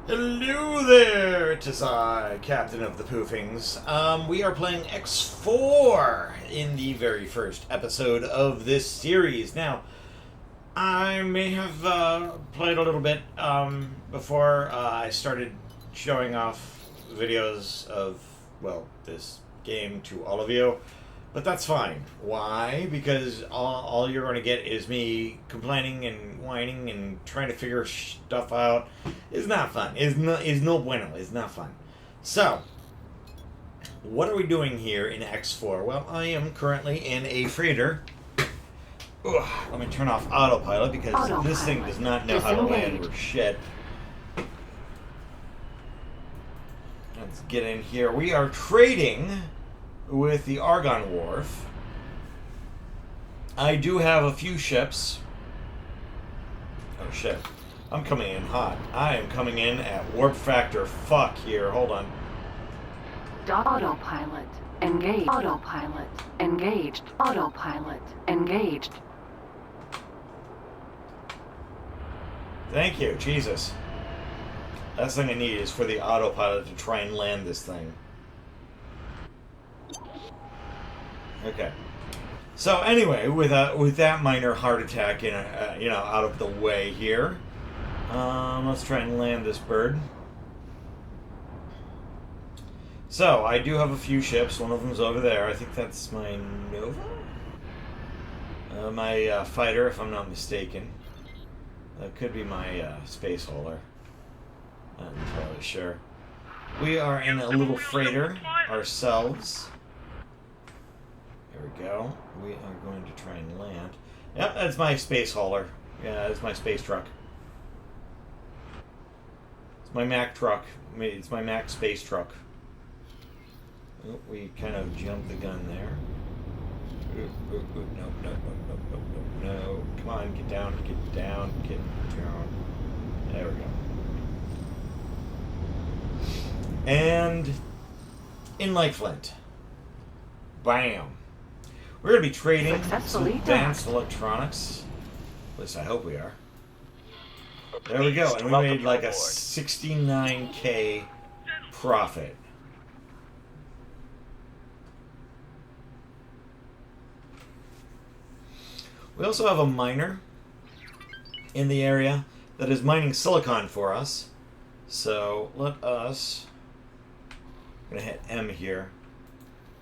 Hello there, it is I, Captain of the Poofings. We are playing X4 in the very first episode of this series. Now, I may have played a little bit before I started showing off videos of, well, this game to all of you. But that's fine. Why? Because all you're going to get is me complaining and whining and trying to figure stuff out. It's not fun. It's no bueno. It's not fun. So, what are we doing here in X4? Well, I am currently in a freighter. Ugh, let me turn off autopilot because this thing does not know how to land or shit. Let's get in here. We are trading with the Argon Wharf. I do have a few ships. Oh shit. I'm coming in hot. I am coming in at warp factor fuck here. Hold on. Autopilot engaged. Autopilot engaged. Autopilot engaged. Thank you, Jesus. Last thing I need is for the autopilot to try and land this thing. Okay. So anyway, with that minor heart attack out of the way here, let's try and land this bird. So I do have a few ships. One of them's over there. I think that's my Nova, my fighter, if I'm not mistaken. That could be my space hauler. Not entirely sure. We are in a little freighter ourselves. There we go. We are going to try and land. Yep, that's my space hauler. Yeah, that's my space truck. It's my Mac truck. It's my Mac space truck. Oh, we kind of jumped the gun there. No. Come on, get down. There we go. And in like Flint. Bam. We're going to be trading some advanced electronics. At least I hope we are. There we go. And we made like a 69K profit. We also have a miner in the area that is mining silicon for us. So let us... I'm going to hit M here.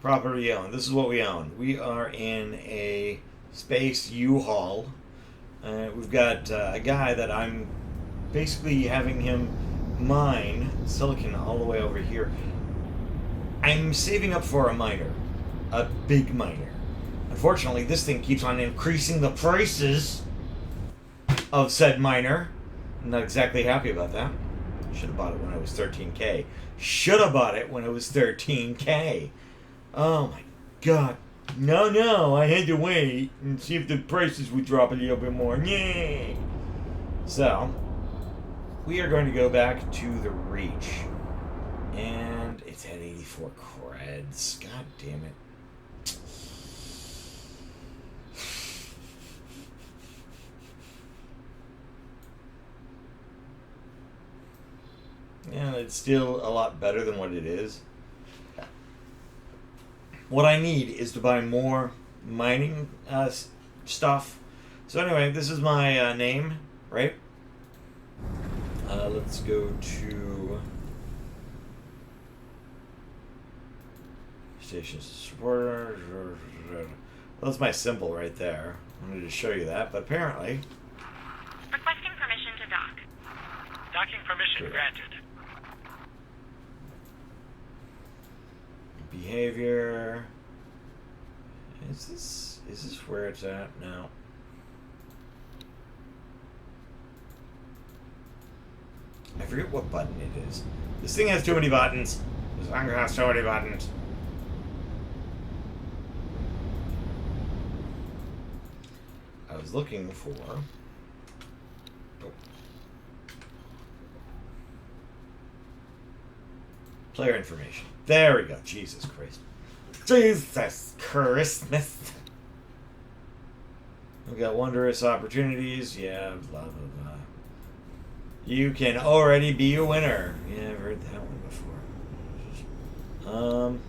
Property owned. This is what we own. We are in a space U-Haul. We've got a guy that I'm basically having him mine silicon all the way over here. I'm saving up for a miner. A big miner. Unfortunately, this thing keeps on increasing the prices of said miner. I'm not exactly happy about that. Should have bought it when it was 13K. Should have bought it when it was 13K. Oh my god. No, I had to wait and see if the prices would drop a little bit more. Yay! So, we are going to go back to the Reach. And it's at 84 creds. God damn it. Yeah, it's still a lot better than what it is. What I need is to buy more mining stuff. So anyway, this is my name, right? Let's go to station supporter. Well, that's my symbol right there. I wanted to show you that, but apparently... Requesting permission to dock. Docking permission granted. Behavior. Is this where it's at? No. I forget what button it is. This thing has too many buttons. This thing has so many buttons. I was looking for... Oh. Player information. There we go. Jesus Christ. Jesus Christmas. We've got wondrous opportunities. Yeah, blah, blah, blah. You can already be a winner. Yeah, I've heard that one before.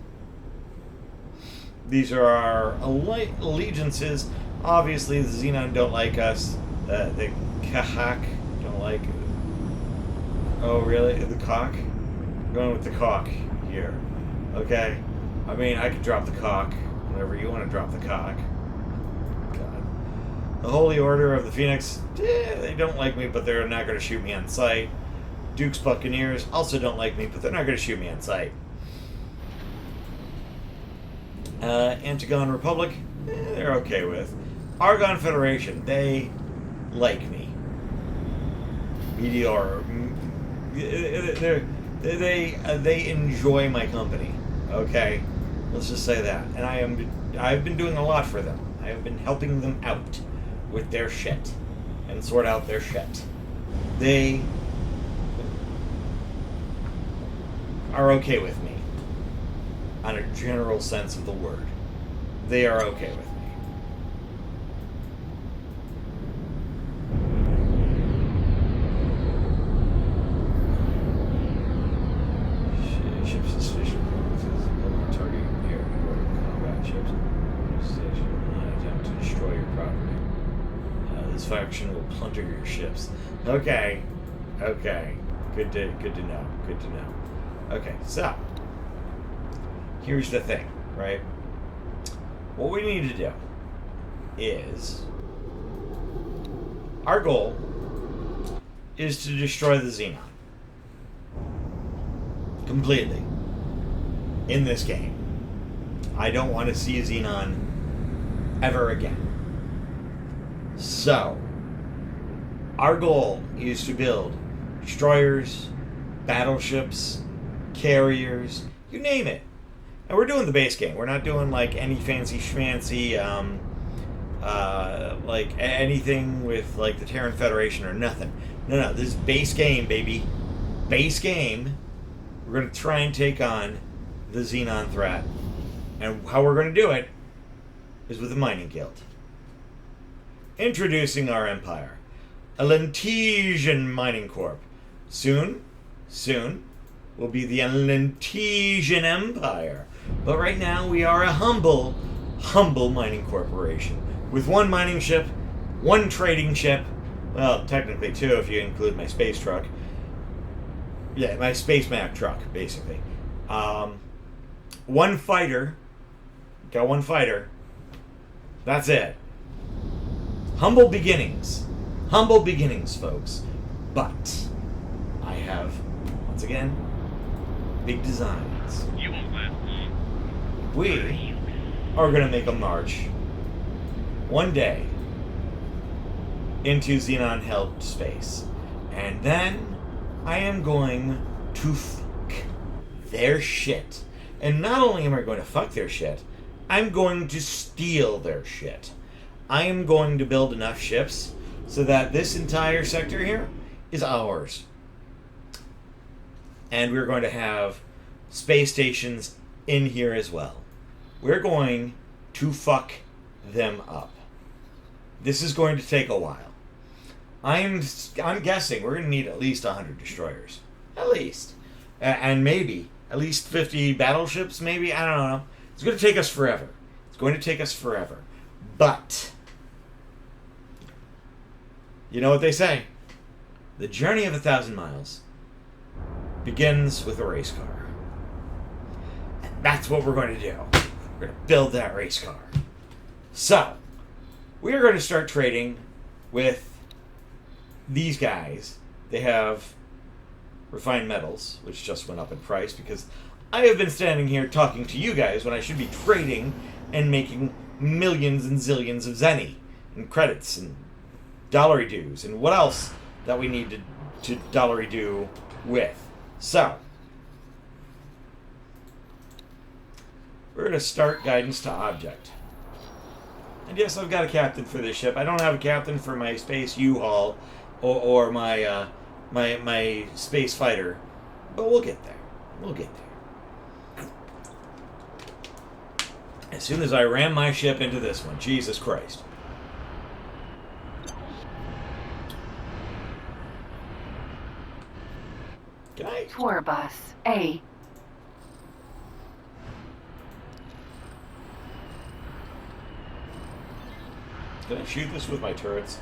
These are our allegiances. Obviously, the Xenon don't like us. The Kahak don't like. Oh, really? The cock? I'm going with the cock here. Okay. I mean, I could drop the cock whenever you want to drop the cock. God. The Holy Order of the Phoenix, they don't like me, but they're not going to shoot me on sight. Duke's Buccaneers also don't like me, but they're not going to shoot me on sight. Antigon Republic, they're okay with. Argon Federation, they like me. Meteor, they enjoy my company. Okay, let's just say that. And I've been doing a lot for them. I have been helping them out with their shit and sort out their shit. They are okay with me. On a general sense of the word. They are okay with me. Ships suspicion target air combat ships. Station attempt to destroy your property. This faction will plunder your ships. Okay. Okay. Good to know. Good to know. Okay, so here's the thing, right? What we need to do is our goal is to destroy the Xenon completely in this game. I don't want to see a Xenon ever again. So our goal is to build destroyers, battleships, carriers, you name it. And we're doing the base game. We're not doing like any fancy schmancy, like anything with like the Terran Federation or nothing. No, this is base game, baby. Base game. We're going to try and take on the Xenon threat. And how we're going to do it is with the Mining Guild. Introducing our empire. A Lentesian Mining Corp. Soon, will be the Lentesian Empire. But right now we are a humble mining corporation. With one mining ship, one trading ship, well, technically two if you include my space truck. Yeah, my Space Map truck, basically. One fighter. Got one fighter. That's it. Humble beginnings. Humble beginnings, folks. But I have, once again, big designs. You won't last long. We are going to make a march one day into Xenon-held space. And then I am going to fuck their shit. And not only am I going to fuck their shit, I'm going to steal their shit. I am going to build enough ships so that this entire sector here is ours. And we're going to have space stations in here as well. We're going to fuck them up. This is going to take a while. I'm guessing we're going to need at least 100 destroyers. At least. And maybe at least 50 battleships, maybe. I don't know. It's going to take us forever. It's going to take us forever. But you know what they say? The journey of 1,000 miles begins with a race car. And that's what we're going to do. We're going to build that race car. So, we are going to start trading with these guys. They have refined metals, which just went up in price because I have been standing here talking to you guys when I should be trading and making millions and zillions of zenny and credits and dollary dues and what else that we need to dollary do with. So, we're going to start guidance to object. And yes, I've got a captain for this ship. I don't have a captain for my space U-Haul or my my space fighter, but we'll get there. We'll get there. As soon as I ram my ship into this one, Jesus Christ. Can I? Tour bus A. Can I shoot this with my turrets?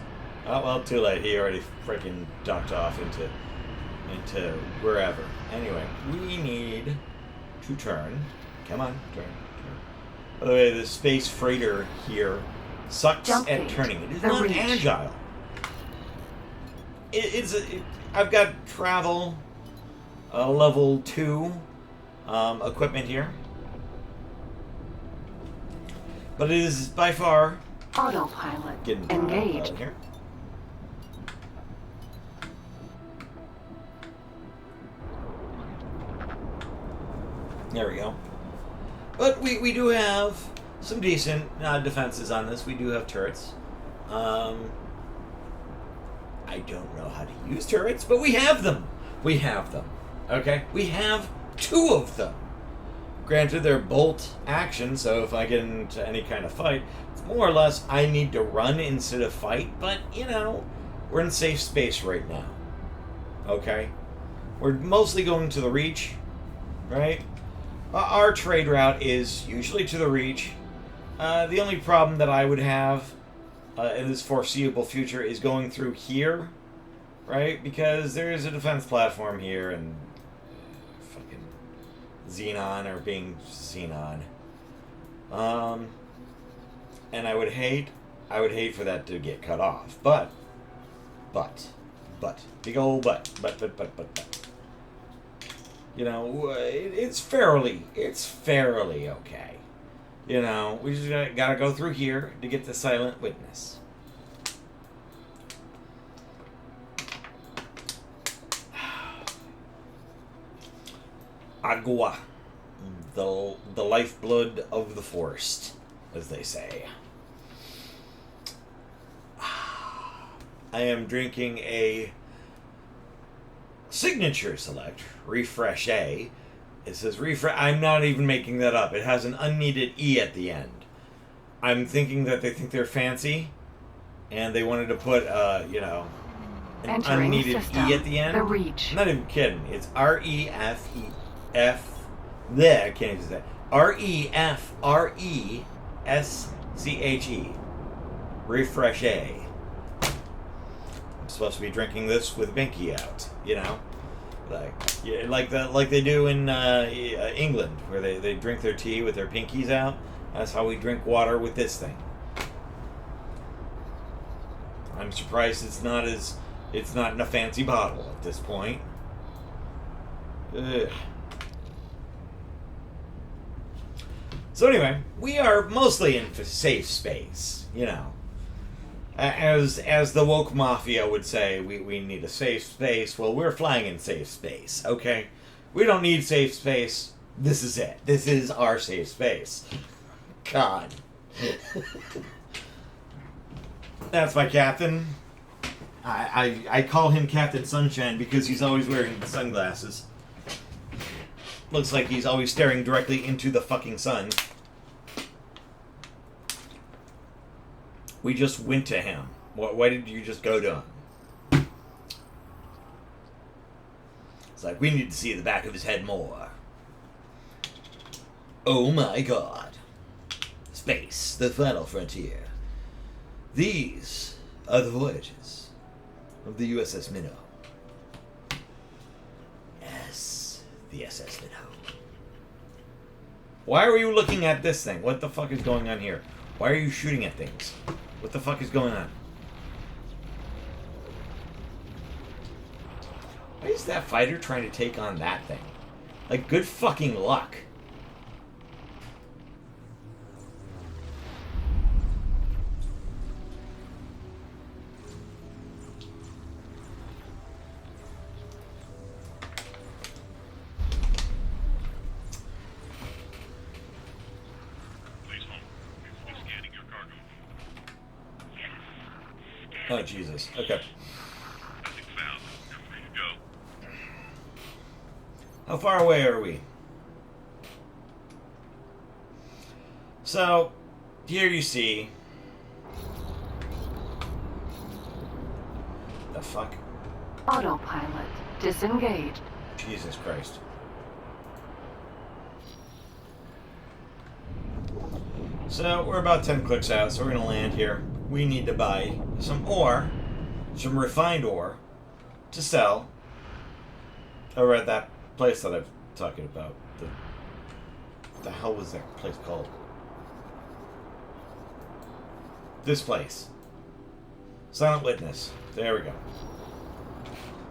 Oh, well, too late. He already freaking ducked off into wherever. Anyway, we need to turn. Come on, turn. By the way, the space freighter here sucks Jump at gate. turning. It is The not reach. agile. I've got travel level 2 equipment here. But it is by far Autopilot getting engaged. out of here. There we go. But we do have some decent defenses on this. We do have turrets. I don't know how to use turrets, but we have them. We have them. Okay? We have 2 of them. Granted, they're bolt action, so if I get into any kind of fight, it's more or less I need to run instead of fight, but, you know, we're in safe space right now. Okay? We're mostly going to the Reach, right? Our trade route is usually to the Reach. The only problem that I would have in this foreseeable future is going through here, right? Because there is a defense platform here, and fucking Xenon are being Xenon. And I would hate for that to get cut off. But, big old but. You know, it's fairly okay. You know, we just gotta go through here to get the silent witness. Agua, the lifeblood of the forest, as they say. I am drinking a Signature Select Refresh A. It says refresh. I'm not even making that up. It has an unneeded E at the end. I'm thinking that they think they're fancy, and they wanted to put, you know, an Entering unneeded system. E at the end. The Reach. I'm not even kidding. It's There, I can't even say that. REFRESCHE. Refresh A. I'm supposed to be drinking this with Binky out, you know, like they do in England, where they drink their tea with their pinkies out. That's how we drink water with this thing. I'm surprised it's not in a fancy bottle at this point. Ugh. So anyway, we are mostly in safe space, you know. As the woke mafia would say, we need a safe space. Well, we're flying in safe space, okay? We don't need safe space. This is it. This is our safe space. God. That's my captain. I call him Captain Sunshine because he's always wearing sunglasses. Looks like he's always staring directly into the fucking sun. We just went to him. Why did you just go to him? It's like, we need to see the back of his head more. Oh my god. Space, the final frontier. These are the voyages of the USS Minnow. Yes, the SS Minnow. Why are you looking at this thing? What the fuck is going on here? Why are you shooting at things? What the fuck is going on? Why is that fighter trying to take on that thing? Like, good fucking luck. Oh, Jesus. Okay. Nothing found. Ready to go. How far away are we? So, here you see... The fuck? Autopilot disengaged. Jesus Christ. So, we're about 10 clicks out, so we're going to land here. We need to buy some ore, some refined ore, to sell over at that place that I'm talking about. The hell was that place called? This place. Silent Witness. There we go.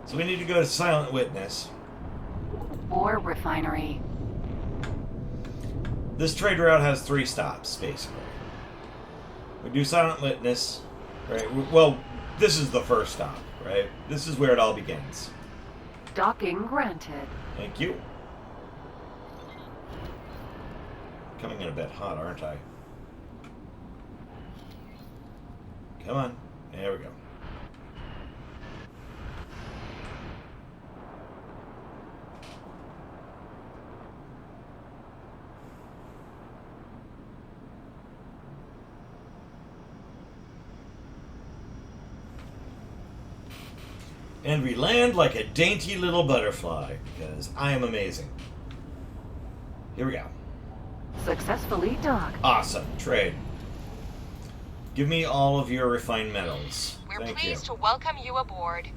So we need to go to Silent Witness. Ore refinery. This trade route has 3 stops, basically. We do Silent Witness, right? Well, this is the first stop, right? This is where it all begins. Docking granted. Thank you. Coming in a bit hot, aren't I? Come on. There we go. And we land like a dainty little butterfly, because I am amazing. Here we go. Successfully docked. Awesome. Trade. Give me all of your refined metals. We're Thank pleased you. to welcome you aboard.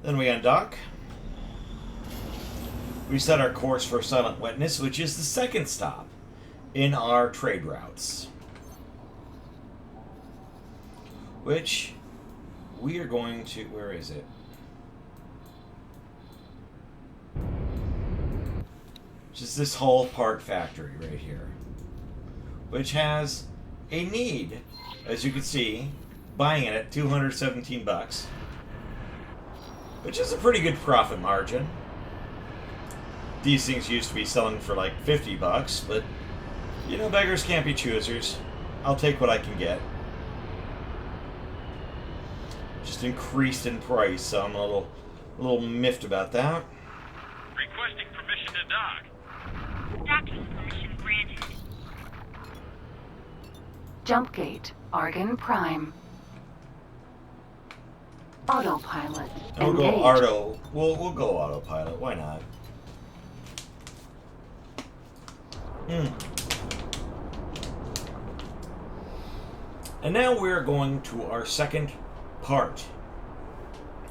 Then we undock. We set our course for Silent Witness, which is the second stop in our trade routes. Which we are going to... Where is it? Just this whole part factory right here. Which has a need, as you can see, buying it at 217 bucks. Which is a pretty good profit margin. These things used to be selling for like 50 bucks, but you know, beggars can't be choosers. I'll take what I can get. Just increased in price, so I'm a little miffed about that. Requesting permission to dock. Docking permission granted. Jump gate. Argon Prime. Autopilot. We'll go Engage. auto. We'll go autopilot. Why not? And now we're going to our second part.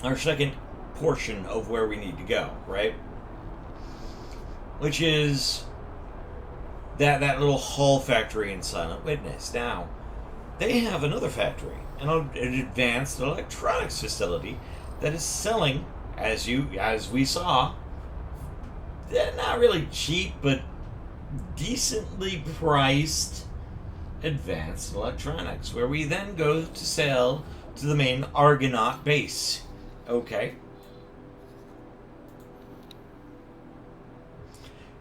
Our second portion of where we need to go, right? Which is that little hull factory in Silent Witness. Now, they have another factory, an advanced electronics facility that is selling, as we saw, not really cheap, but decently priced advanced electronics, where we then go to sell to the main Argonaut base. Okay.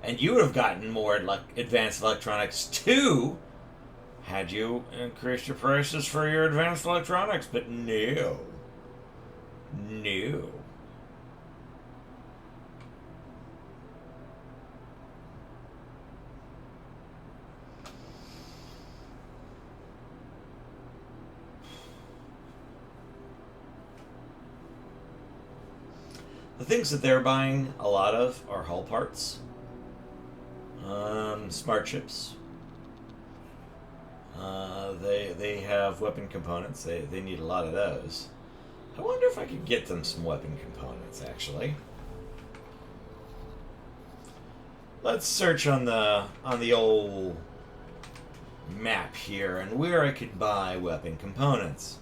And you would have gotten more advanced electronics too, had you increased your prices for your advanced electronics, but no. No. The things that they're buying a lot of are hull parts, smart chips. They have weapon components. They need a lot of those. I wonder if I could get them some weapon components, actually. Let's search on the old map here and where I could buy weapon components.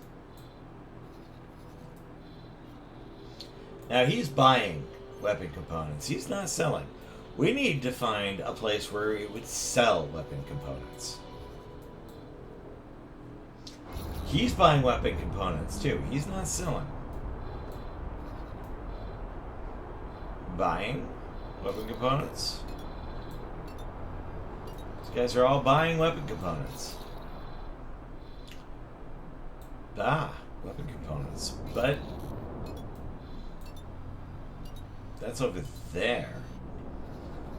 Now, he's buying weapon components. He's not selling. We need to find a place where he would sell weapon components. He's buying weapon components, too. He's not selling. Buying weapon components. These guys are all buying weapon components. Weapon components. But that's over there.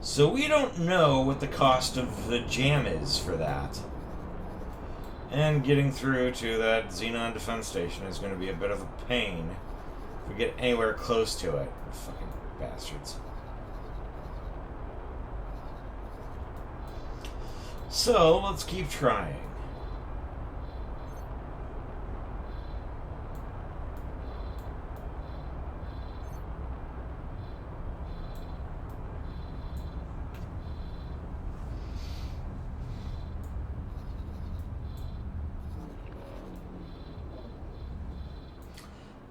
So we don't know what the cost of the jam is for that. And getting through to that Xenon defense station is going to be a bit of a pain if we get anywhere close to it. Fucking bastards. So, let's keep trying.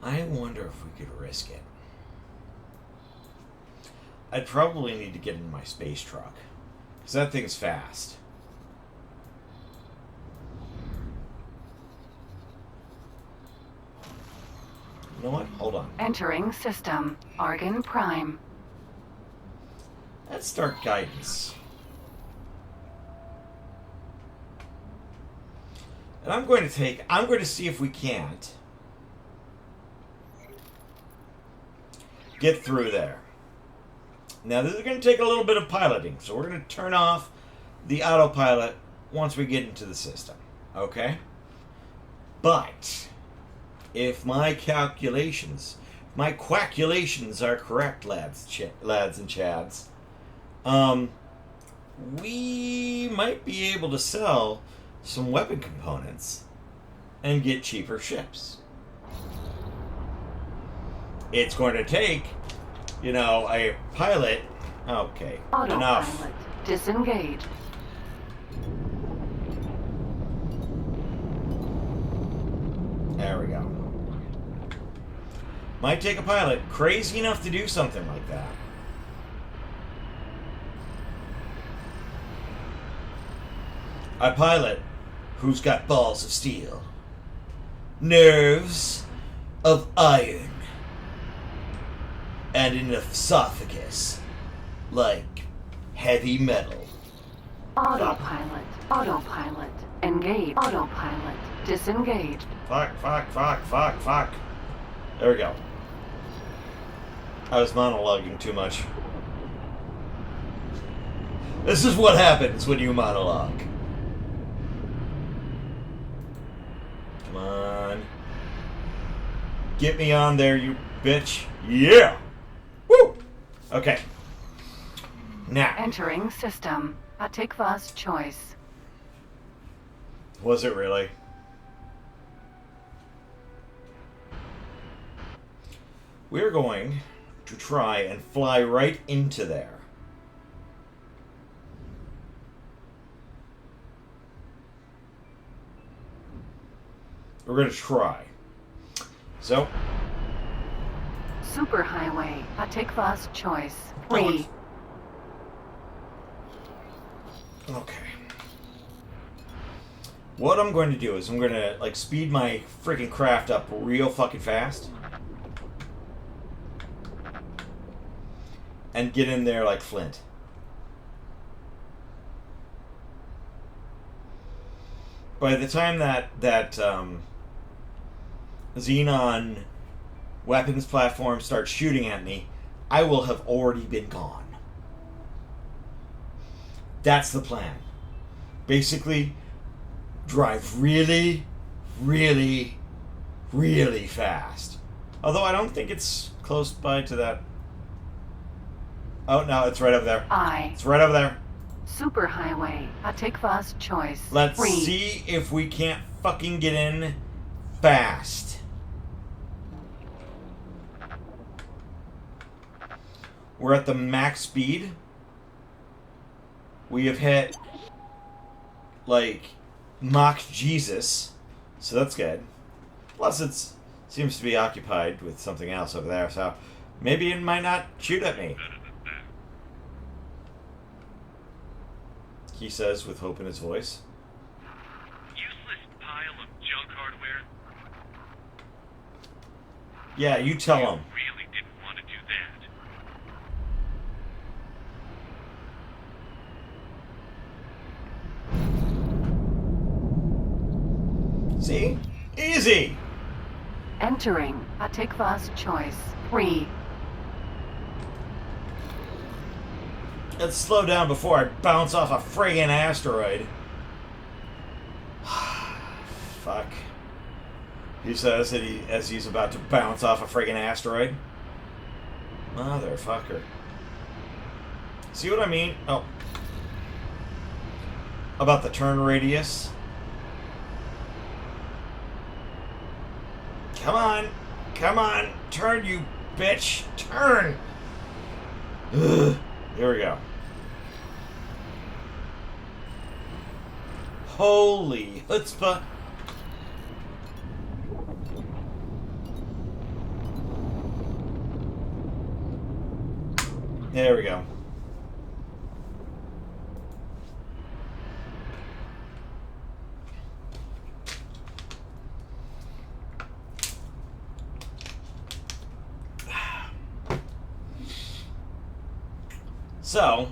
I wonder if we could risk it. I'd probably need to get in my space truck, because that thing's fast. You know what? Hold on. Entering system. Argon Prime. Let's start guidance. And I'm going to see if we can't get through there. Now, this is going to take a little bit of piloting, so we're going to turn off the autopilot once we get into the system. Okay? But if my calculations, my quackulations are correct, lads and chads, we might be able to sell some weapon components and get cheaper ships. It's going to take, you know, a pilot. Okay, enough. Autopilot. Disengage. There we go. Might take a pilot crazy enough to do something like that. A pilot who's got balls of steel, nerves of iron, and an esophagus like heavy metal. Autopilot. Autopilot. Engage. Autopilot. Disengage. Fuck. There we go. I was monologuing too much. This is what happens when you monologue. Come on. Get me on there, you bitch. Yeah! Woo! Okay. Now. Entering system. Atikva's choice. Was it really? We're going to try and fly right into there. We're going to try. So. Superhighway. Atikva's choice. Oh, 3. Okay. What I'm going to do is I'm going to, like, speed my freaking craft up real fucking fast. And get in there like Flint. By the time that Xenon weapons platform starts shooting at me, I will have already been gone. That's the plan. Basically, drive really, really, really fast. Although I don't think it's close by to that. Oh, no, it's right over there. It's right over there. Superhighway. Atikva's choice. Let's 3. see if we can't fucking get in fast. We're at the max speed. We have hit, like, Mach Jesus. So that's good. Plus, it seems to be occupied with something else over there, so maybe it might not shoot at me. He says with hope in his voice. Useless pile of junk hardware. Yeah, you tell him. Really didn't want to do that. See? Easy! Entering Atikva's choice. 3. Let's slow down before I bounce off a friggin' asteroid. Fuck. He says that as he's about to bounce off a friggin' asteroid. Motherfucker. See what I mean? Oh. About the turn radius. Come on. Come on. Turn, you bitch. Turn. Ugh. Here we go. Holy chutzpah. There we go. So,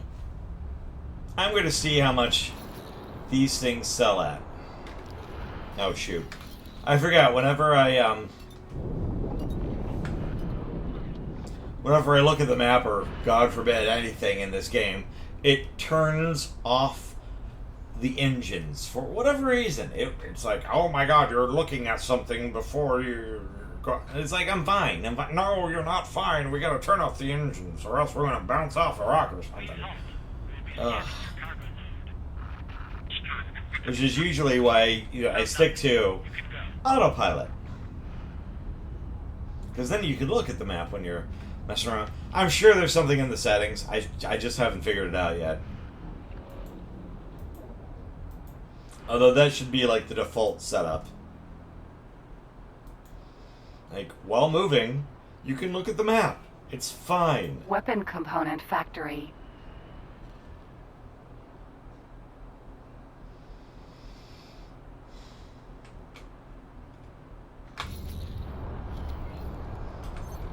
I'm going to see how much these things sell at. Oh, shoot. I forgot, whenever I look at the map, or God forbid anything in this game, it turns off the engines. For whatever reason. It's like, oh my god, you're looking at something before you go. It's like, I'm fine. No, you're not fine. We gotta turn off the engines, or else we're gonna bounce off a rock or something. Ugh. Which is usually why I stick to autopilot. Because then you can look at the map when you're messing around. I'm sure there's something in the settings. I just haven't figured it out yet. Although that should be like the default setup. Like, while moving, you can look at the map. It's fine. Weapon component factory.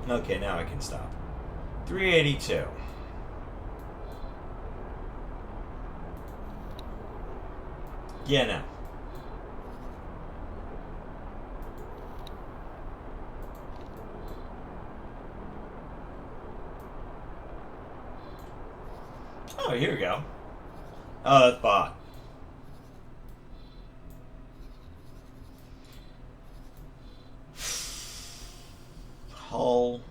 Okay, now I can stop. 382. Yeah, no. Oh, here we go. Oh, that's bot. Hull.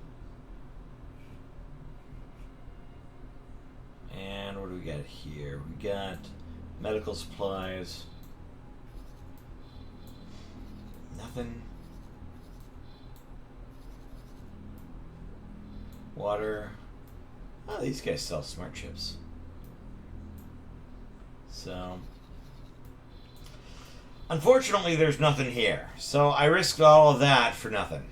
And what do we got here? We got medical supplies. Nothing. Water. Oh, these guys sell smart chips. So, unfortunately, there's nothing here. So I risked all of that for nothing.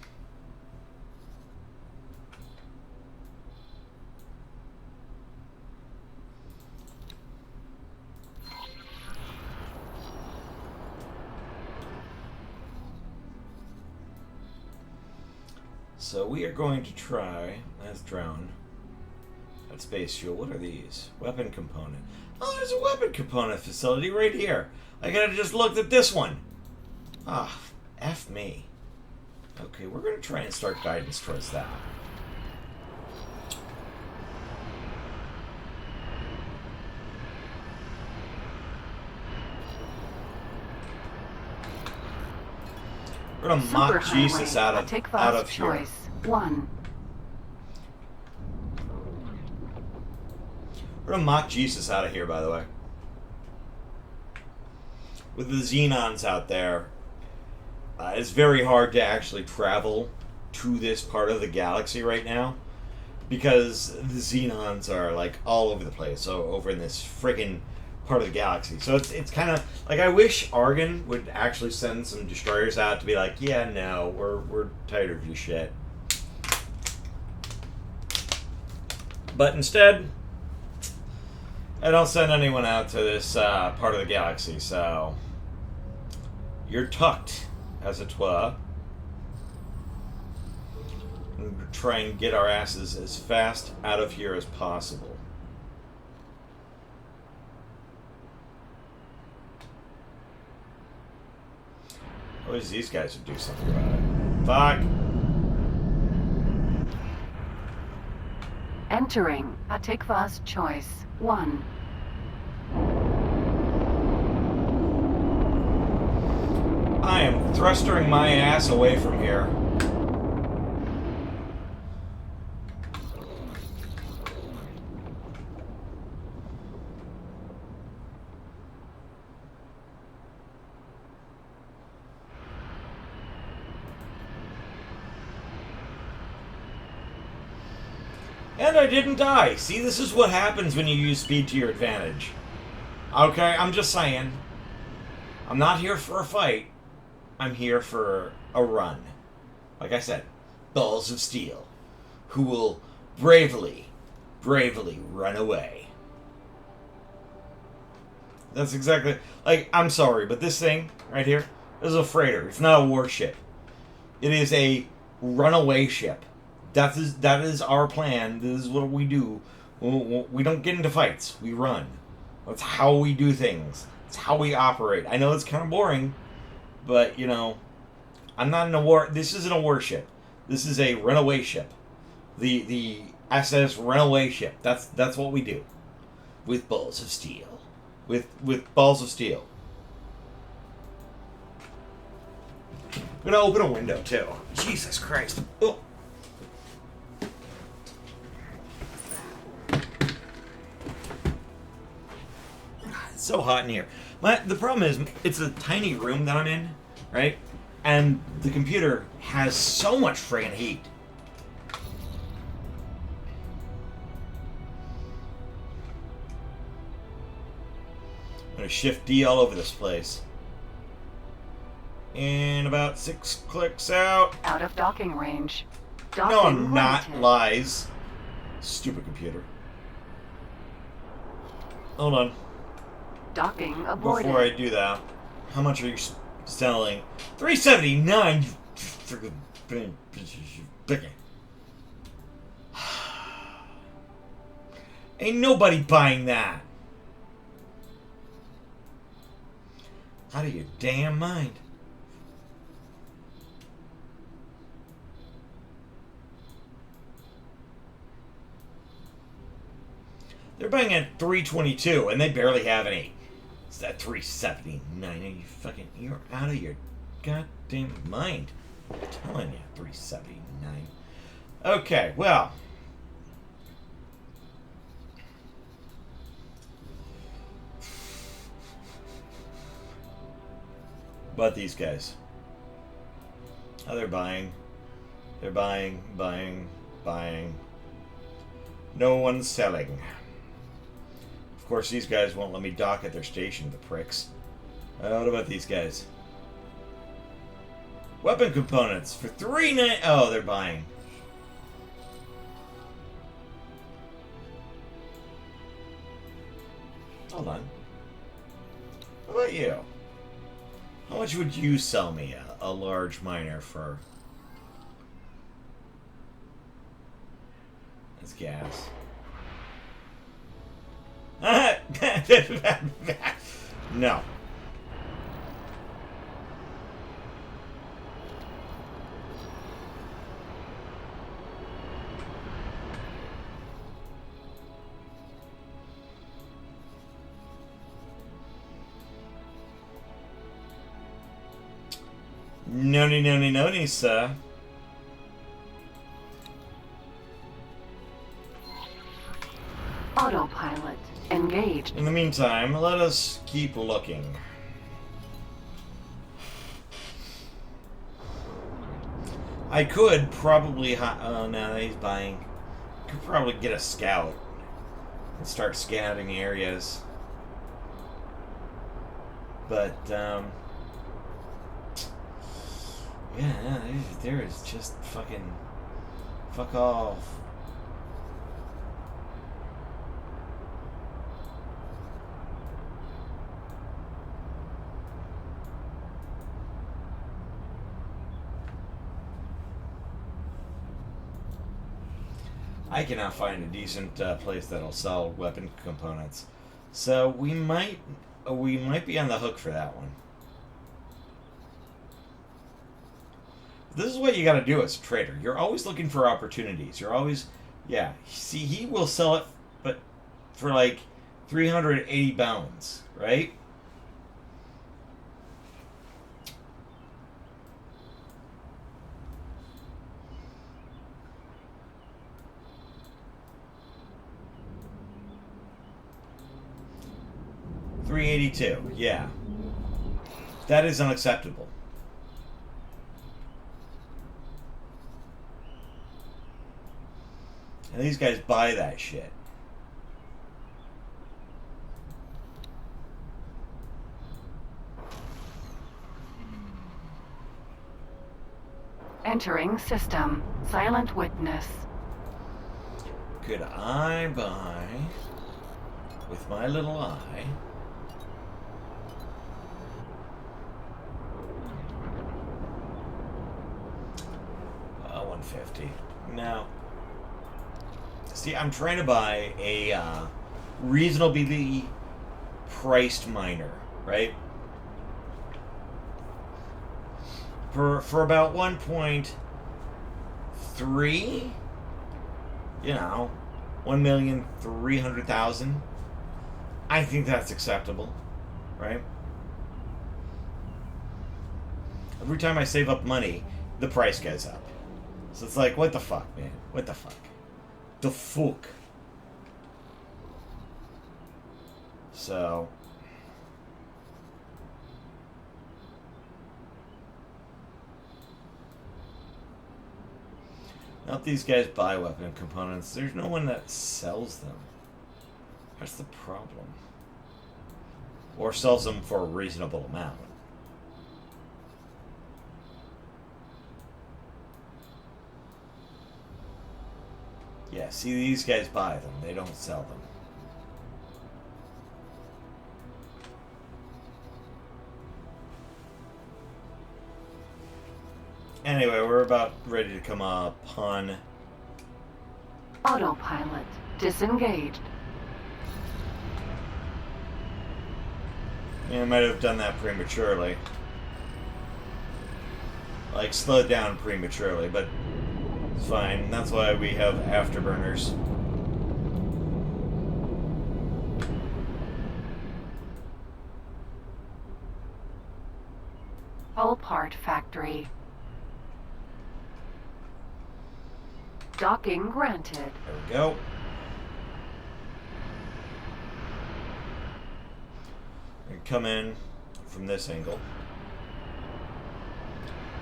So we are going to try. That's drone. That's space fuel. What are these? Weapon component. Oh, there's a weapon component facility right here. I gotta just looked at this one. Ah, F me. Okay, we're gonna try and start guidance towards that. We're gonna mock Jesus out of here. Choice 1. We're gonna mock Jesus out of here, by the way. With the Xenons out there, it's very hard to actually travel to this part of the galaxy right now, because the Xenons are like all over the place. So over in this friggin' part of the galaxy. So it's kind of like, I wish Argon would actually send some destroyers out to be like, yeah, no, we're tired of your shit. But instead, I don't send anyone out to this part of the galaxy, so you're tucked, as it were. And try and get our asses as fast out of here as possible. I wish these guys would do something about it. Fuck! Entering Atikva's Choice 1. I am thrusting my ass away from here. And I didn't die. See, this is what happens when you use speed to your advantage. Okay, I'm just saying. I'm not here for a fight. I'm here for a run. Like I said, balls of steel. Who will bravely run away. That's exactly... Like, I'm sorry, but this thing right here is a freighter. It's not a warship. It is a runaway ship. That is our plan. This is what we do. We don't get into fights. We run. That's how we do things. It's how we operate. I know it's kind of boring, but, you know, I'm not in a war... This isn't a warship. This is a runaway ship. The SS runaway ship. That's what we do. With balls of steel. With balls of steel. I'm gonna open a window, too. Jesus Christ. Oh. It's so hot in here. The problem is, it's a tiny room that I'm in, right? And the computer has so much friggin' heat. I'm gonna shift D all over this place. And about 6 clicks out. Out of docking range. Docking No, I'm not. limited. Lies. Stupid computer. Hold on. Docking aborted. Before I do that, how much are you selling? $379. Ain't nobody buying that. Out of your damn mind. They're buying at $322, and they barely have any. It's that $379. You're out of your goddamn mind. I'm telling you, $379. Okay, well. But these guys. Oh, they're buying. They're buying. No one's selling. Of course, these guys won't let me dock at their station, the pricks. What about these guys? Weapon components for $3.9. Oh, they're buying. Hold on. How about you? How much would you sell me a large miner for? That's gas. No. No, sir. Autopilot engaged. In the meantime, let us keep looking. I could probably... Oh, no, he's buying. Could probably get a scout and start scouting areas. But, yeah, no, there is just fucking... Fuck off. I cannot find a decent place that'll sell weapon components, so we might be on the hook for that one. This is what you got to do as a trader. You're always looking for opportunities. You're always, Yeah. See, he will sell it, but for like 380 bounds, right? $382. Yeah. That is unacceptable. And these guys buy that shit. Entering system. Silent witness. Could I buy, with my little eye, $150? No. See, I'm trying to buy a reasonably priced miner, right? For about 1.3, you know, 1,300,000. I think that's acceptable, right? Every time I save up money, the price goes up. So it's like, what the fuck, man? What the fuck? The fuck? So... now if these guys buy weapon components, there's no one that sells them. That's the problem. Or sells them for a reasonable amount. Yeah, see, these guys buy them. They don't sell them. Anyway, we're about ready to come upon... Autopilot. Disengaged. Yeah, I might have done that prematurely. Like, slowed down prematurely, but it's fine. That's why we have afterburners. Hull part factory. Docking granted. There we go. We can come in from this angle.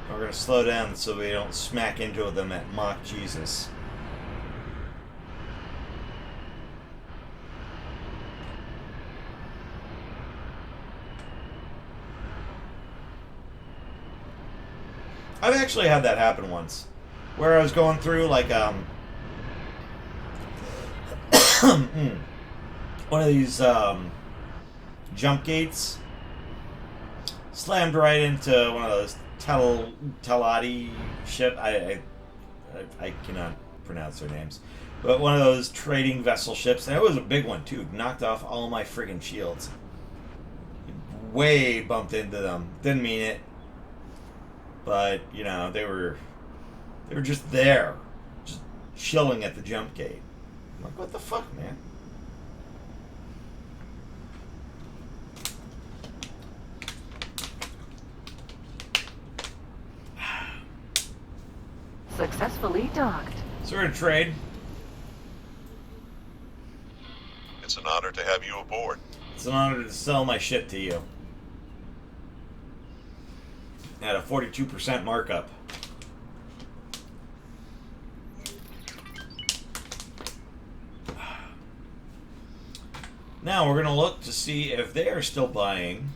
We're going to slow down so we don't smack into them at Mach Jesus. I've actually had that happen once. Where I was going through, like, one of these, jump gates. Slammed right into one of those Teladi ship. I cannot pronounce their names. But one of those trading vessel ships. And it was a big one, too. Knocked off all my friggin' shields. Way bumped into them. Didn't mean it. But, you know, they were just there. Just chilling at the jump gate. I'm like, what the fuck, man? Successfully docked. So we're gonna trade. It's an honor to have you aboard. It's an honor to sell my shit to you. At a 42% markup. Now we're going to look to see if they are still buying.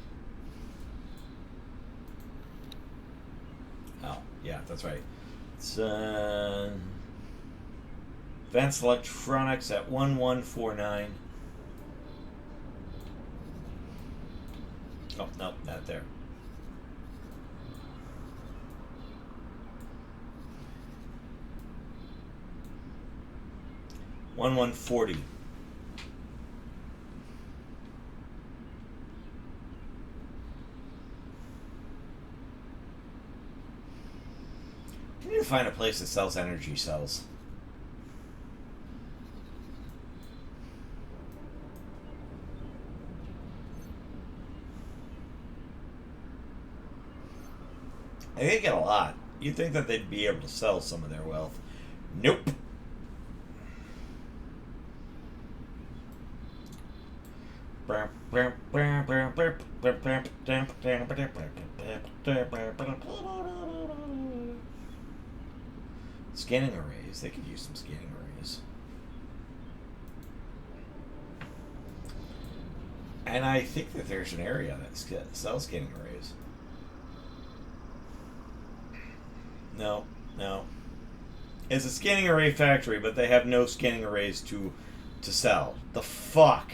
Oh, yeah, that's right. It's Advanced Electronics at 1149. Oh, no, not there. $1140. I need to find a place that sells energy cells. They get a lot. You'd think that they'd be able to sell some of their wealth. Nope. Scanning arrays. They could use some scanning arrays. And I think that there's an area that sells scanning arrays. No, no. It's a scanning array factory, but they have no scanning arrays to sell. The fuck?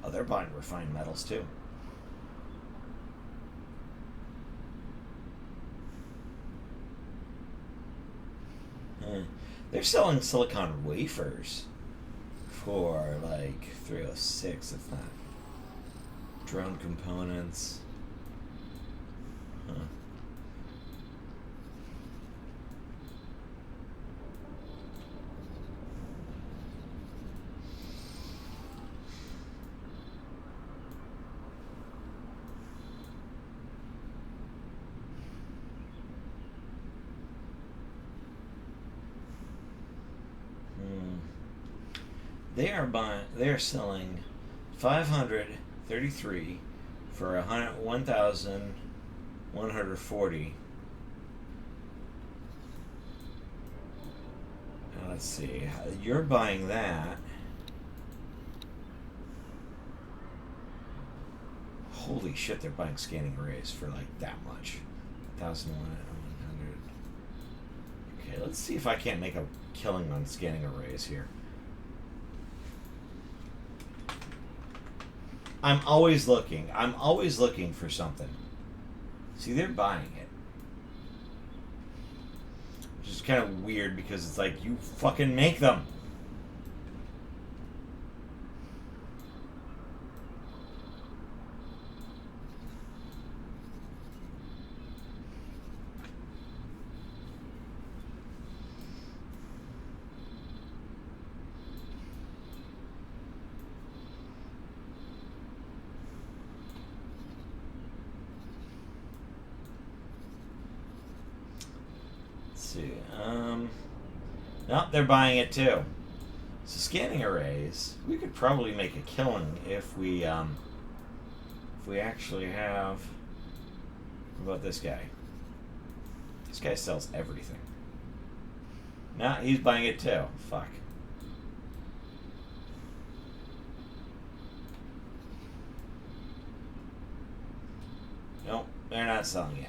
Oh, they're buying refined metals too. They're selling silicon wafers for like 306, if not. Drone components. Huh. They are selling 533 for 1,140. Now let's see. You're buying that. Holy shit! They're buying scanning arrays for like that much. 1,100. Okay, let's see if I can't make a killing on scanning arrays here. I'm always looking. I'm always looking for something. See, they're buying it. Which is kind of weird because it's like, you fucking make them. Nope, they're buying it too. So scanning arrays, we could probably make a killing if we actually have. What about this guy? This guy sells everything. Nah, he's buying it too. Fuck. Nope, they're not selling it.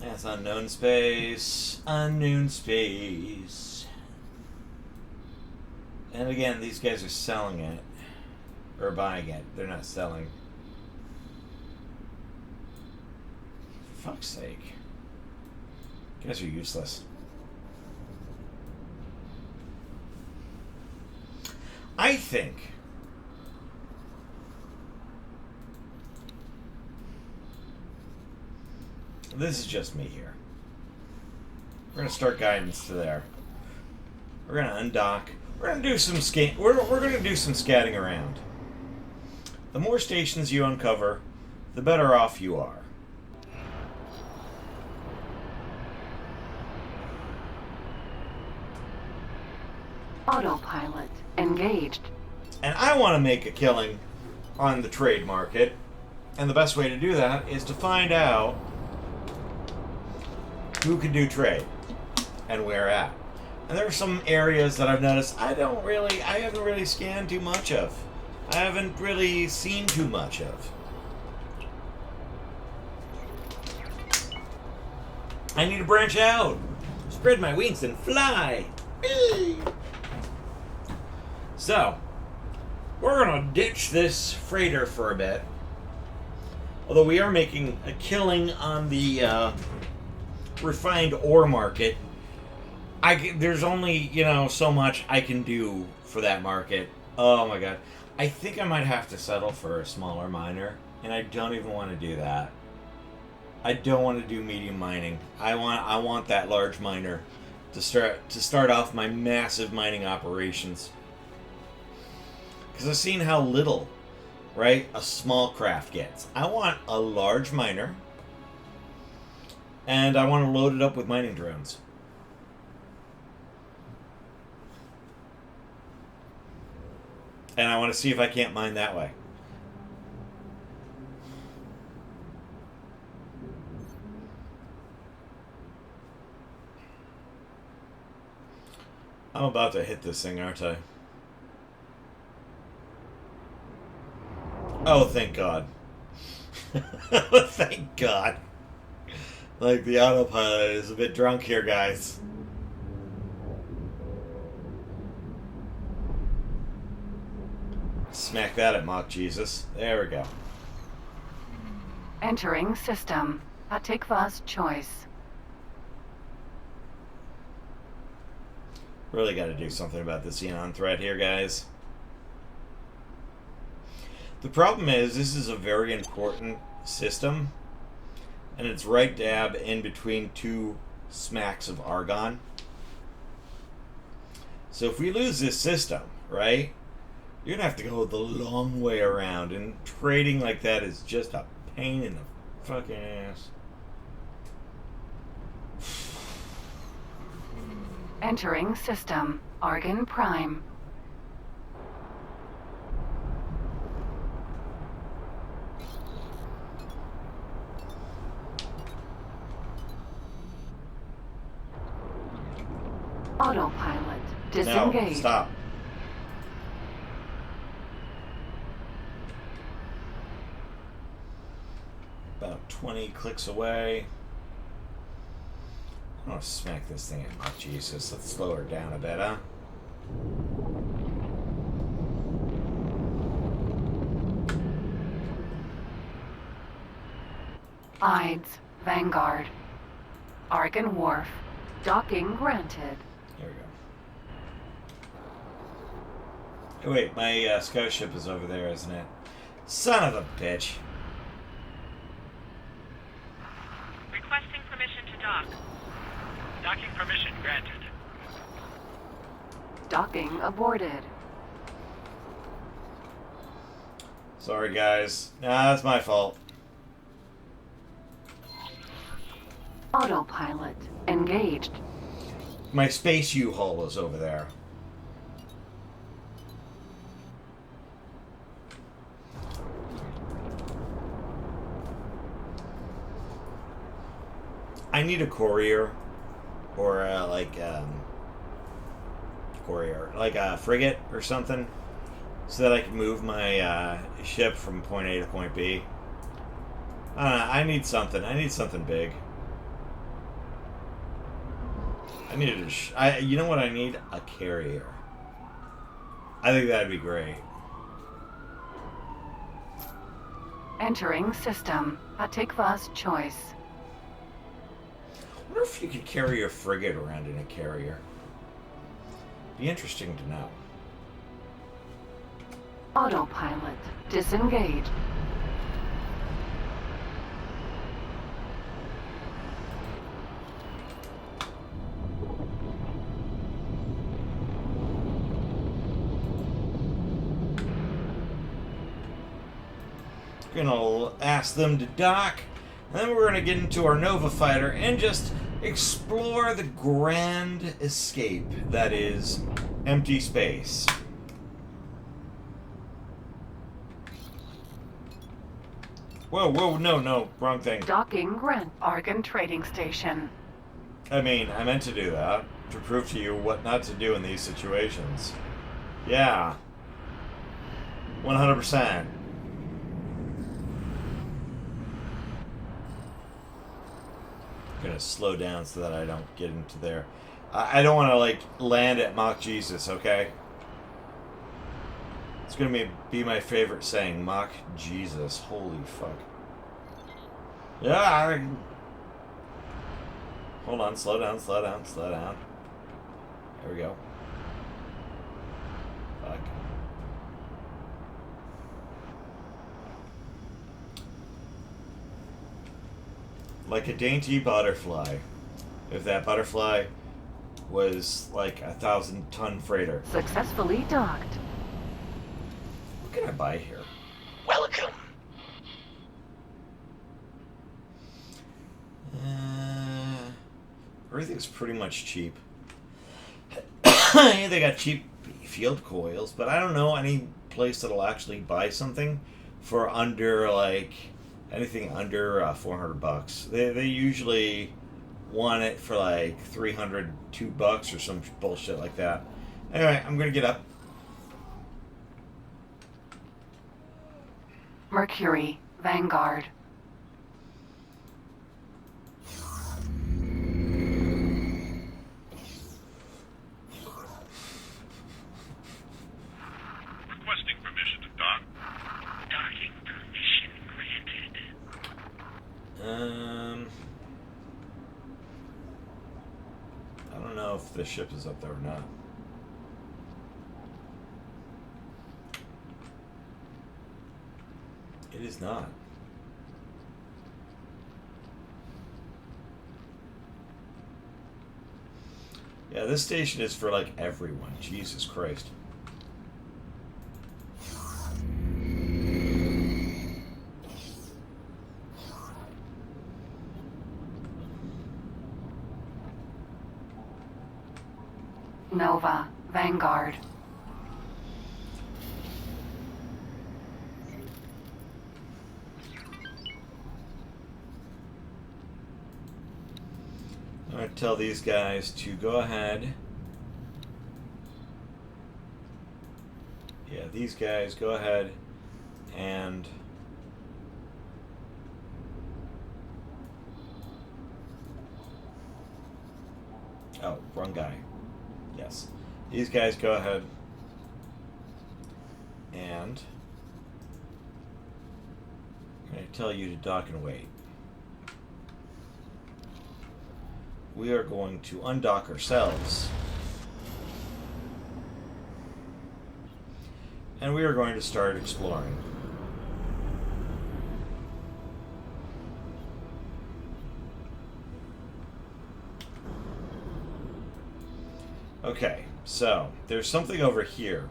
That's unknown space. Unknown space. And again, these guys are selling it. Or buying it. They're not selling. For fuck's sake. You guys are useless. I think this is just me here. We're gonna start guidance to there. We're gonna undock. We're gonna do some We're gonna do some scatting around. The more stations you uncover, the better off you are. Autopilot engaged. And I want to make a killing on the trade market, and the best way to do that is to find out who can do trade and where at. And there are some areas that I've noticed I haven't really scanned too much of. I haven't really seen too much of. I need to branch out, spread my wings and fly. So, we're gonna ditch this freighter for a bit. Although we are making a killing on the refined ore market, there's only, so much I can do for that market. Oh my god. I think I might have to settle for a smaller miner, and I don't even want to do that. I don't want to do medium mining. I want that large miner to start off my massive mining operations. Because I've seen how little, right, a small craft gets. I want a large miner, and I want to load it up with mining drones. And I want to see if I can't mine that way. I'm about to hit this thing, aren't I? Oh, thank God. Thank God. Like, the autopilot is a bit drunk here, guys. Smack that at Mock Jesus. There we go. Entering system. Hatikva's choice. Really got to do something about the Xenon threat here, guys. The problem is, this is a very important system, and it's right dab in between two smacks of argon. So if we lose this system, right, you're going to have to go the long way around, and trading like that is just a pain in the fucking ass. Entering system. Argon Prime. Autopilot. Disengaged. No, stop. About 20 clicks away. I'm gonna smack this thing in. Oh, Jesus. Let's slow her down a bit, huh? Ides. Vanguard. Argon Wharf. Docking granted. Here we go. Oh, wait, my scout ship is over there, isn't it? Son of a bitch. Requesting permission to dock. Docking permission granted. Docking aborted. Sorry, guys. Nah, that's my fault. Autopilot. Engaged. My space U-Haul is over there. I need a courier, or courier, like a frigate or something, so that I can move my ship from point A to point B. I don't know. I need something. I need something big. I need you know what I need? A carrier. I think that'd be great. Entering system. Hatikva's choice. I wonder if you could carry a frigate around in a carrier. Be interesting to know. Autopilot. Disengaged. Gonna ask them to dock, and then we're gonna get into our Nova fighter and just explore the grand escape that is empty space. Whoa, whoa, no, wrong thing. Docking grant. Argon Trading Station. I mean, I meant to do that, to prove to you what not to do in these situations. Yeah. 100%. Gonna slow down so that I don't get into there. I don't want to, like, land at Mock Jesus, okay? It's gonna be my favorite saying, Mock Jesus. Holy fuck. Yeah. Hold on. Slow down. Slow down. Slow down. There we go. Fuck. Like a dainty butterfly. If that butterfly was like 1,000-ton freighter. Successfully docked. What can I buy here? Welcome. Everything's pretty much cheap. They got cheap field coils, but I don't know any place that'll actually buy something for under like anything under $400. They usually want it for like $302 or some bullshit like that. Anyway, I'm gonna get up. Mercury, Vanguard. Requesting permission to dock. Docking permission granted. I don't know if the ship is up there or not. It is not. Yeah, this station is for like everyone. Jesus Christ. Nova, Vanguard. I'm going to tell these guys to go ahead. Yeah, these guys go ahead and oh, wrong guy. Yes. These guys go ahead and I'm going to tell you to dock and wait. We are going to undock ourselves. And we are going to start exploring. Okay, so there's something over here.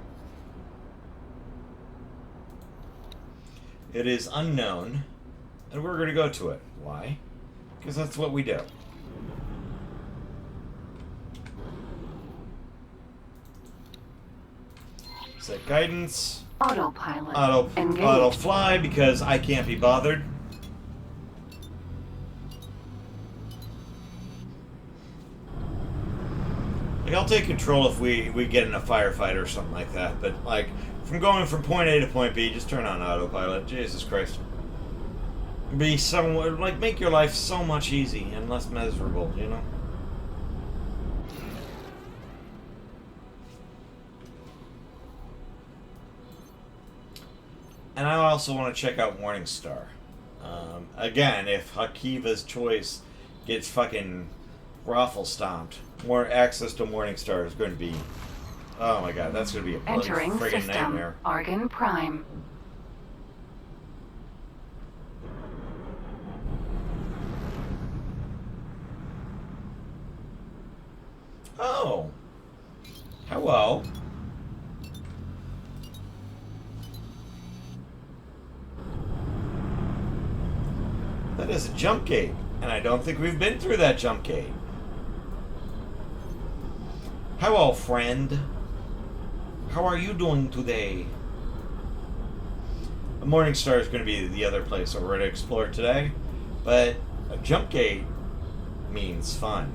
It is unknown, and we're going to go to it. Why? Because that's what we do. Set guidance. Autopilot. Engaged. Auto fly because I can't be bothered. Like, I'll take control if we get in a firefight or something like that, but like from going from point A to point B, just turn on autopilot. Jesus Christ. Be so like make your life so much easy and less miserable, you know? And I also want to check out Morningstar. Again, if Hakiva's choice gets fucking raffle stomped, more access to Morningstar is going to be... Oh my god, that's going to be a bloody Entering friggin' system. nightmare. Argon Prime. Oh. Hello. That is a jump gate, and I don't think we've been through that jump gate. Hello, friend. How are you doing today? A Morningstar is going to be the other place that we're going to explore today, but a jump gate means fun.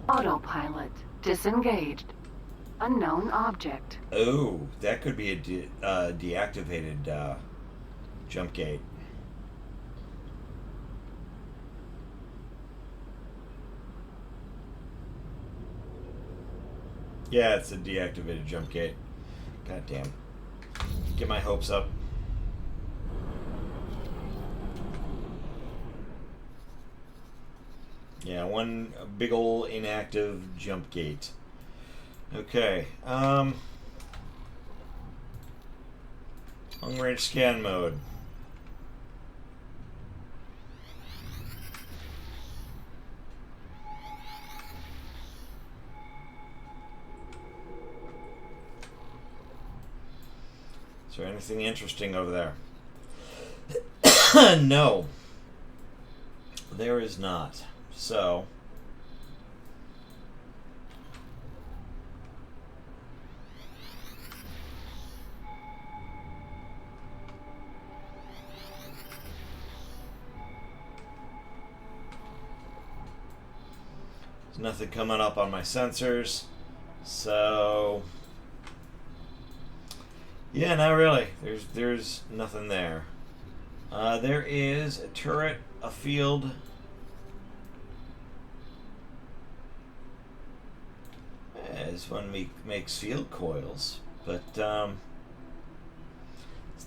Autopilot. Disengaged. Unknown object. Oh, that could be a deactivated jump gate. Yeah, it's a deactivated jump gate. God damn. Get my hopes up. Yeah, one big ol' inactive jump gate. Okay. Long range scan mode. Is there anything interesting over there? No. There is not. So... there's nothing coming up on my sensors. So... yeah, not really. There's nothing there. There is a turret, a field. This one makes field coils, but it's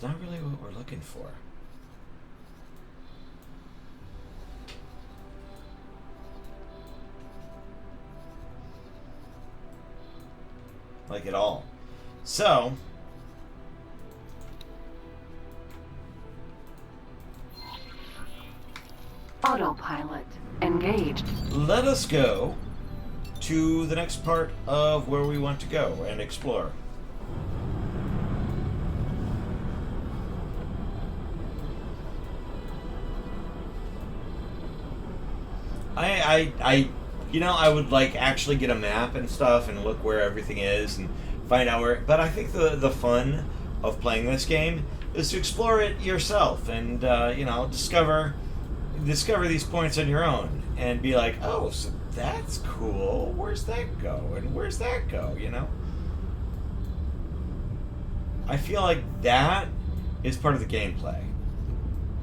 not really what we're looking for. Like at all. So... Autopilot engaged. let us go to the next part of where we want to go and explore. I would like actually get a map and stuff and look where everything is and find out where. But I think the fun of playing this game is to explore it yourself and discover these points on your own and be like, oh, so that's cool. Where's that go? And where's that go? I feel like that is part of the gameplay,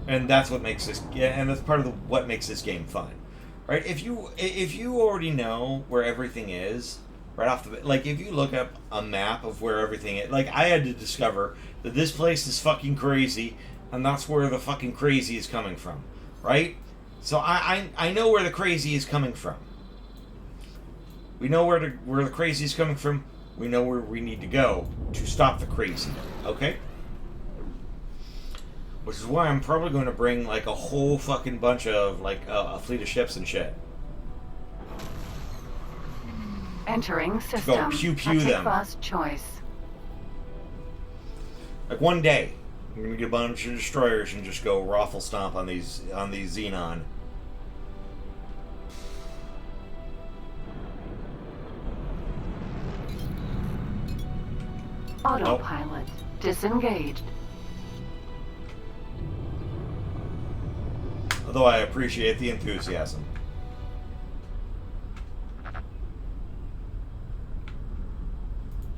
and that's what makes this. Yeah, and that's part of what makes this game fun, right? If you already know where everything is right off the like, if you look up a map of where everything is, like I had to discover that this place is fucking crazy, and that's where the fucking crazy is coming from, right? So I know where the crazy is coming from. We know where the crazy is coming from. We know where we need to go to stop the crazy. Okay? Which is why I'm probably going to bring like a whole fucking bunch of like a fleet of ships and shit. Entering system. Go pew them. First choice. Like one day, I'm gonna get a bunch of destroyers and just go raffle stomp on these Xenon. Autopilot disengaged. Although I appreciate the enthusiasm.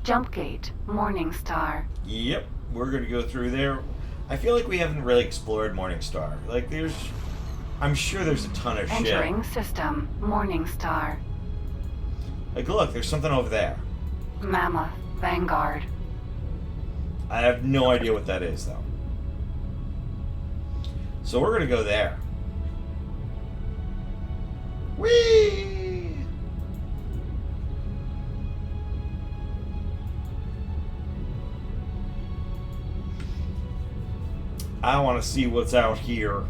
Jump gate, Morningstar. Yep, we're gonna go through there. I feel like we haven't really explored Morningstar. Like I'm sure there's a ton of shit. Entering system, Morningstar. Like look, there's something over there. Mammoth, Vanguard. I have no idea what that is though. So we're gonna go there. Whee! I want to see what's out here.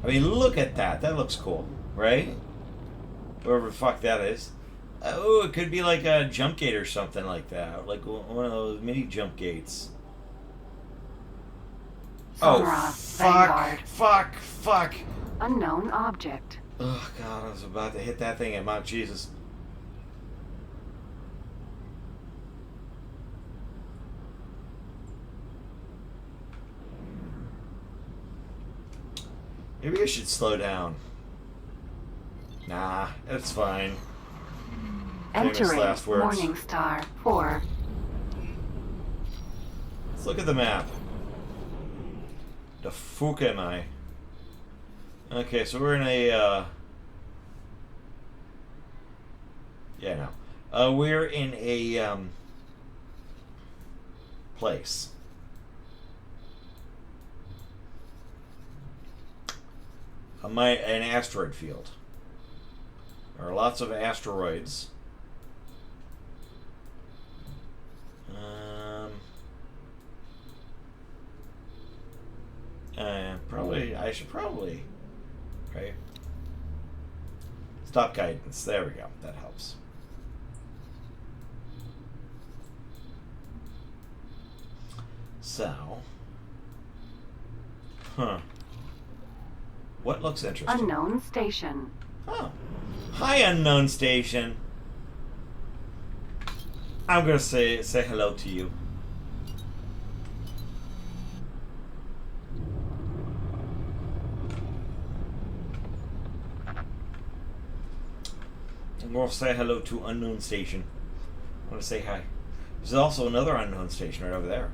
I mean, look at that. That looks cool, right? Whatever the fuck that is. Oh, it could be like a jump gate or something like that. Like one of those mini jump gates. Sunra, Fuck. Unknown object. Oh, God, I was about to hit that thing at Mount Jesus. Maybe I should slow down. Nah, it's fine. Famous Entering last words. Morningstar 4. Let's look at the map. The fuck am I? Okay, so we're in a Yeah, no. We're in a place. An asteroid field. There are lots of asteroids. I should probably, right? Stop guidance. There we go. That helps. So, what looks interesting? Unknown station. Oh, hi, unknown station. I'm gonna say hello to you. I'm gonna say hello to unknown station. I want to say hi. There's also another unknown station right over there,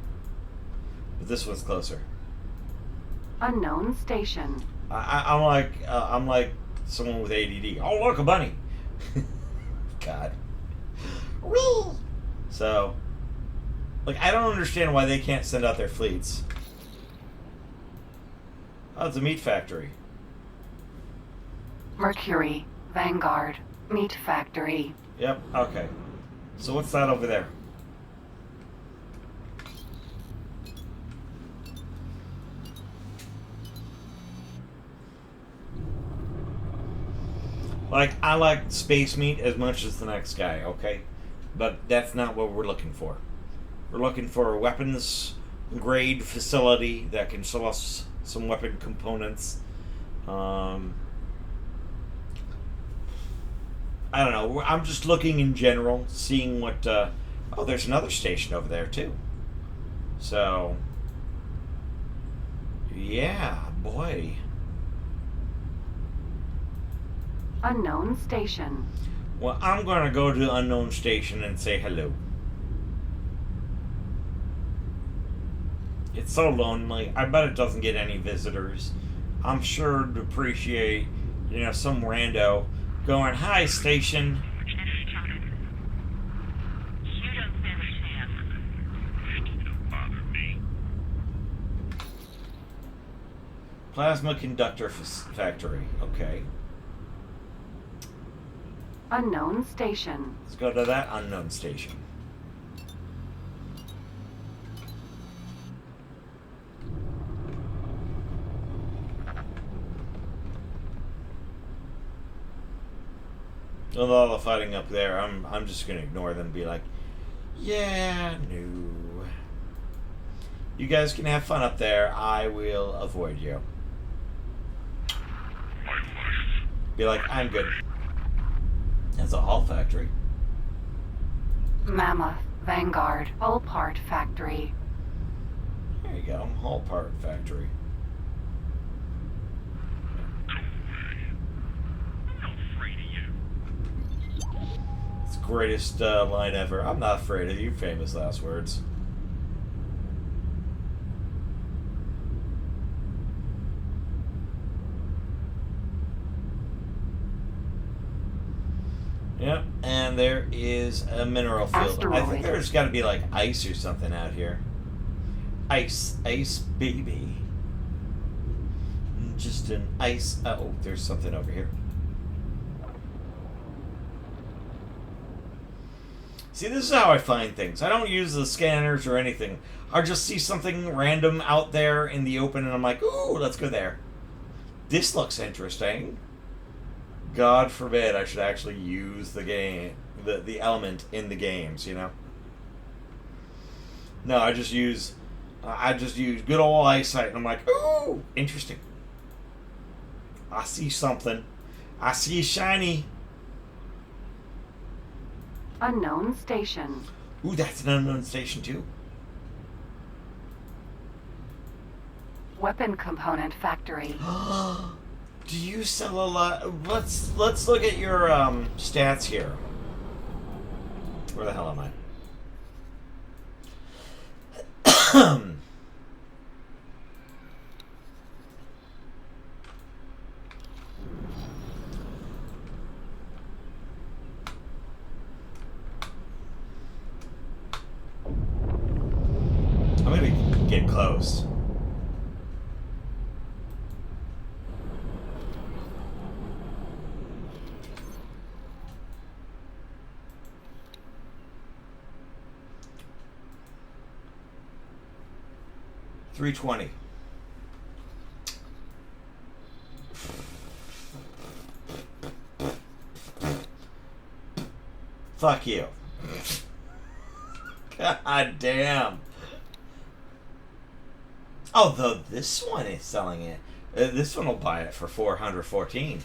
but this one's closer. Unknown station. I'm like someone with ADD. Oh, look, a bunny. God. Whee! So, like, I don't understand why they can't send out their fleets. Oh, it's a meat factory. Mercury. Vanguard. Meat factory. Yep, okay. So what's that over there? Like, I like space meat as much as the next guy, okay? But that's not what we're looking for. We're looking for a weapons grade facility that can sell us some weapon components. I don't know. I'm just looking in general, seeing what... oh, there's another station over there, too. So... yeah, boy. Unknown station. Well, I'm going to go to unknown station and say hello. It's so lonely. I bet it doesn't get any visitors. I'm sure to appreciate, some rando going, hi, station. You don't stand a chance. Don't bother me. Plasma conductor factory. Okay. Unknown station. Let's go to that unknown station. With all the fighting up there, I'm just gonna ignore them and be like, yeah, no. You guys can have fun up there. I will avoid you. My life. Be like, I'm good. That's a Hull factory. Mammoth. Vanguard. Hull part factory. There you go. Hull part factory. Go away. I'm not afraid of you. It's the greatest line ever. I'm not afraid of you. Famous last words. Yep, and there is a mineral field. I think Asteroid. there's got to be like ice or something out here. Ice, baby. Just an ice. Oh, there's something over here. See, this is how I find things. I don't use the scanners or anything. I just see something random out there in the open, and I'm like, ooh, let's go there. This looks interesting. God forbid I should actually use the game, the element in the games, No, I just use good old eyesight, and I'm like, ooh, interesting. I see something. I see shiny. Unknown station. Ooh, that's an unknown station too. Weapon component factory. Do you sell a lot? Let's look at your stats here. Where the hell am I? gonna get close. $320. Fuck you. God damn. Although this one is selling it. This one will buy it for $414.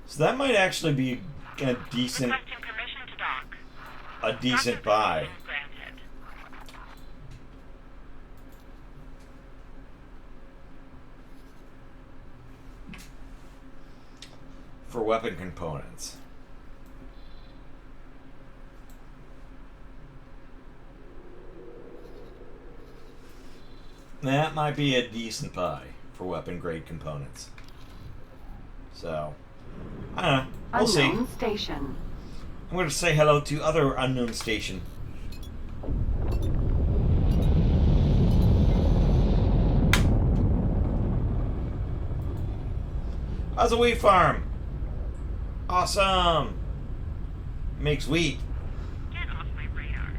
So that might actually be a decent Requesting permission to dock. a decent buy. Granted. For weapon components. That might be a decent buy for weapon grade components. So, I don't know. We'll see. Unknown station. I'm going to say hello to other unknown station. How's a wheat farm? Awesome. Makes wheat. Get off my radar.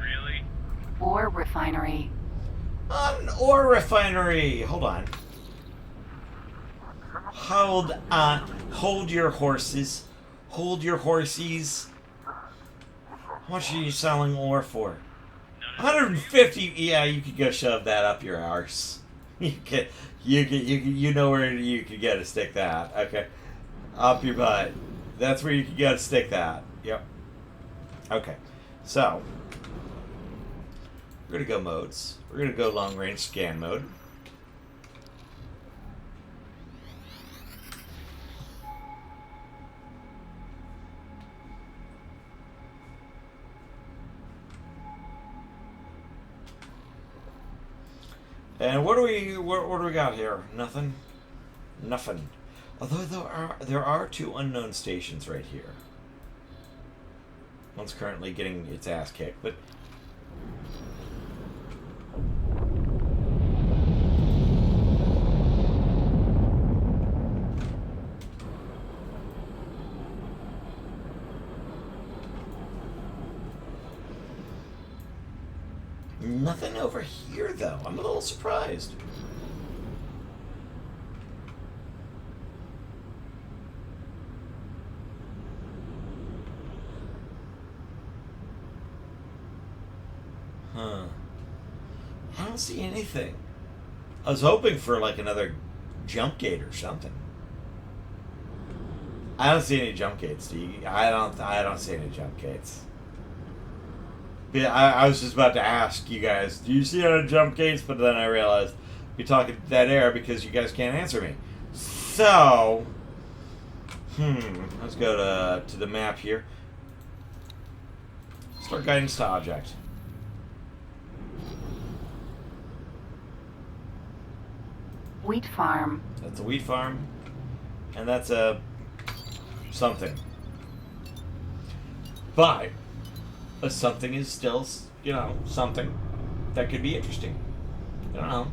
Really? Ore refinery. An ore refinery. Hold on. Hold on. Hold your horses. Hold your horsies. How much are you selling ore for? 150. Yeah, you could go shove that up your arse. You know where you could go to stick that. Okay, up your butt. That's where you could go to stick that. Yep. Okay, so we're gonna go modes. We're gonna go long range scan mode. And what do we got here? Nothing. Nothing. Although there are two unknown stations right here. One's currently getting its ass kicked, but nothing over here, though. I'm a little surprised. Huh. I don't see anything. I was hoping for like another jump gate or something. I don't see any jump gates, do you? I don't see any jump gates. Yeah, I was just about to ask you guys, do you see any jump gates? But then I realized you're talking dead air because you guys can't answer me. So, let's go to the map here. Start guidance to object. Wheat farm. That's a wheat farm, and that's a something. But a something is still, something that could be interesting. I don't know.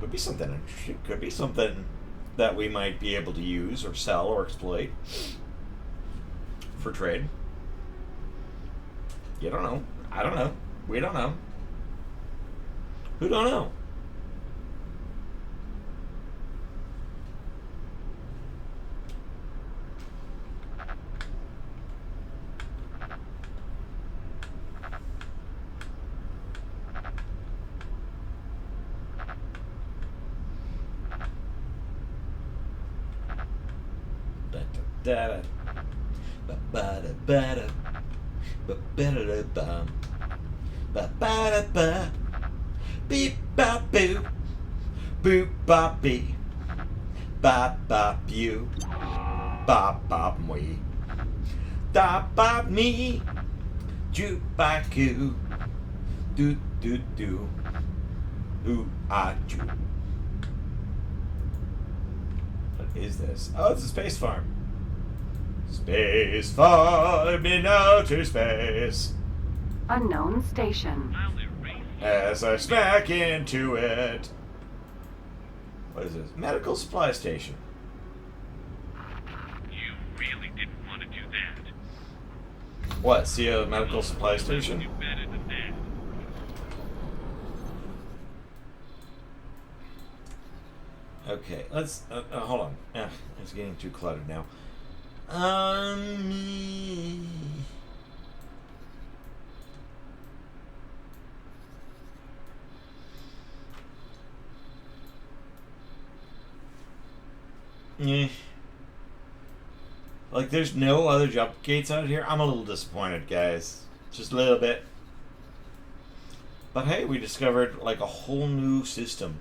Could be something interesting. Could be something that we might be able to use or sell or exploit for trade. You don't know. I don't know. We don't know. Who don't know? Da ba ba da ba da ba ba da da bum ba ba da ba beep ba boo boop ba bee ba ba bu ba ba me da ba me ju ba coo do do do ooh ah ju. What is this? Oh, it's a space farm. Space farm in outer space. Unknown station. I'll erase As I smack into it. What is this? Medical supply station. you. Really didn't want to do that. What? See a medical supply station? You better than that. Okay, let's hold on. It's getting too cluttered now. Yeah. Like, there's no other jump gates out here. I'm a little disappointed, guys. Just a little bit. But hey, we discovered like a whole new system.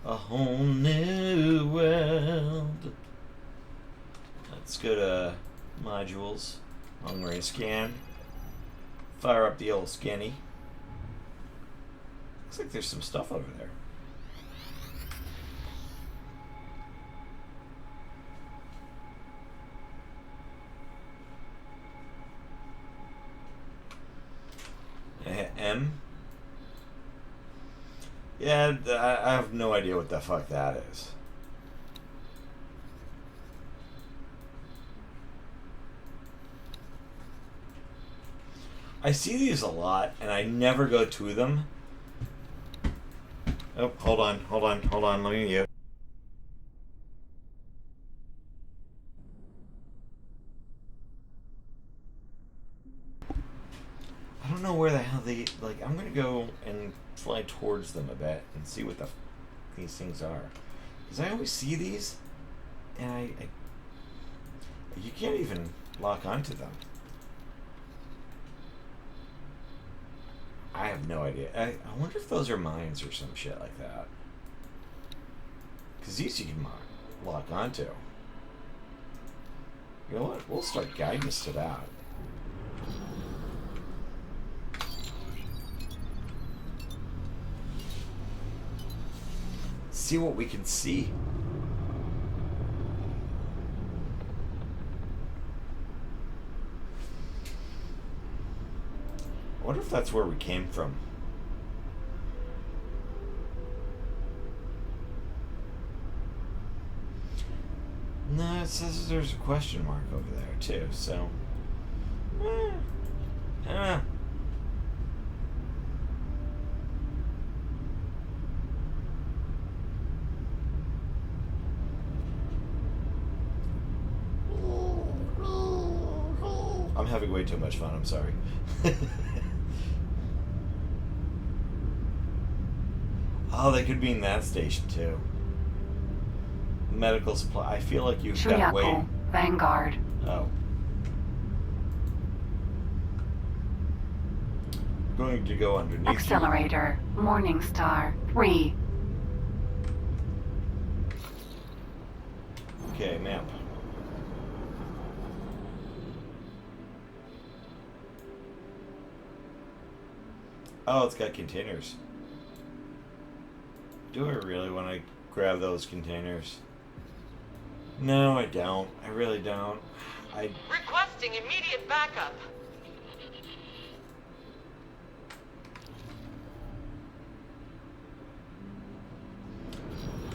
A whole new world. Let's go to modules. Long range scan. Fire up the old scanny. Looks like there's some stuff over there. M. Yeah, I have no idea what the fuck that is. I see these a lot, and I never go to them. Oh, hold on, let me mute. I don't know where the hell they, like, I'm gonna go and fly towards them a bit and see what these things are. Because I always see these, and I you can't even lock onto them. I have no idea. I wonder if those are mines or some shit like that. Because these you can lock onto. You know what? We'll start guidance to that. See what we can see. I wonder if that's where we came from. No, it says there's a question mark over there too, so I don't know. I'm having way too much fun, I'm sorry. Oh, they could be in that station too. Medical supply. I feel like you've got to wait. Shuyaku, Vanguard. Oh. Going to go underneath. Accelerator, Morningstar, 3. Okay, map. Oh, it's got containers. Do I really want to grab those containers? No, I don't. I really don't. Requesting immediate backup.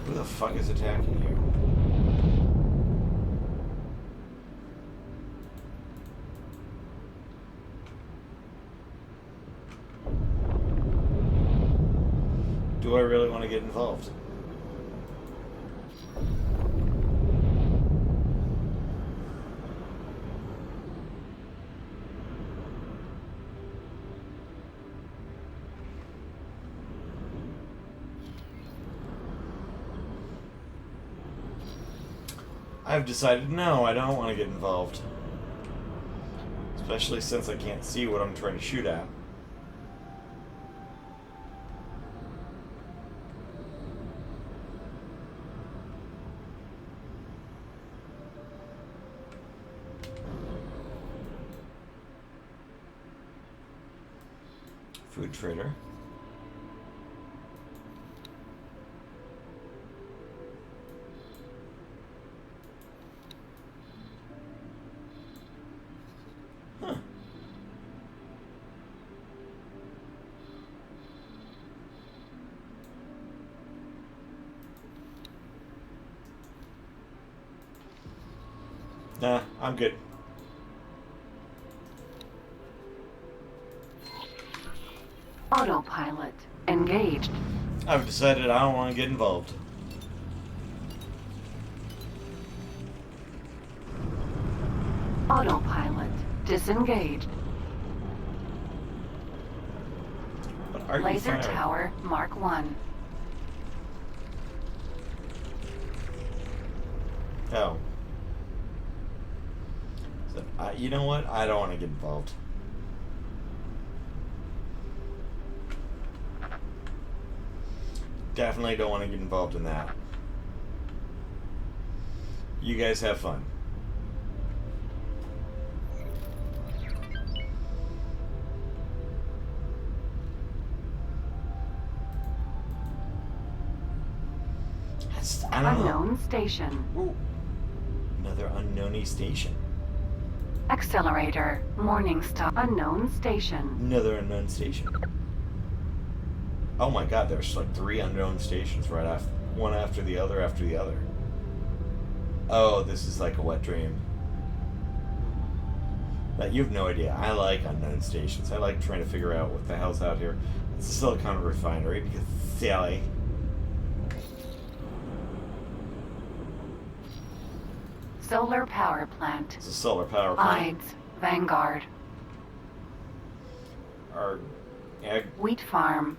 Who the fuck is attacking you? Do I really want to get involved? I've decided no, I don't want to get involved. Especially since I can't see what I'm trying to shoot at. Food trader. Nah, I'm good. Autopilot engaged. I've decided I don't want to get involved. Autopilot disengaged. But are you Laser firing? tower Mark 1. Oh. So, you know what? I don't want to get involved. Definitely don't want to get involved in that. You guys have fun. I don't know. Unknown station. Ooh. Another unknown station. Accelerator Morningstar. Unknown station. Another unknown station. Oh my god, there's like 3 unknown stations right after one after the other after the other. Oh, this is like a wet dream. But you have no idea. I like unknown stations. I like trying to figure out what the hell's out here. It's a silicon refinery because it's silly. Solar power plant. It's a solar power plant. Ides Vanguard. Or ag. Wheat farm.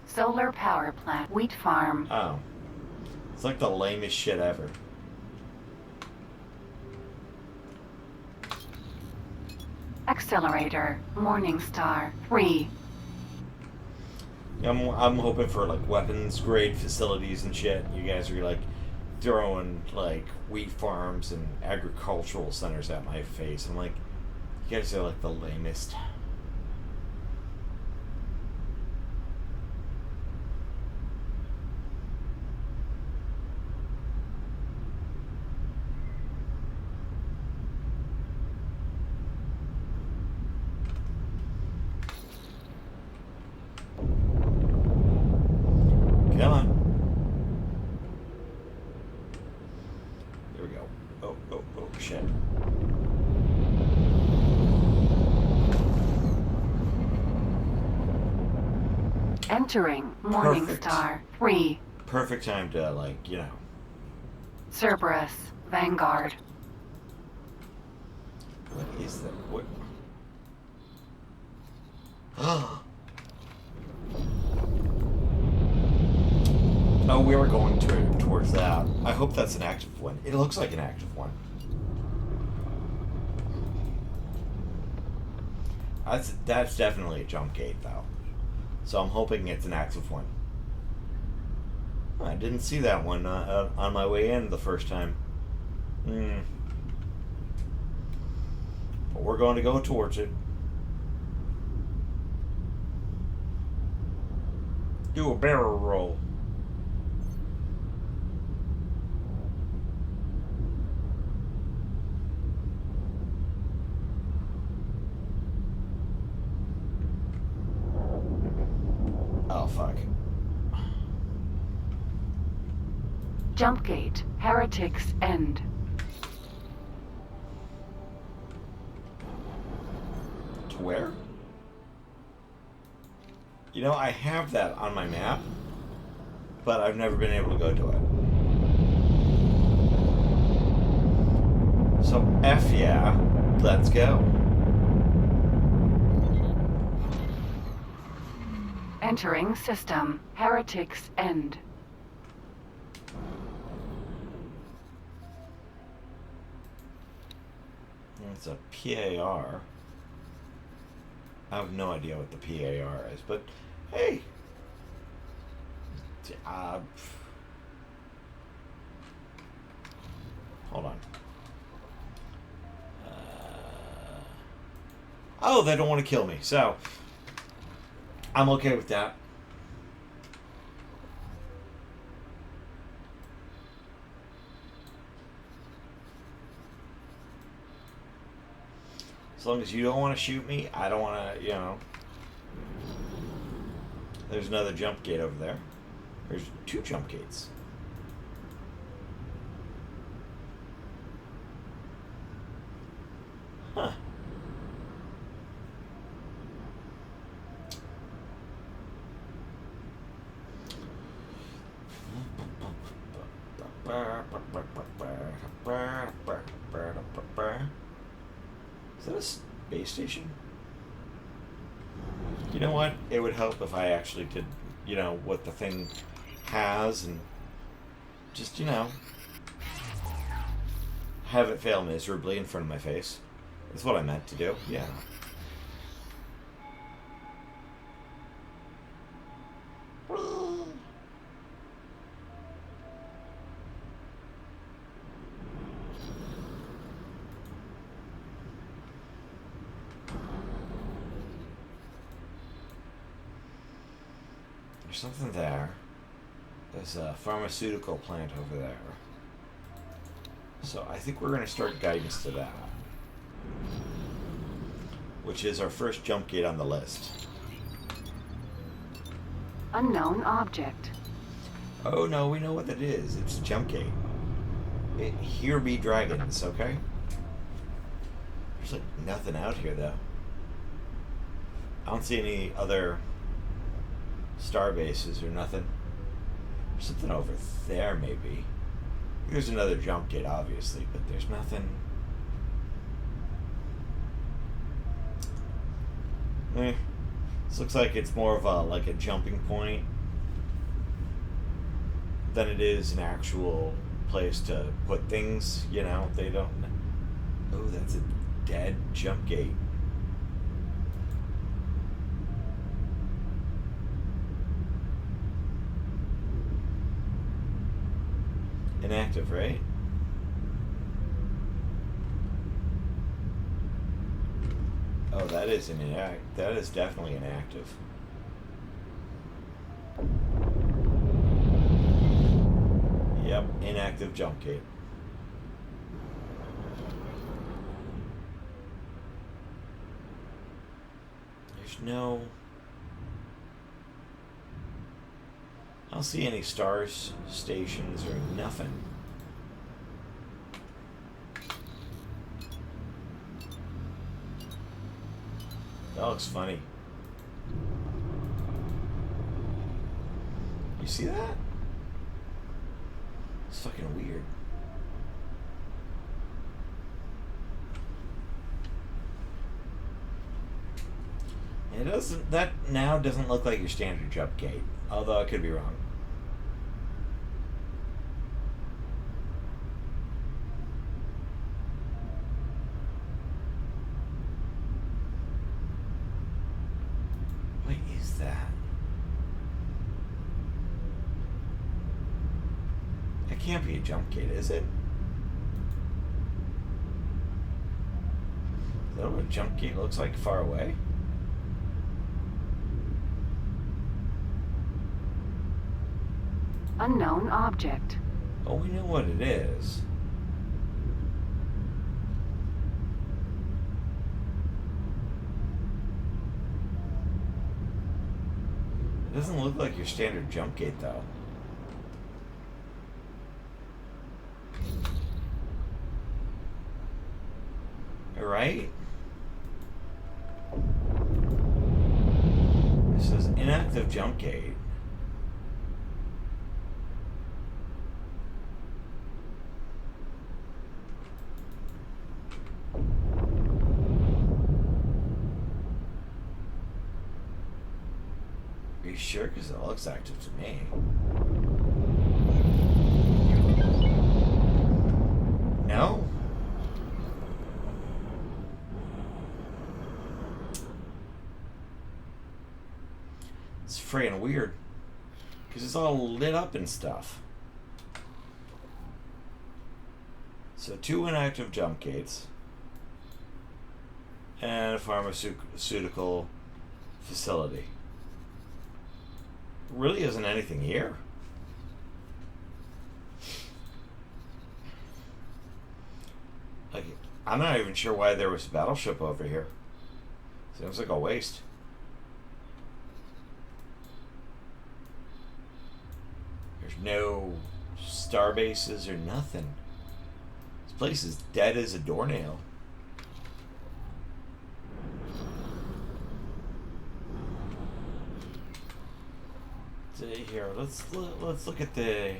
Solar power plant. Wheat farm. Oh. It's like the lamest shit ever. Accelerator Morningstar 3. I'm hoping for like weapons grade facilities and shit. You guys are like throwing like wheat farms and agricultural centers at my face. I'm like, you guys are like the lamest. Come on. There we go. Oh, shit. Entering Perfect. Morningstar 3. Perfect time to, like, you know. Cerberus Vanguard. What is that? What? Oh, we were going towards that. I hope that's an active one. It looks like an active one. That's definitely a jump gate, though. So I'm hoping it's an active one. I didn't see that one on my way in the first time. But we're going to go towards it. Do a barrel roll. Oh, fuck. Jump gate Heretics End. To where? You know, I have that on my map, but I've never been able to go to it. So, F yeah, let's go. Entering system Heretics End. It's a PAR. I have no idea what the PAR is, but hey. Hold on. Oh, they don't want to kill me, so I'm okay with that. As long as you don't want to shoot me, I don't want to, you know. There's another jump gate over there. There's 2 jump gates. Huh. Is that a space station? You know what? It would help if I actually did, you know, what the thing has and just, you know, have it fail miserably in front of my face. That's what I meant to do. Yeah. There's something there. There's a pharmaceutical plant over there. So I think we're going to start guidance to that. Which is our first jump gate on the list. Unknown object. Oh no, we know what that is. It's a jump gate. Here be dragons, okay? There's like nothing out here though. I don't see any other star bases or nothing. There's something over there maybe. There's another jump gate obviously, but there's nothing. This looks like it's more of a like a jumping point than it is an actual place to put things, you know. They don't. Oh, that's a dead jump gate. Inactive, right? Oh, that is an inactive. That is definitely inactive. Yep, inactive jump gate. There's no. I don't see any stars, stations, or nothing. That looks funny. You see that? It's fucking weird. It doesn't. That now doesn't look like your standard jump gate. Although I could be wrong. What is that? That can't be a jump gate, is it? Is that what a jump gate looks like far away? Unknown object. Oh, we know what it is. It doesn't look like your standard jump gate, though. Right? It says inactive jump gate. Are you sure? Because it looks active to me. No? It's freaking weird. Because it's all lit up and stuff. So 2 inactive jump gates. And a pharmaceutical facility. Really isn't anything here. Like, I'm not even sure why there was a battleship over here. Seems like a waste. There's no star bases or nothing. This place is dead as a doornail. Here, let's look at the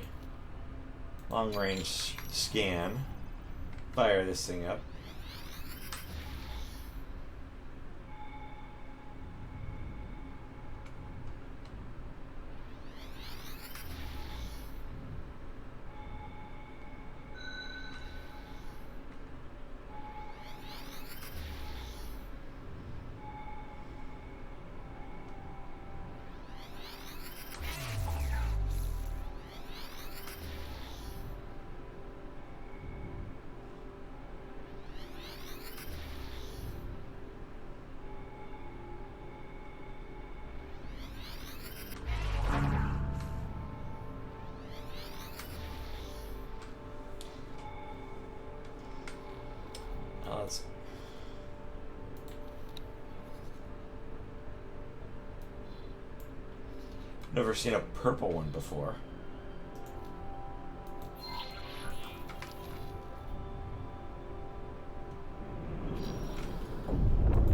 long range scan. Fire this thing up. Never seen a purple one before.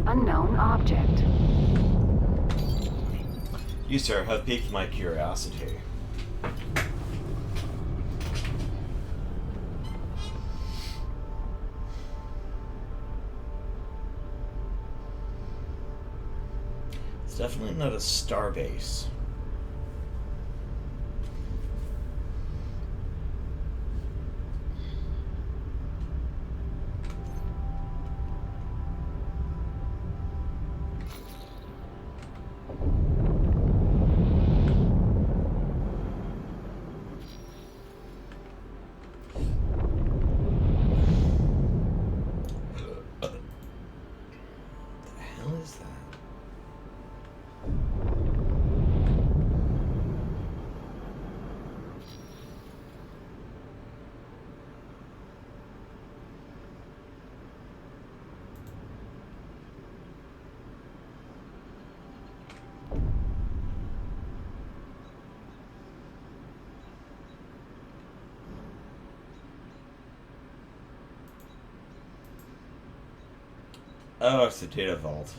Unknown object. You, sir, have piqued my curiosity. It's definitely not a starbase. Oh, it's the data vault.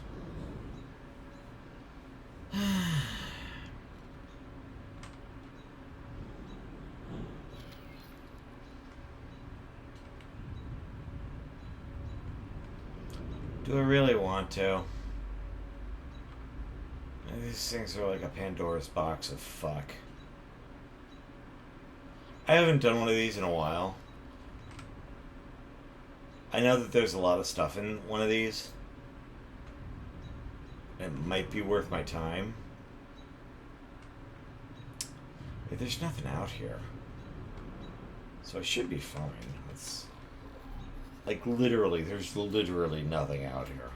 Do I really want to? These things are like a Pandora's box of fuck. I haven't done one of these in a while. I know that there's a lot of stuff in one of these. It might be worth my time. But there's nothing out here. So I should be fine. It's like literally, there's literally nothing out here.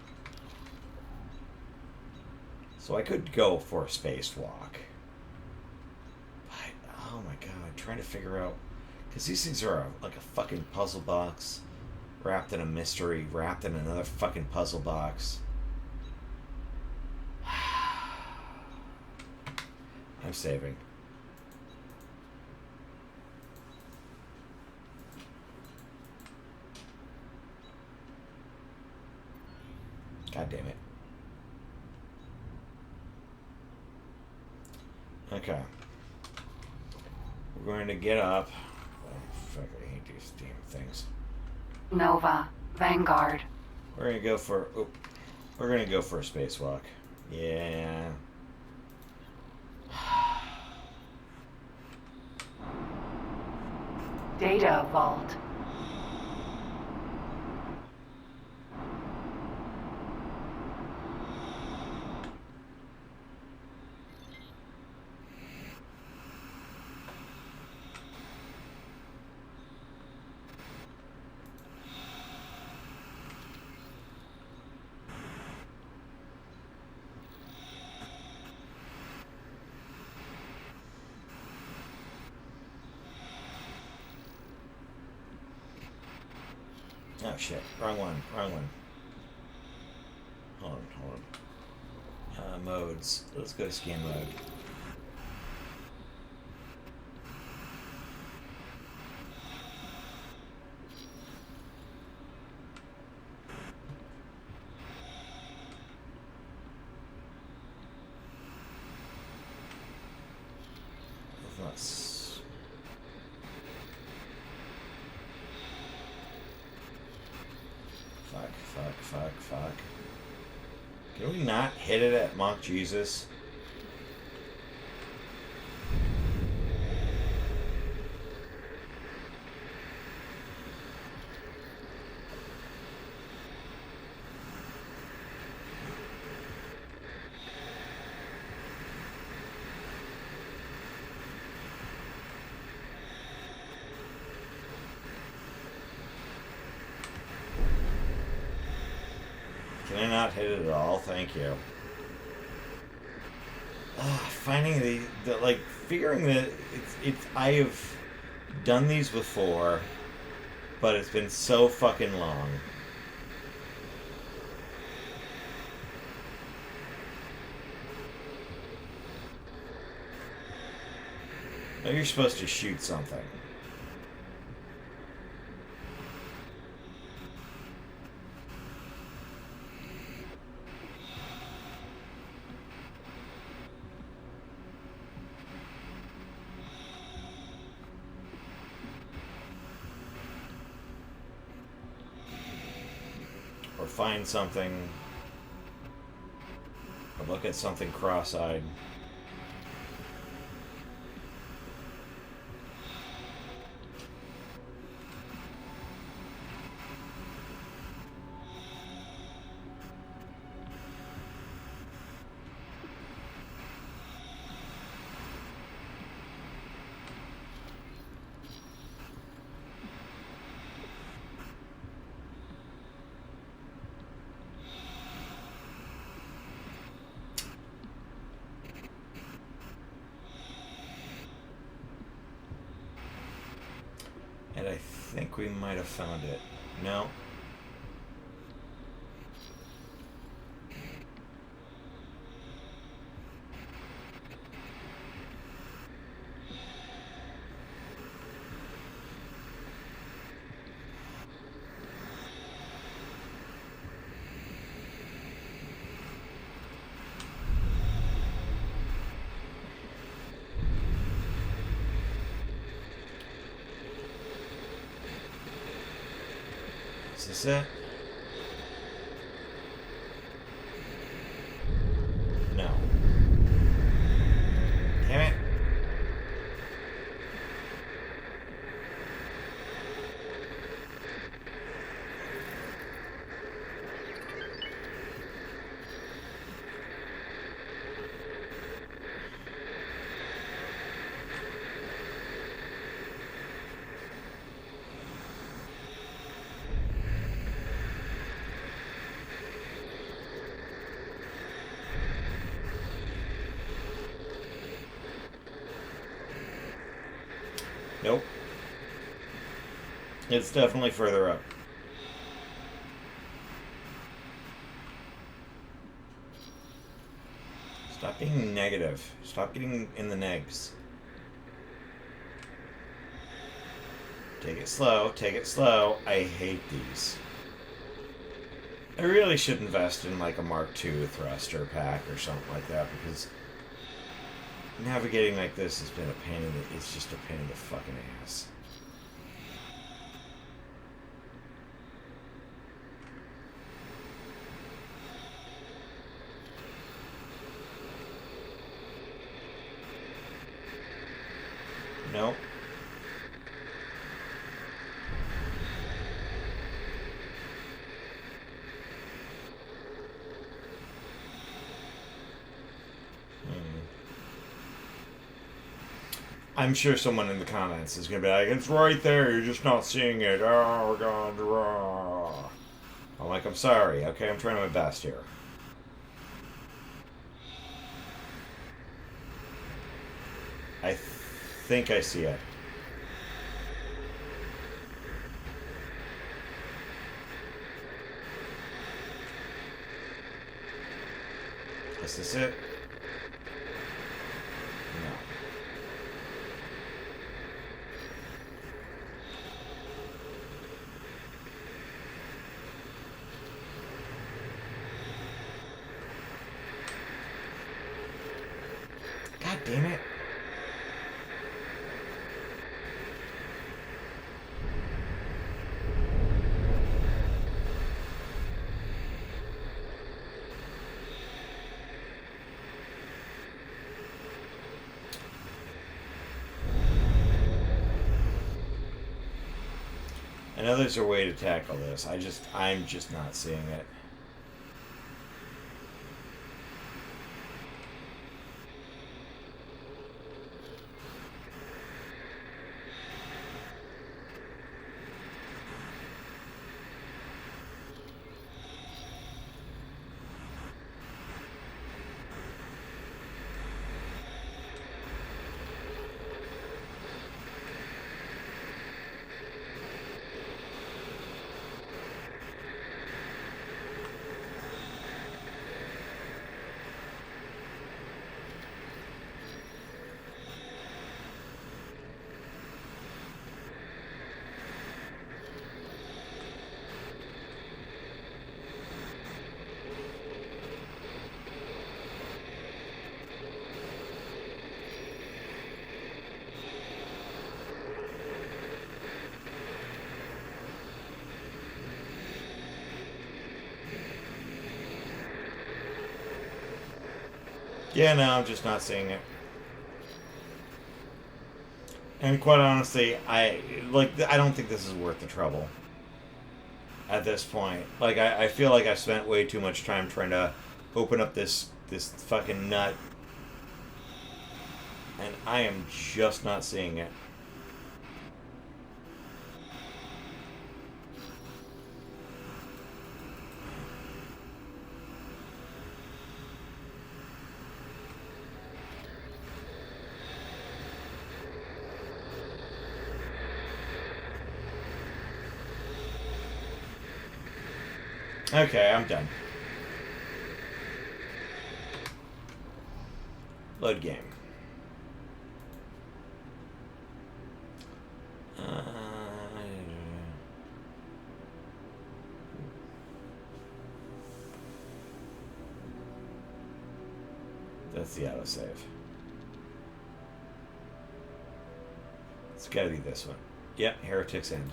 So I could go for a spacewalk. But, oh my god, I'm trying to figure out... Because these things are like a fucking puzzle box. Wrapped in a mystery, wrapped in another fucking puzzle box. I'm saving. God damn it. Okay. We're going to get up. Oh, fuck, I hate these damn things. Nova. Vanguard. We're gonna go for... Oh, we're gonna go for a spacewalk. Yeah. Data vault. Oh shit, wrong one, wrong one. Hold on. Modes. Let's go to scan mode. Fuck. Can we not hit it at Monk Jesus? Can I not hit it at all? Thank you. Finding the like, figuring that I have done these before, but it's been so fucking long. Maybe you're supposed to shoot something. Or find something, or look at something cross-eyed. And I think we might have found it. No? Is this it? No. Damn it. Nope. It's definitely further up. Stop being negative. Stop getting in the negs. Take it slow. Take it slow. I hate these. I really should invest in like a Mark II thruster pack or something like that, because navigating like this has been a pain in the... It's just a pain in the fucking ass. Nope. I'm sure someone in the comments is going to be like, it's right there, you're just not seeing it. Oh, God. Oh. I'm like, I'm sorry. Okay, I'm trying my best here. I think I see it. Is this it? No. God damn it. know there's a way to tackle this. I'm just not seeing it. Yeah, no, I'm just not seeing it. And quite honestly, I don't think this is worth the trouble. At this point. Like, I feel like I've spent way too much time trying to open up this fucking nut. And I am just not seeing it. Okay, I'm done. Load game. That's the autosave. It's gotta be this one. Yep, Heretics End.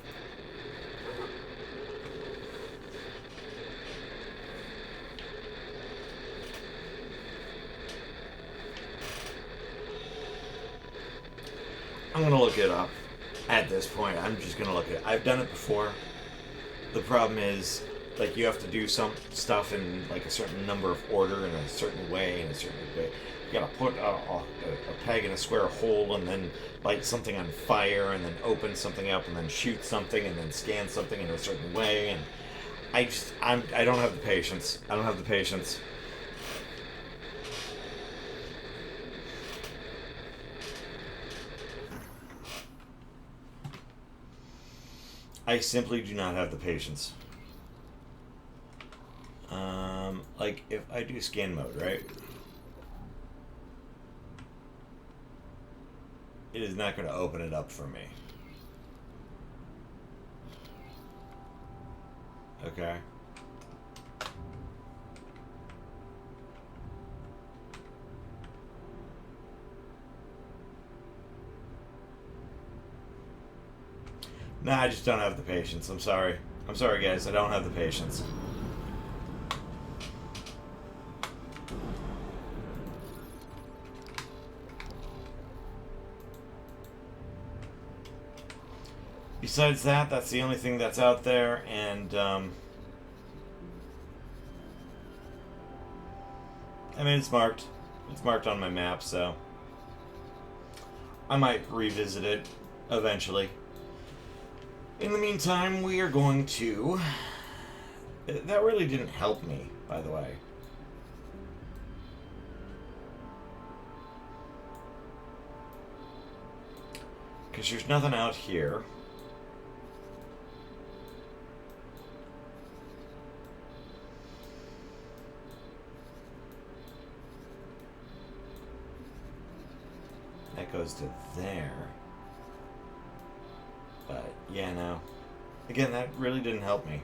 I'm gonna look it up. At this point, I'm just gonna look it. I've done it before. The problem is, like, you have to do some stuff in like a certain number of order in a certain way. You gotta put a peg in a square hole and then light something on fire and then open something up and then shoot something and then scan something in a certain way. And I don't have the patience. I don't have the patience. I simply do not have the patience. Like, if I do scan mode, right? It is not going to open it up for me. Okay. Nah, I just don't have the patience. I'm sorry. I'm sorry, guys. I don't have the patience. Besides that, that's the only thing that's out there, and, I mean, it's marked. It's marked on my map, so I might revisit it eventually. In the meantime, we are going to... That really didn't help me, by the way. Because there's nothing out here. That goes to there. But, yeah, no. Again, that really didn't help me.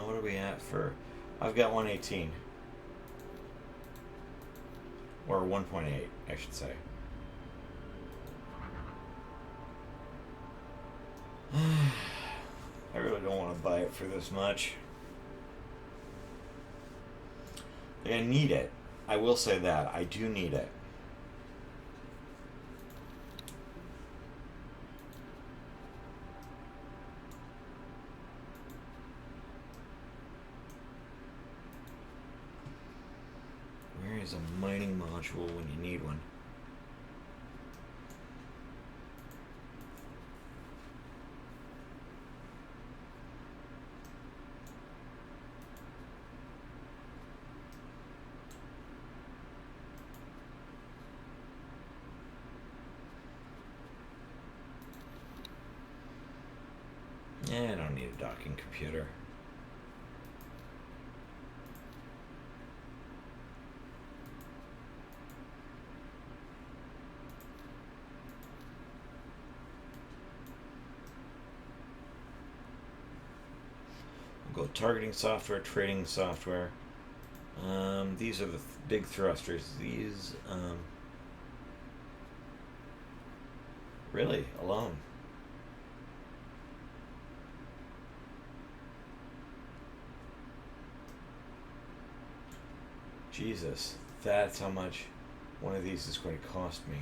What are we at for... I've got 118. Or 1.8, I should say. I really don't want to buy it for this much. Like, I need it. I will say that. I do need it. There's a mining module when you need one. I don't need a docking computer. We'll go targeting software, trading software. These are the big thrusters. These, really, alone. Jesus, that's how much one of these is going to cost me.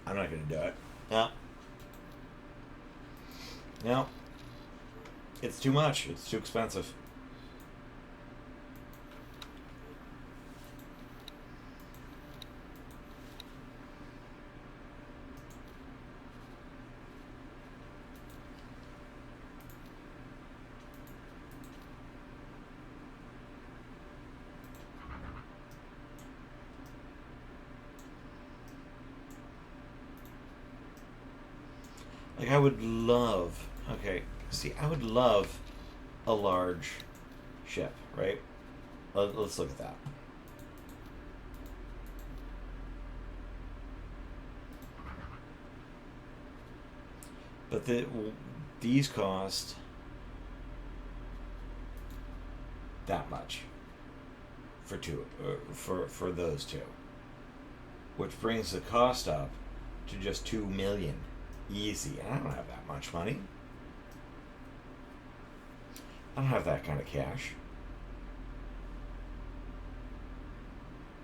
I'm not going to do it. No. No. It's too much. It's too expensive. Like, I would love... Okay, see, I would love a large ship, right? Let's look at that. But these cost that much for for those two, which brings the cost up to just $2 million. Easy. And I don't have that much money. I don't have that kind of cash.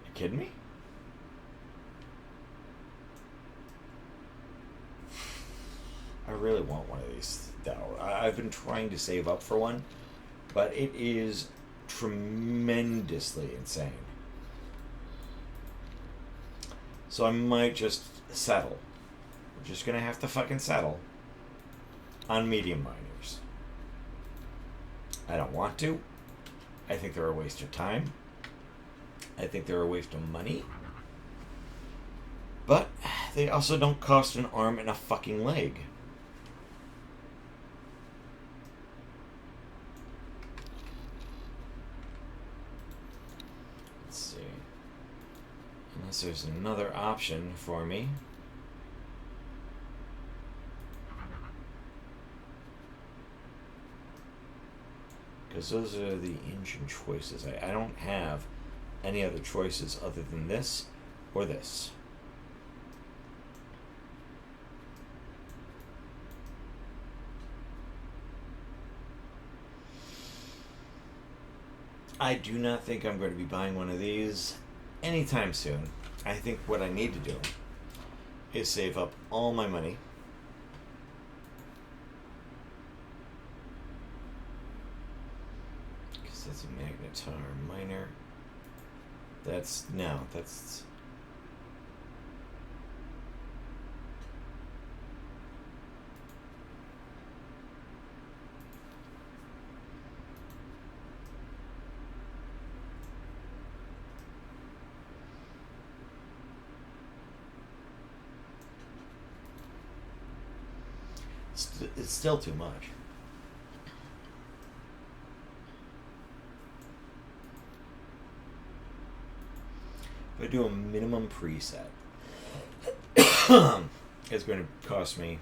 You kidding me? I really want one of these, though. I've been trying to save up for one, but it is tremendously insane. So I might just settle. We're just gonna have to fucking settle on medium miners. I don't want to. I think they're a waste of time. I think they're a waste of money. But they also don't cost an arm and a fucking leg. Let's see. Unless there's another option for me. Because those are the engine choices. I don't have any other choices other than this or this. I do not think I'm going to be buying one of these anytime soon. I think what I need to do is save up all my money. That's a Magnetar miner. That's it's still too much. If I do a minimum preset, it's going to cost me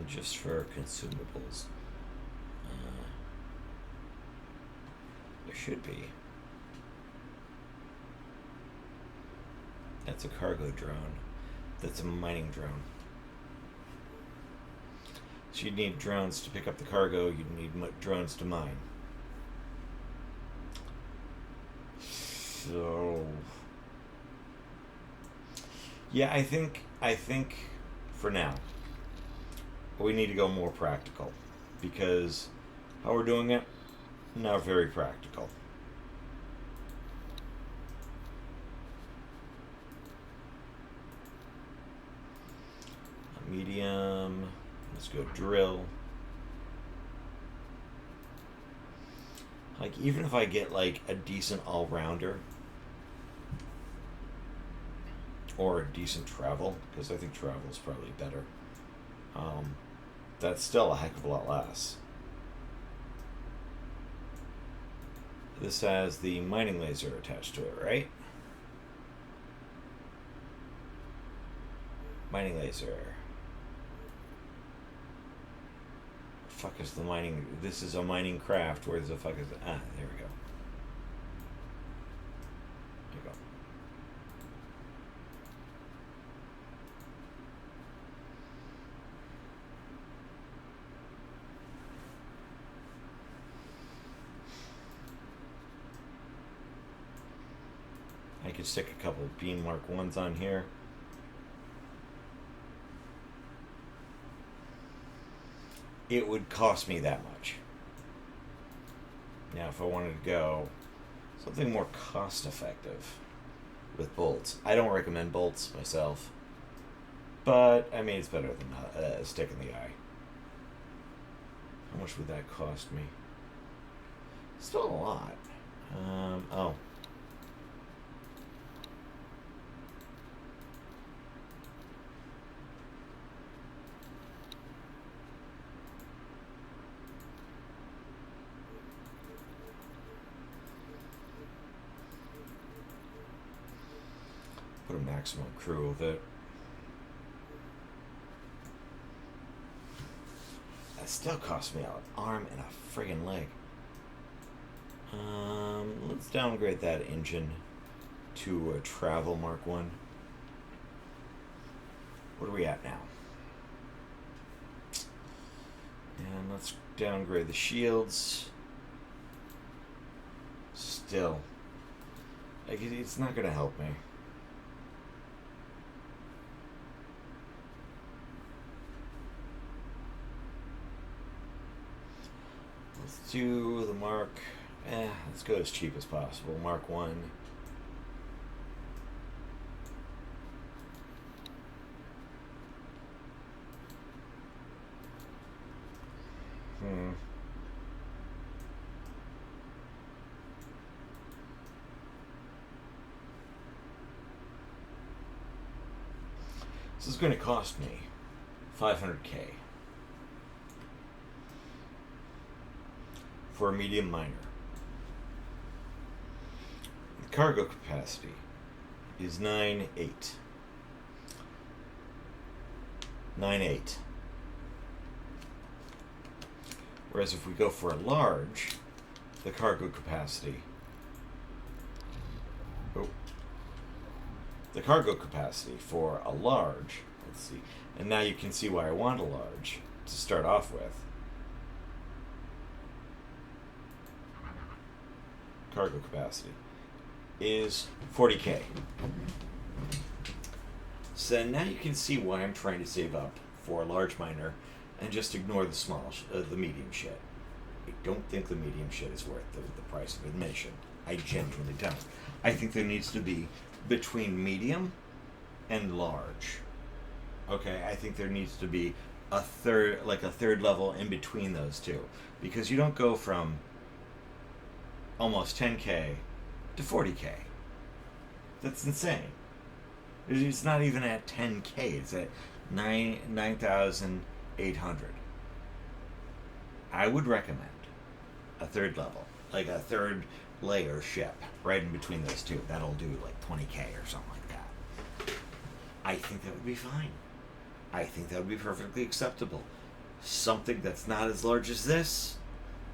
just for consumables. There should be. That's a cargo drone. That's a mining drone. So you need drones to pick up the cargo. You need drones to mine. So, yeah, I think for now we need to go more practical, because how we're doing it, not very practical. Medium. Let's go drill. Like, even if I get like a decent all-rounder or a decent travel, because I think travel is probably better, that's still a heck of a lot less. This has the mining laser attached to it, right? Mining laser. Fuck is the mining? This is a mining craft. Where the fuck is it? Ah, there we go. There we go. I could stick a couple of Beam Mark 1s on here. It would cost me that much. Now, if I wanted to go something more cost effective with bolts, I don't recommend bolts myself, but I mean, it's better than a stick in the eye. How much would that cost me? Still a lot. Oh. Put a maximum crew of it. That still cost me an arm and a friggin' leg. Let's downgrade that engine to a Travel Mark 1. What are we at now? And let's downgrade the shields. Still, like, it's not gonna help me. Let's do the Mark. Let's go as cheap as possible. Mark 1. This is going to cost me $500K for a medium miner. The cargo capacity is 9.8. 9.8. Whereas if we go for a large, the cargo capacity. The cargo capacity for a large, let's see, and now you can see why I want a large to start off with. Cargo capacity is 40K. So now you can see why I'm trying to save up for a large miner and just ignore the small, the medium shit. I don't think the medium shit is worth the price of admission. I genuinely don't. I think there needs to be between medium and large. Okay, I think there needs to be a third level in between those two, because you don't go from almost 10K to 40K. That's insane. It's not even at 10K. It's at 9,800. I would recommend a third level, like a third layer ship right in between those two. That'll do like 20K or something like that. I think that would be fine. I think that would be perfectly acceptable. Something that's not as large as this,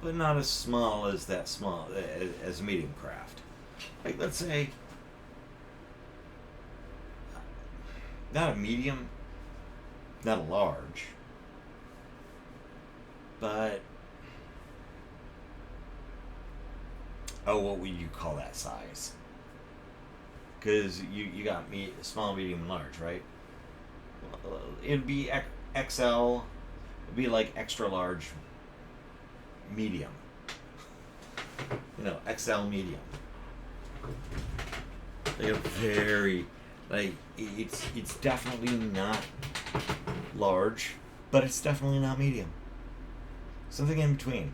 but not as small as as a medium craft. Like, let's say not a medium, not a large, but what would you call that size? Because you got small, medium, and large, right? It'd be XL. It'd be like extra large, medium. XL medium. Like a very, it's definitely not large, but it's definitely not medium. Something in between.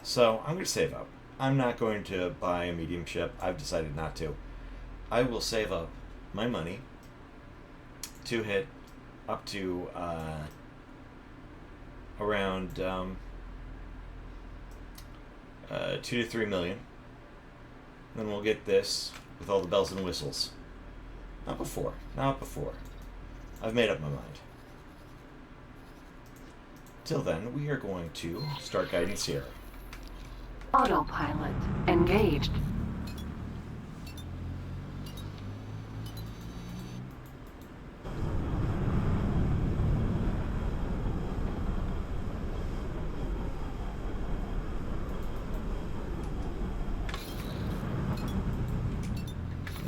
So I'm going to save up. I'm not going to buy a medium ship. I've decided not to. I will save up my money to hit up to around 2 to 3 million. Then we'll get this with all the bells and whistles. Not before. I've made up my mind. Till then, we are going to start guiding Sierra. Autopilot engaged.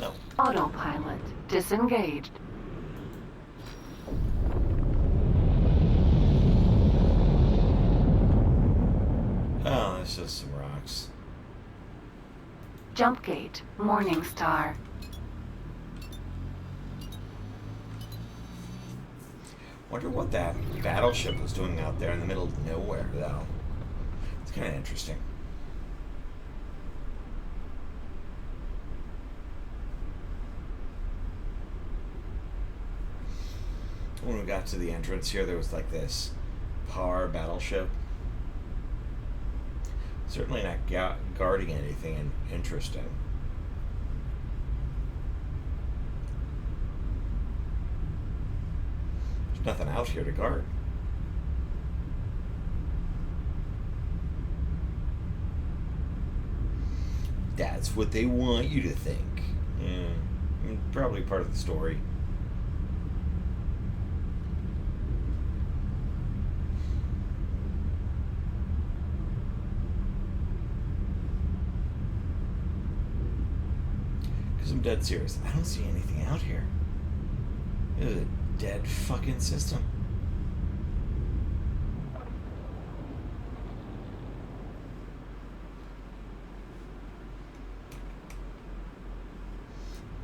No. Autopilot disengaged. Oh, that's just some rocks. Jump gate, Morningstar. Wonder what that battleship was doing out there in the middle of nowhere, though. It's kind of interesting. When we got to the entrance here, there was like this Par battleship. Certainly not guarding anything interesting. There's nothing out here to guard. That's what they want you to think. Yeah, probably part of the story. I'm dead serious. I don't see anything out here. It is a dead fucking system.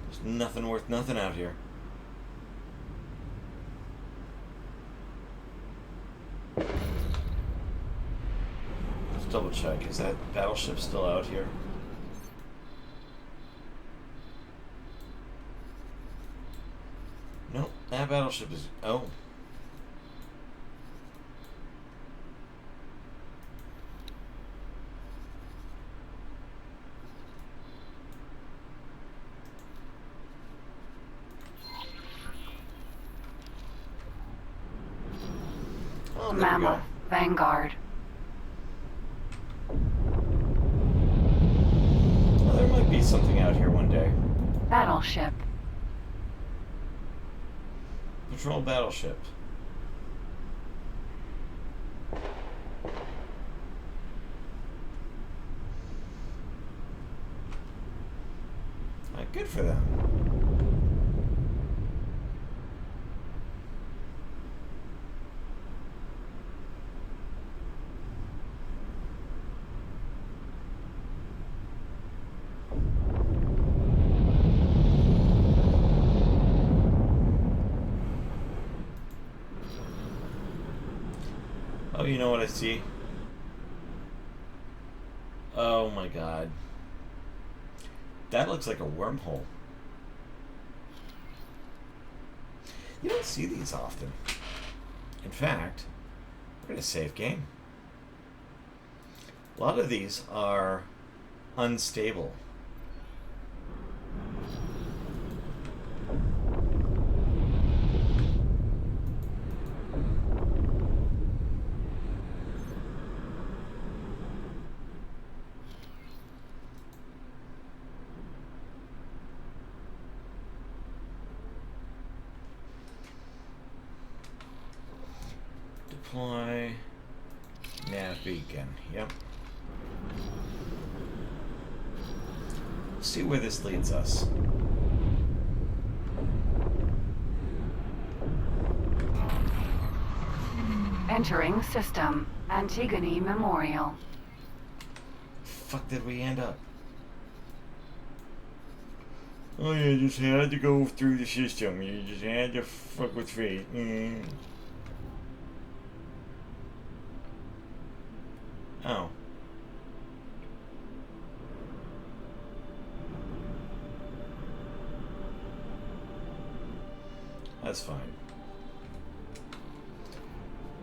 There's nothing worth nothing out here. Let's double check. Is that battleship still out here? Nope, that battleship is... Oh. Oh, there we go. Mammoth, Vanguard. Well, there might be something out here one day. Battleship. Patrol battleship. Good for them. Oh, you know what I see? Oh my god. That looks like a wormhole. You don't see these often. In fact, we're going to save game. A lot of these are unstable. deploy nav beacon. Yep. Let's see where this leads us. Entering system. Antigone Memorial. Fuck did we end up? Oh yeah, you just had to go through the system. You just had to fuck with fate. Oh. That's fine.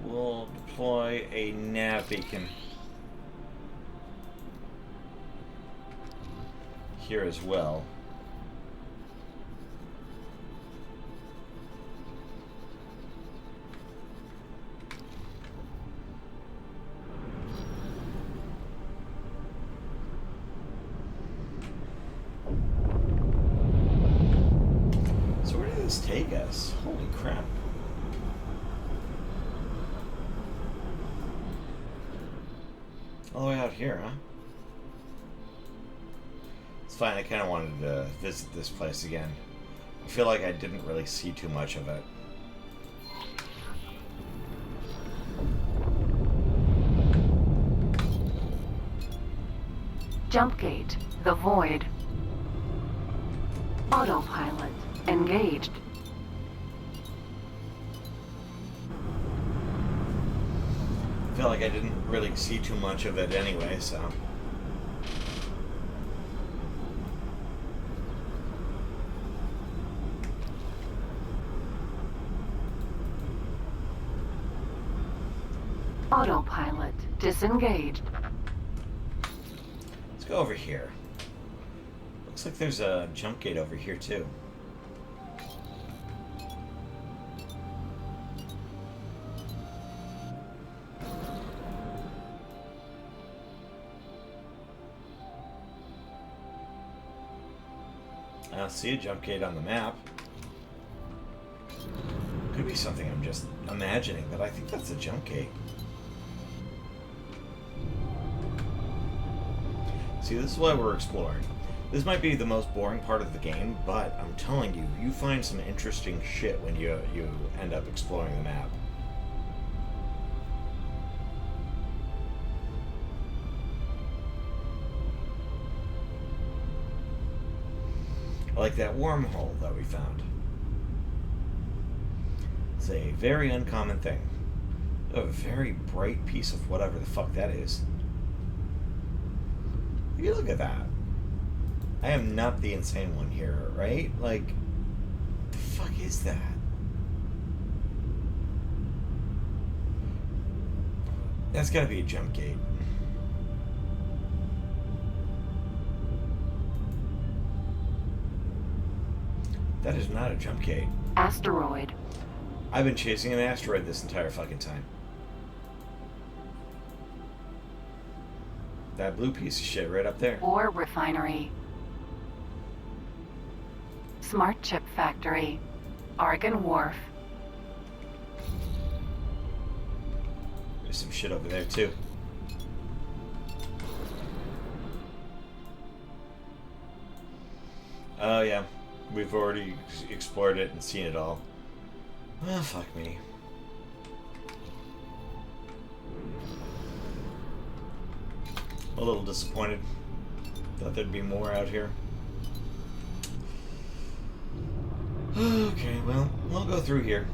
We'll deploy a nav beacon here as well. So where did this take us? Holy crap. All the way out here, huh? It's fine, I kind of wanted to visit this place again. I feel like I didn't really see too much of it. Jump gate. The void. Autopilot. Engaged. I feel like I didn't really see too much of it anyway, so... Autopilot. Disengaged. Let's go over here. Looks like there's a jump gate over here, too. I don't see a jump gate on the map. Could be something I'm just imagining, but I think that's a jump gate. See, this is why we're exploring. This might be the most boring part of the game, but I'm telling you, you find some interesting shit when you end up exploring the map. Like that wormhole that we found. It's a very uncommon thing. A very bright piece of whatever the fuck that is. You look at that. I am not the insane one here, right? Like, the fuck is that? That's gotta be a jump gate. That is not a jump gate. Asteroid. I've been chasing an asteroid this entire fucking time. That blue piece of shit right up there. Ore refinery. Smart chip factory. Argon Wharf. There's some shit over there too. Oh yeah. We've already explored it and seen it all. Well, fuck me. A little disappointed. Thought there'd be more out here. Okay, well, we'll go through here.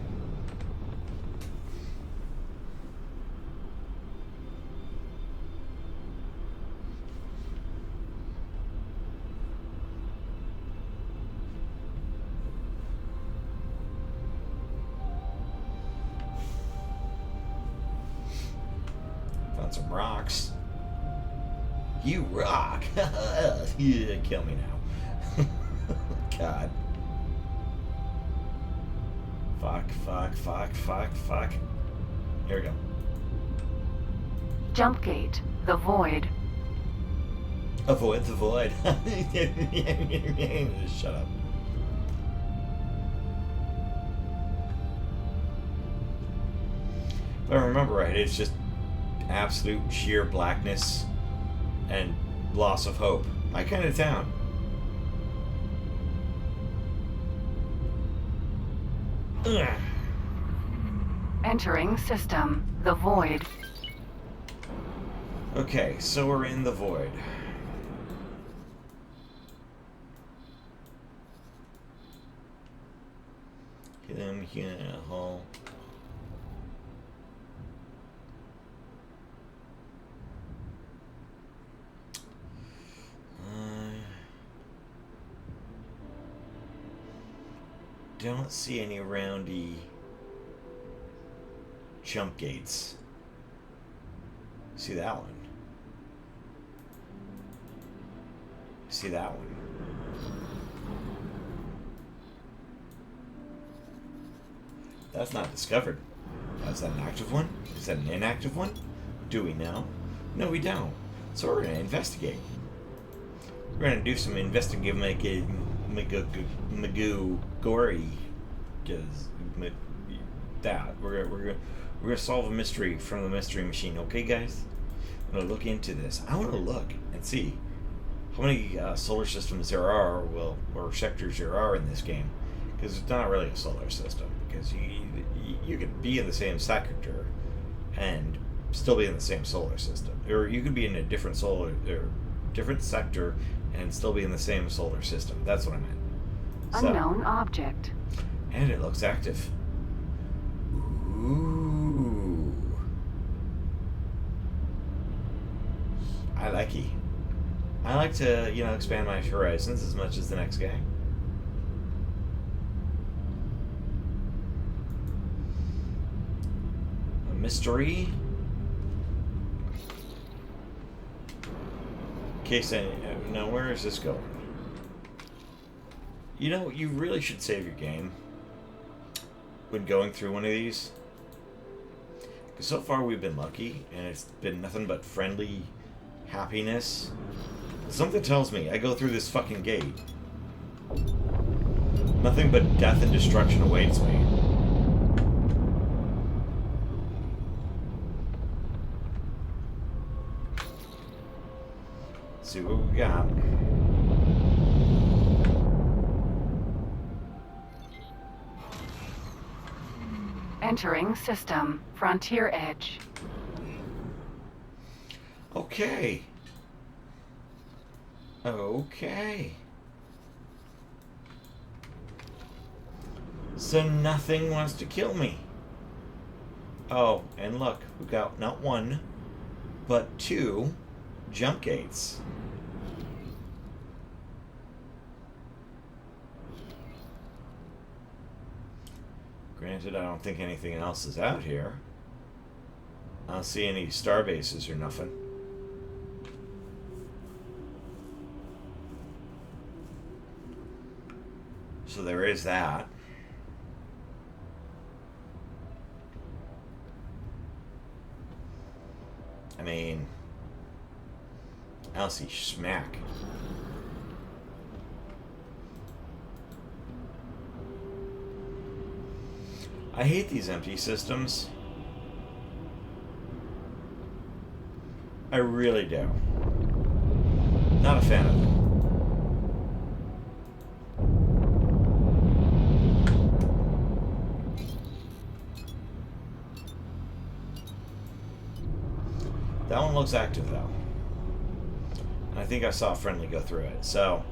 Found some rocks. You rock! Yeah, kill me now. God. Fuck. Here we go. Jump gate. The void. Avoid the void. Shut up. If I remember right, it's just absolute sheer blackness and loss of hope. My kind of town. Ugh. Entering system. The Void. Okay, so we're in the void. Him here, hole. Don't see any roundy jump gates. See that one? See that one? That's not discovered. Is that an active one? Is that an inactive one? Do we know? No, we don't. So we're going to investigate. We're going to do some investigating, Magoo gory, that we're gonna solve a mystery from the mystery machine. Okay, guys, I'm gonna look into this. I want to look and see how many solar systems there are, or sectors there are in this game, because it's not really a solar system. Because you could be in the same sector and still be in the same solar system, or you could be in a different different sector and still be in the same solar system. That's what I meant. So, Unknown object. and it looks active. Ooh. I like it. I like to, expand my horizons as much as the next guy. A mystery. In case now where is this going? You really should save your game when going through one of these. Because so far we've been lucky, and it's been nothing but friendly happiness. Something tells me I go through this fucking gate, nothing but death and destruction awaits me. Let's see what we got. Entering system. Frontier Edge. Okay. Okay. So nothing wants to kill me. Oh, and look, we've got not one, but two jump gates. Granted, I don't think anything else is out here. I don't see any star bases or nothing. So there is that. I mean, I don't see smack. I hate these empty systems. I really do. Not a fan of them. That one looks active though. And I think I saw a friendly go through it, so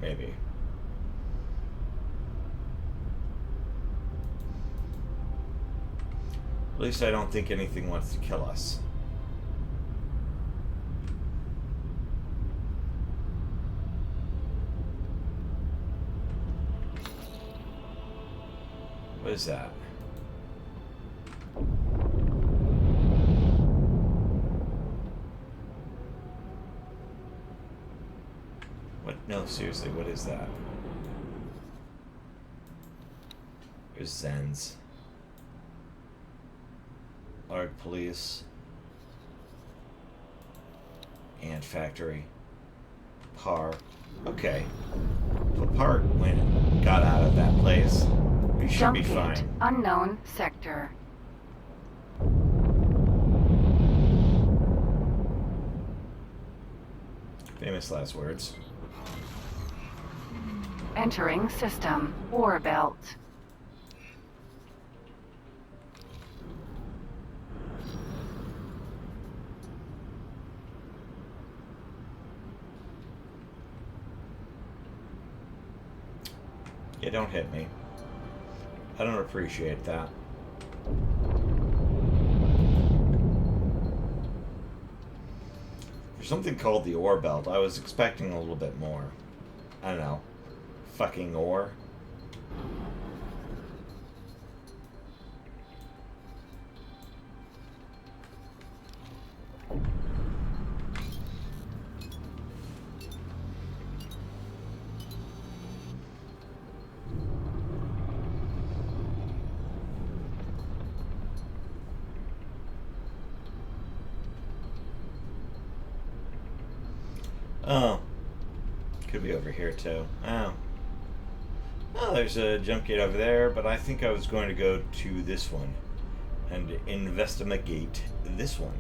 maybe. At least I don't think anything wants to kill us. What is that? What? No, seriously, what is that? There's Zens. Larg Police. Ant Factory. Par. Okay. But Par got out of that place. We should Jump be gate. fine. Unknown sector. Famous last words. Entering system. Ore belt. Yeah, don't hit me. I don't appreciate that. For something called the ore belt, I was expecting a little bit more. I don't know. Fucking ore. Oh. Could be over here too. Oh. Oh, there's a jump gate over there, but I think I was going to go to this one and investigate this one.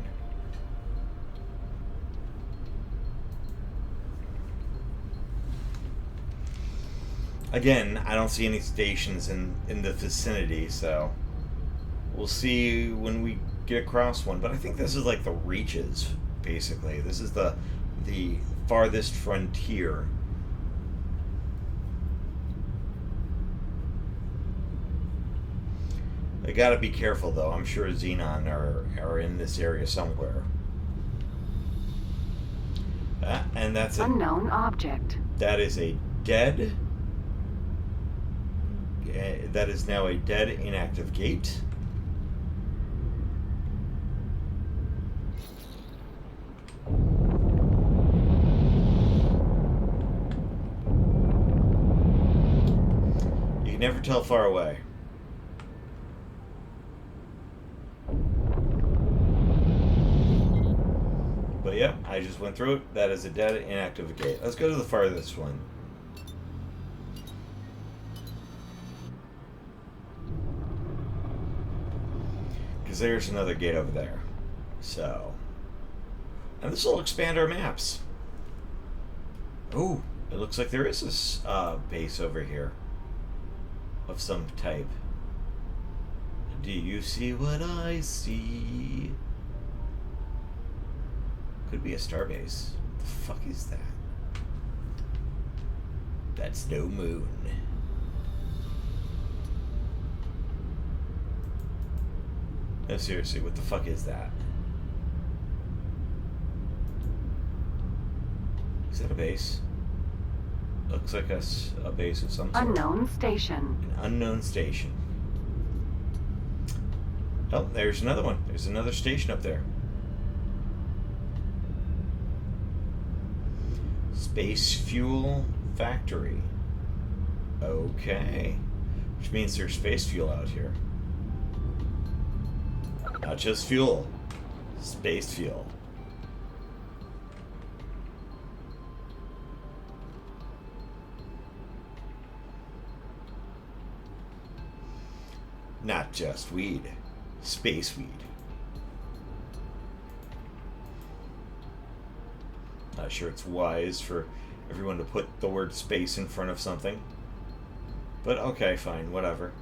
Again, I don't see any stations in the vicinity, so we'll see when we get across one. But I think this is like the reaches, basically. This is the farthest frontier. I gotta be careful though. I'm sure Xenon are in this area somewhere. And that's a Unknown object. that is a dead. That is now a dead inactive gate. You can never tell far away. But yeah, I just went through it. That is a dead inactive gate. Let's go to the farthest one. Because there's another gate over there. So. And this will expand our maps. Oh, it looks like there is this base over here. Of some type. Do you see what I see? Could be a starbase. What the fuck is that? That's no moon. No, seriously, what the fuck is that? Is that a base? Looks like a base of some sort. Unknown station. An unknown station. Oh, there's another one. There's another station up there. Space fuel factory. Okay. Which means there's space fuel out here. Not just fuel. Space fuel. Not just weed. Space weed. Not sure it's wise for everyone to put the word space in front of something. But okay, fine, whatever.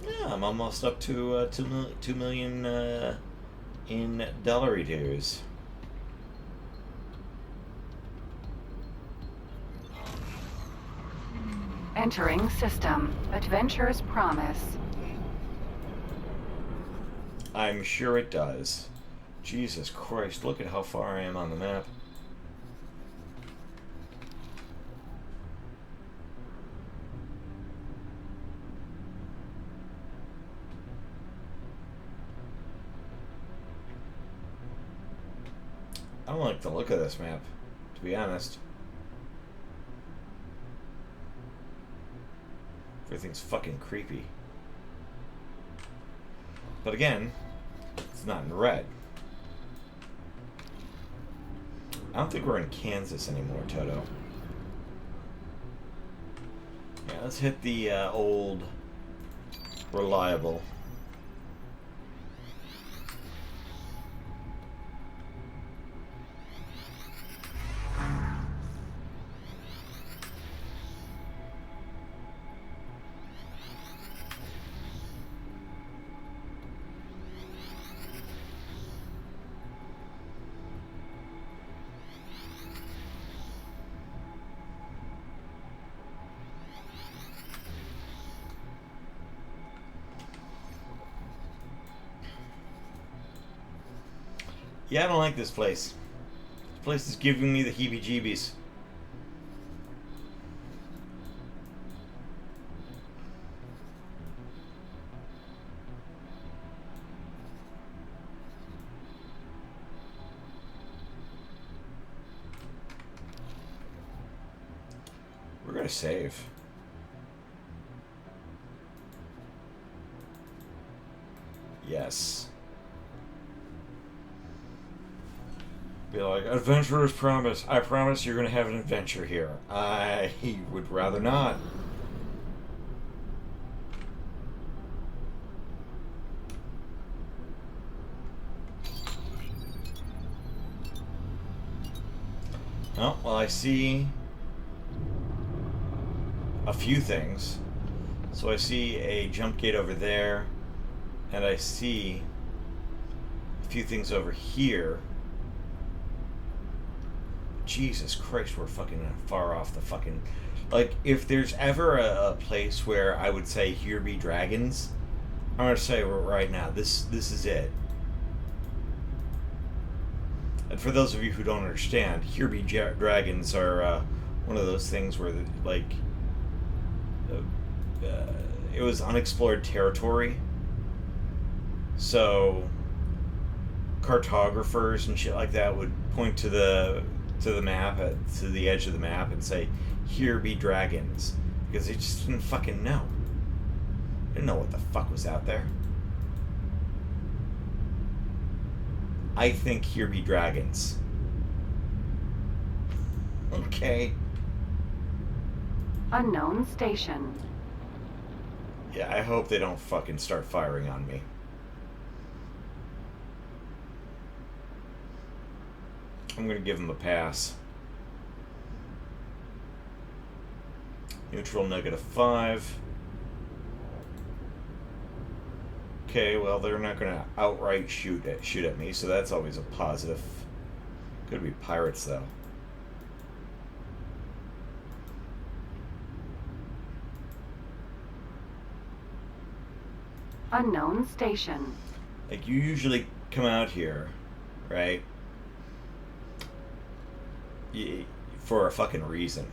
Yeah, I'm almost up to 2 million in dollary dues. Entering system. Adventure's promise. I'm sure it does. Jesus Christ, look at how far I am on the map. I don't like the look of this map, to be honest. Everything's fucking creepy. But again, it's not in red. I don't think we're in Kansas anymore, Toto. Yeah, let's hit the old reliable. Yeah, I don't like this place. This place is giving me the heebie-jeebies. We're gonna save. Yes. Be like, adventurer's promise. I promise you're gonna have an adventure here. I would rather not. Oh, well, I see a few things. So I see a jump gate over there, and I see a few things over here. Jesus Christ, we're fucking far off the fucking... Like, if there's ever a place where I would say, here be dragons, I'm gonna say right now, this is it. And for those of you who don't understand, here be dragons are one of those things where, like, it was unexplored territory. So, cartographers and shit like that would point to the map, to the edge of the map, and say, here be dragons. Because they just didn't fucking know. They didn't know what the fuck was out there. I think here be dragons. Okay. Unknown station. Yeah, I hope they don't fucking start firing on me. I'm gonna give them a pass. Neutral -5. Okay, well, they're not gonna outright shoot at me, so that's always a positive. Could be pirates, though. Unknown station. Like, you usually come out here, right? For a fucking reason.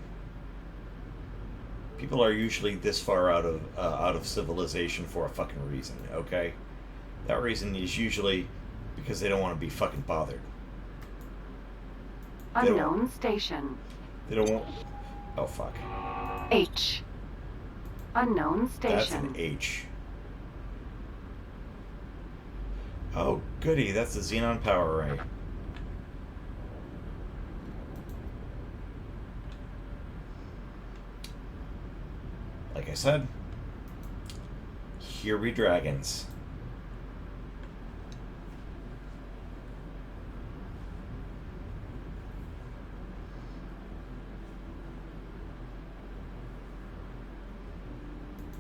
People are usually this far out of civilization for a fucking reason, okay? That reason is usually because they don't want to be fucking bothered. Unknown station. They don't want... Oh, fuck. H. Unknown station. That's an H. Oh, goody. That's the xenon power ray. Like I said, here be dragons.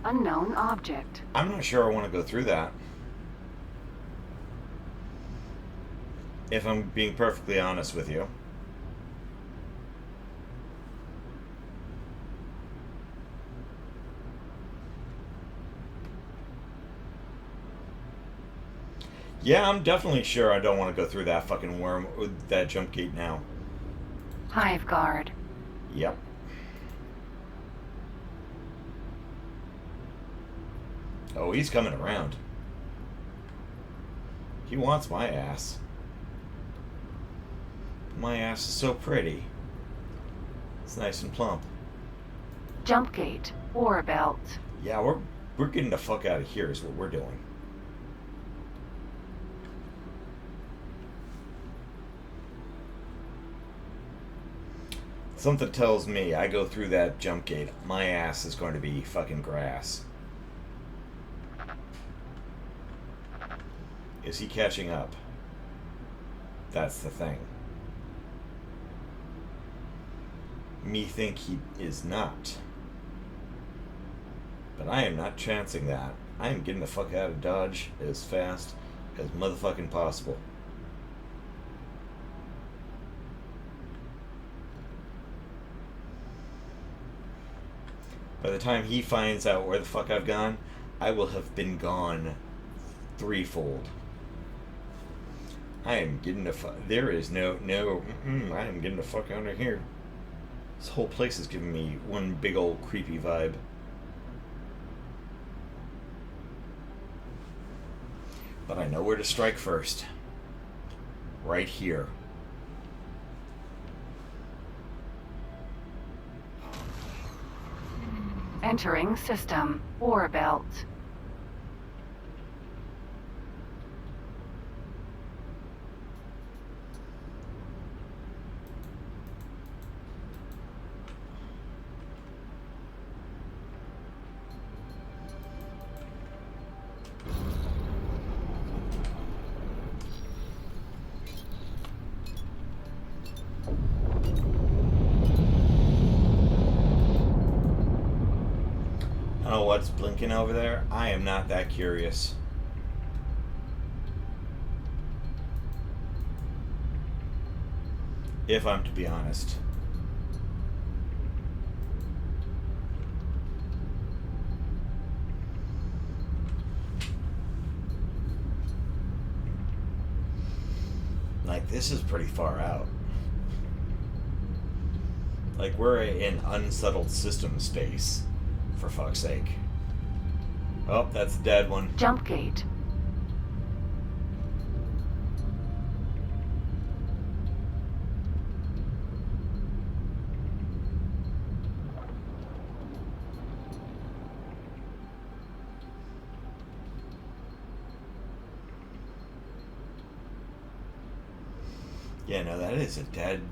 Unknown object. I'm not sure I want to go through that. If I'm being perfectly honest with you. Yeah, I'm definitely sure I don't want to go through that fucking worm, that jump gate now. Hive guard. Yep. Oh, he's coming around. He wants my ass. My ass is so pretty. It's nice and plump. Jump gate. Ore belt. Yeah, we're getting the fuck out of here is what we're doing. Something tells me I go through that jump gate, my ass is going to be fucking grass. Is he catching up? That's the thing. Me think he is not. But I am not chancing that. I am getting the fuck out of Dodge as fast as motherfucking possible. By the time he finds out where the fuck I've gone, I will have been gone threefold. I am getting the fuck. There is no. I am getting the fuck out of here. This whole place is giving me one big old creepy vibe. But I know where to strike first. Right here. Entering system. Ore belt. Oh, what's blinking over there? I am not that curious. If I'm to be honest. Like, this is pretty far out. Like, we're in unsettled system space. For fuck's sake. Oh, that's a dead one. Jump gate. Yeah, no, that is a dead.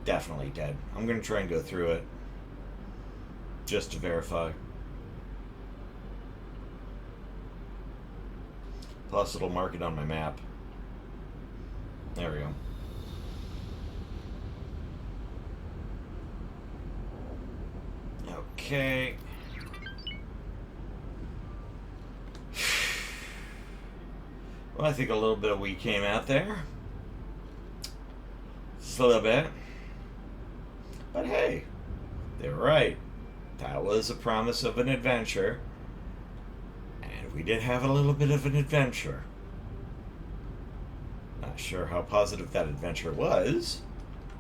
Definitely dead. I'm gonna try and go through it. Just to verify. Plus it'll mark it on my map. There we go. Okay. Well, I think a little bit of weed came out there. Just a little bit. But hey, they were right. That was a promise of an adventure. And we did have a little bit of an adventure. Not sure how positive that adventure was.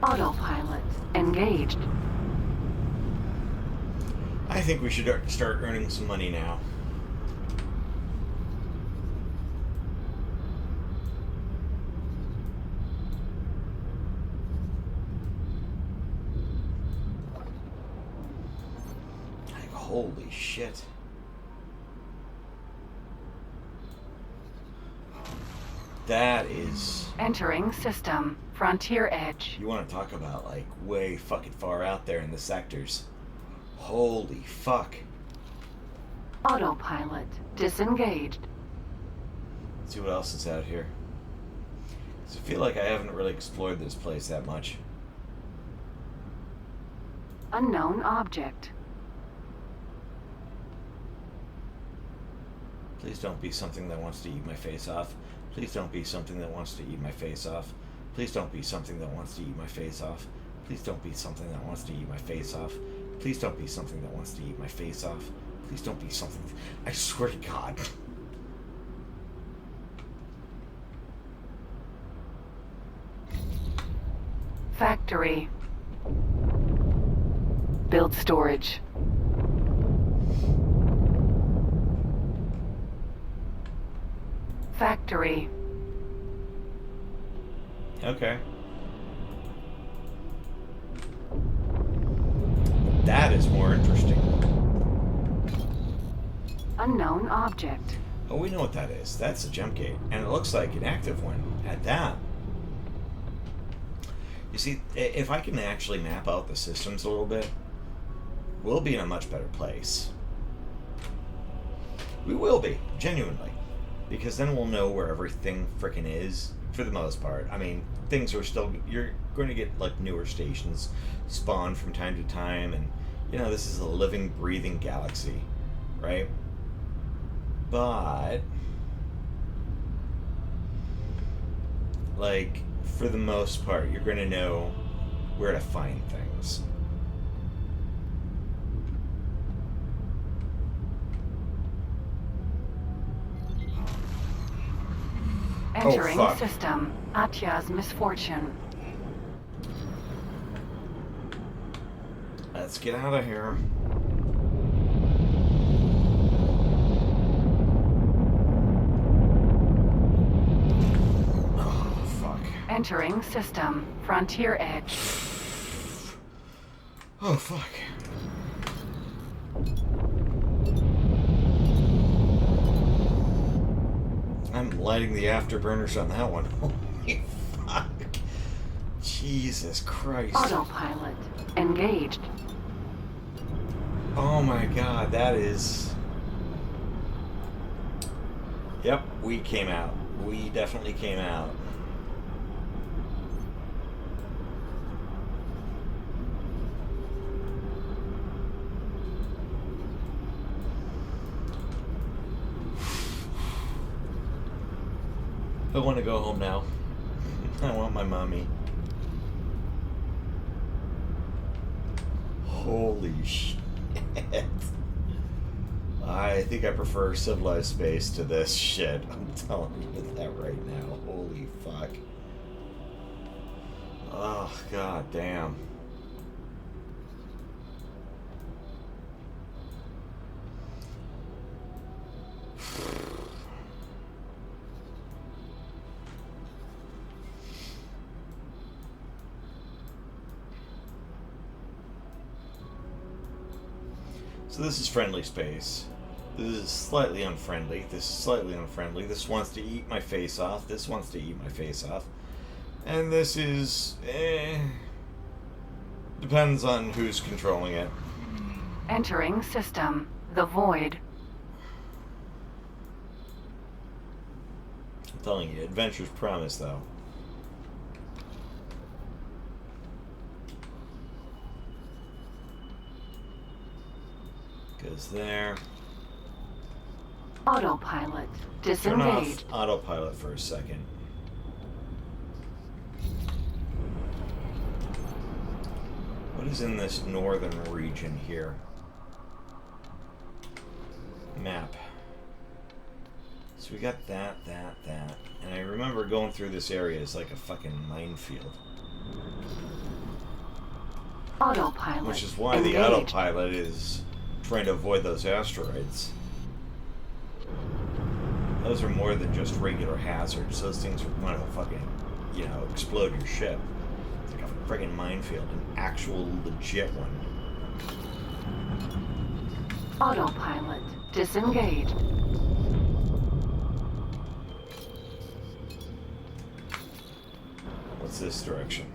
Autopilot. Engaged. I think we should start earning some money now. Holy shit. That is... Entering system. Frontier edge. You want to talk about, like, way fucking far out there in the sectors. Holy fuck. Autopilot. Disengaged. Let's see what else is out here. 'Cause I feel like I haven't really explored this place that much. Unknown object. Please don't be something that wants to eat my face off. Please don't be something that wants to eat my face off. Please don't be something that wants to eat my face off. Please don't be something that wants to eat my face off. Please don't be something that wants to eat my face off. Please don't be something... I swear to God. Factory. Build storage. Factory. Okay. That is more interesting. Unknown object. Oh, we know what that is. That's a jump gate. And it looks like an active one at that. You You see, if I can actually map out the systems a little bit, we'll be in a much better place. We will be, genuinely. Because then we'll know where everything frickin' is, for the most part. I mean, things are still... You're going to get, like, newer stations spawn from time to time, and, you know, this is a living, breathing galaxy, right? But... like, for the most part, you're going to know where to find things. Entering fuck. system. Atya's misfortune. Let's get out of here. Oh, fuck. Entering system. Frontier edge. Oh, fuck. I'm lighting the afterburners on that one. Holy fuck. Jesus Christ. Autopilot. Engaged. Oh my god, that is... Yep, we came out. We definitely came out. I want to go home now. I want my mommy. Holy shit. I think I prefer civilized space to this shit. I'm telling you that right now. Holy fuck. Oh, god damn. So this is friendly space. This is slightly unfriendly. This is slightly unfriendly. This wants to eat my face off. This wants to eat my face off. And this is... depends on who's controlling it. Entering system. The void. I'm telling you, adventure's promise, though. Goes there. Autopilot. Turn off Disengaged. autopilot for a second. What is in this northern region here? Map. So we got that. And I remember going through this area as like a fucking minefield. Autopilot. Which is why Engaged. the autopilot is trying to avoid those asteroids. Those are more than just regular hazards. Those things are going to fucking, you know, explode your ship. It's like a friggin' minefield, an actual legit one. Autopilot. Disengaged. What's this direction?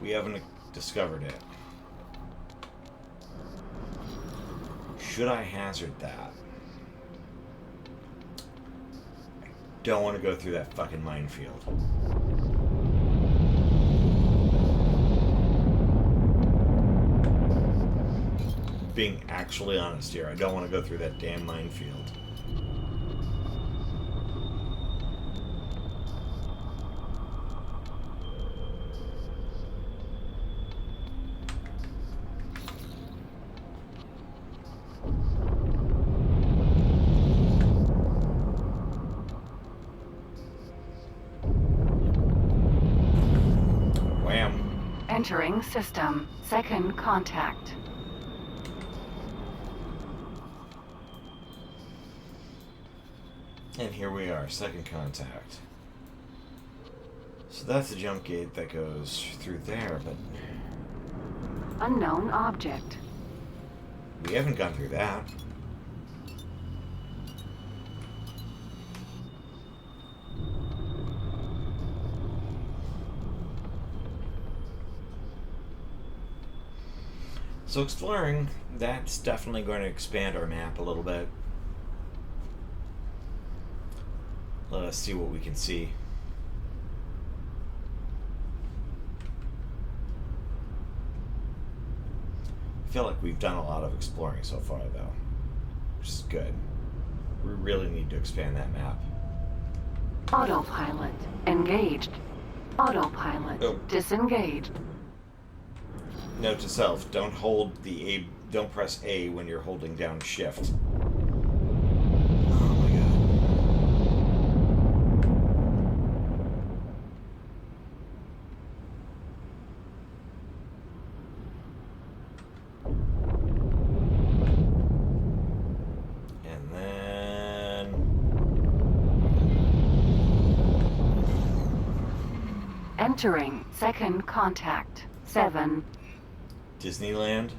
We haven't discovered it. Should I hazard that? I don't want to go through that fucking minefield. Being actually honest here, I don't want to go through that damn minefield. Entering system. Second contact. And here we are, second contact. So that's the jump gate that goes through there, but Unknown object. we haven't gone through that. So exploring, that's definitely going to expand our map a little bit. Let us see what we can see. I feel like we've done a lot of exploring so far, though, which is good. We really need to expand that map. Autopilot engaged. Autopilot disengaged. Note to self: don't hold the A. Don't press A when you're holding down Shift. Oh my god. And then Entering second contact. 7. Disneyland.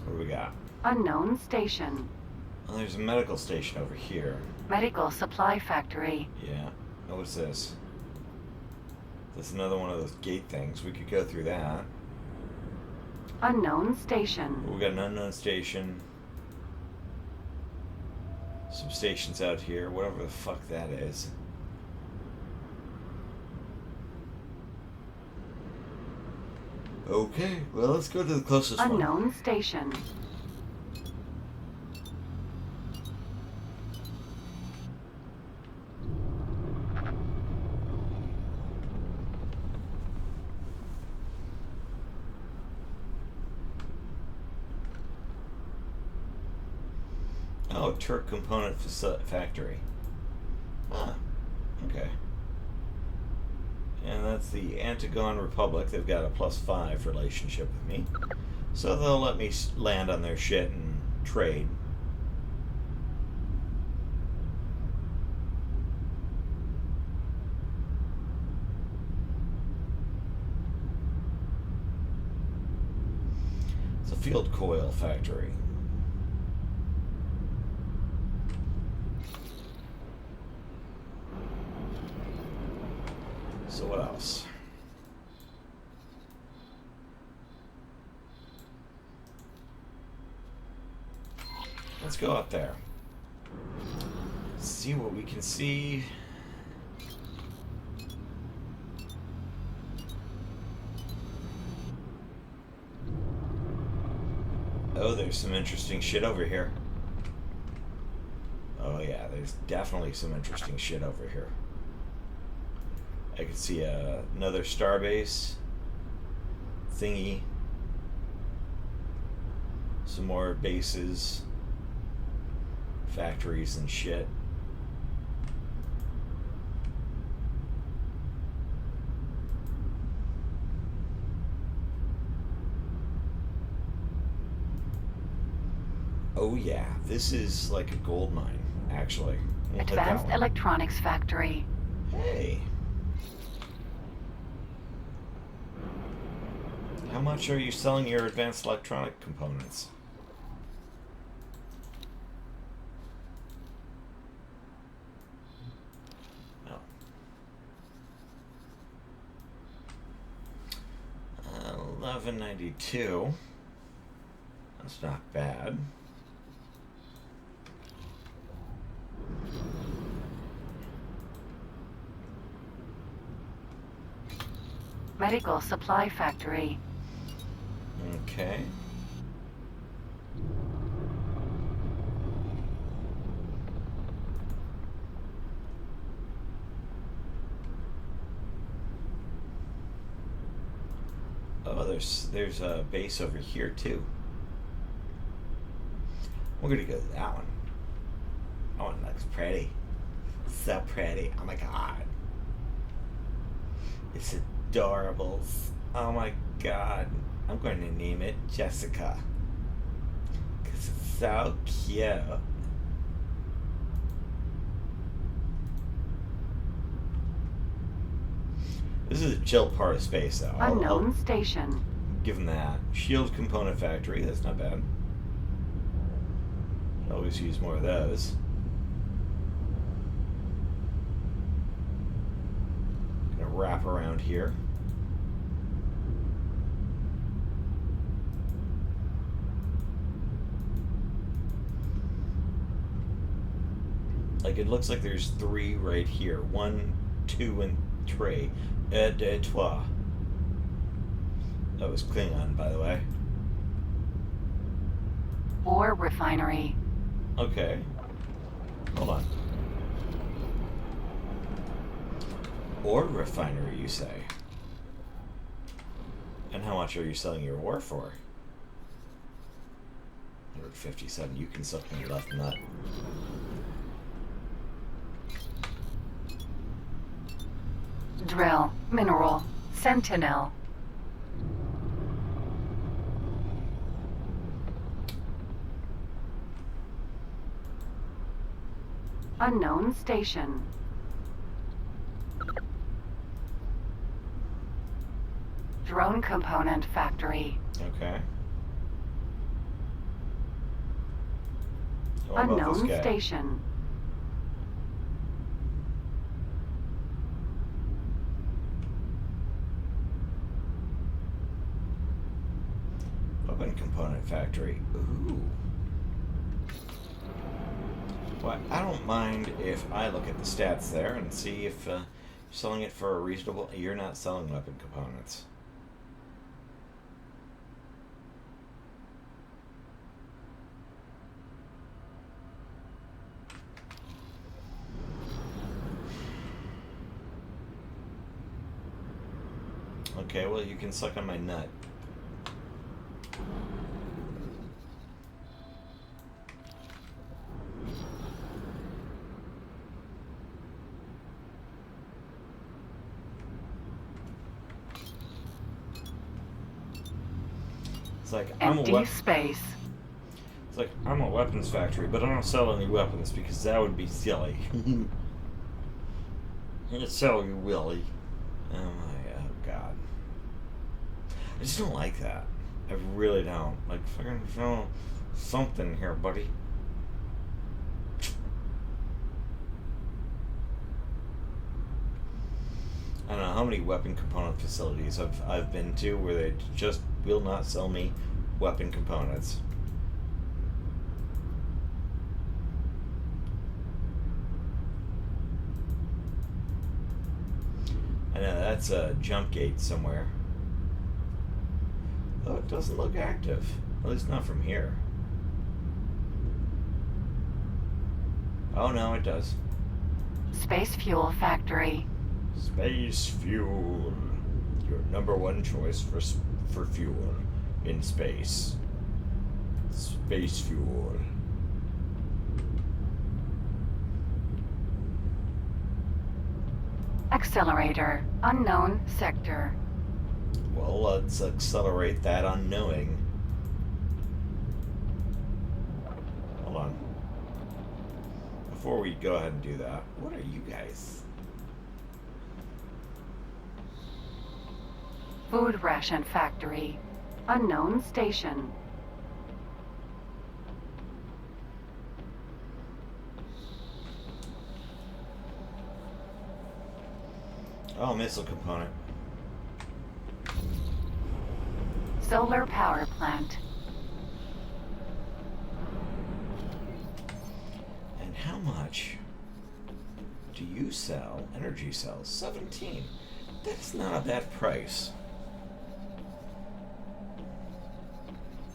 What do we got? Unknown station. Well, there's a medical station over here. Medical supply factory. Yeah. Oh, what's this? That's another one of those gate things. We could go through that. Unknown station. We got an unknown station. Some stations out here. Whatever the fuck that is. Okay, well, let's go to the closest one. Unknown station. Oh, Turk Component Factory. Ah, okay. And that's the Antigone Republic. They've got a +5 relationship with me. So they'll let me land on their shit and trade. It's a field coil factory. So what else? Let's go up there. See what we can see. Oh, there's some interesting shit over here. Oh yeah, there's definitely some interesting shit over here. I can see another starbase thingy. Some more bases, factories and shit. Oh yeah, this is like a gold mine, actually. We'll hit that Advanced one. electronics factory. Hey. How much are you selling your advanced electronic components? Oh. 1192. That's not bad. Medical supply factory. Okay. Oh, there's a base over here too. We're gonna go to that one. That one looks pretty. So pretty. Oh my god. It's adorable. Oh my god. I'm going to name it Jessica. Because it's so cute. This is a chill part of space, though. Unknown station. Give them that. Shield component factory. That's not bad. Could always use more of those. wrap around here. Like, it looks like there's 3 right here. 1, 2, and 3. Et trois. That was Klingon, by the way. Ore refinery. Okay. Hold on. Ore refinery, you say? And how much are you selling your ore for? 157. You can suck my left nut. Drill. Mineral. Sentinel. Unknown station. Drone component factory. Okay. What about this Unknown guy? station. Weapon component factory. Ooh. Well, I don't mind if I look at the stats there and see if selling it for a reasonable... You're not selling weapon components. Okay, well, you can suck on my nut. It's like, Empty space. It's like, I'm a weapons factory, but I don't sell any weapons because that would be silly. It's so Willy. Oh my god. I just don't like that. I really don't. Like, fucking show something here, buddy. I don't know how many weapon component facilities I've been to where they just will not sell me weapon components. I know that's a jump gate somewhere. Oh, it doesn't look active. At least not from here. Oh no, it does. Space fuel factory. Space fuel. Your #1 choice for fuel in space. Space fuel. Accelerator. Unknown sector. Well, let's accelerate that unknowing. Hold on. Before we go ahead and do that, what are you guys? Food ration factory. Unknown station. Oh, missile component. Solar power plant. And how much do you sell energy cells? 17. That's not a bad price.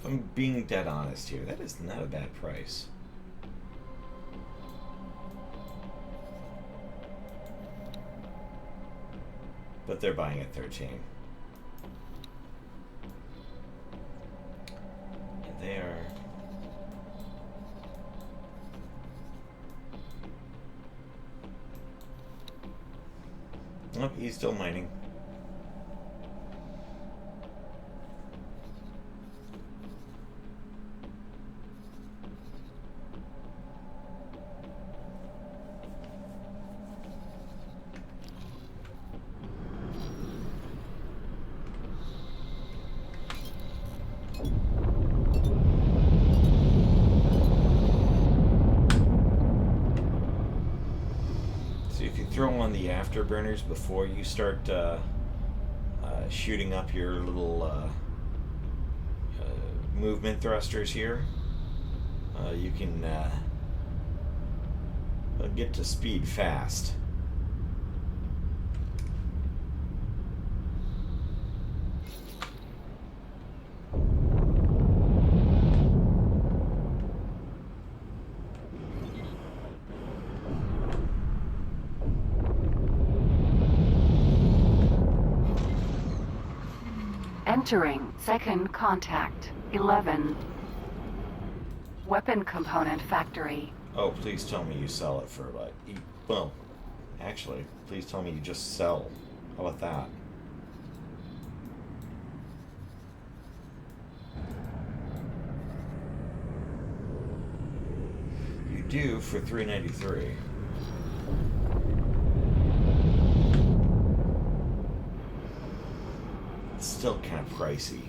If I'm being dead honest here, that is not a bad price. But they're buying at 13. And they are... Oh, he's still mining. So if you throw on the afterburners before you start shooting up your little movement thrusters here, you can get to speed fast. Entering second contact 11. Weapon component factory. Oh, please tell me you sell it for like... Well, actually, please tell me you just sell. How about that? You do for $393. It's still kind of pricey.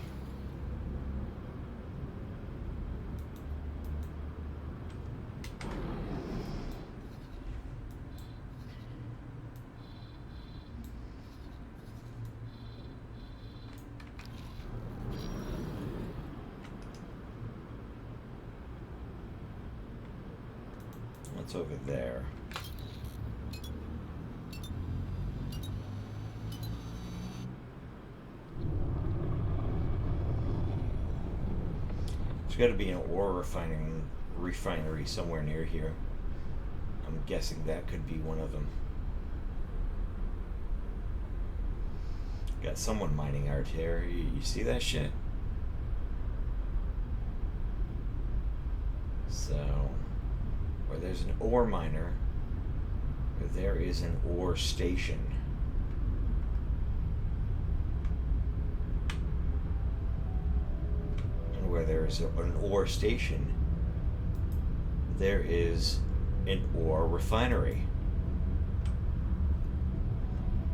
What's over there? There's got to be an ore refinery somewhere near here. I'm guessing that could be one of them. Got someone mining out here. You see that shit? So, where there's an ore miner, there is an ore station. And where there's an ore station, there is an ore refinery.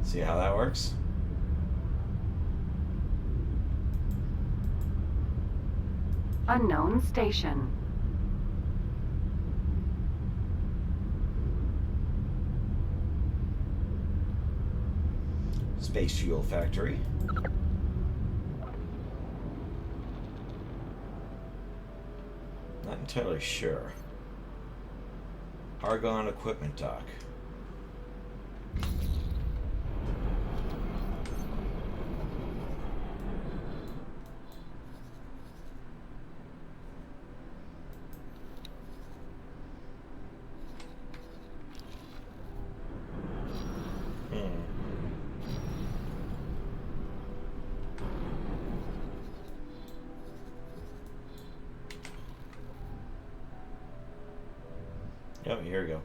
See how that works? Unknown station. Space fuel factory. Not entirely sure. Argon equipment dock. Yep, here we go.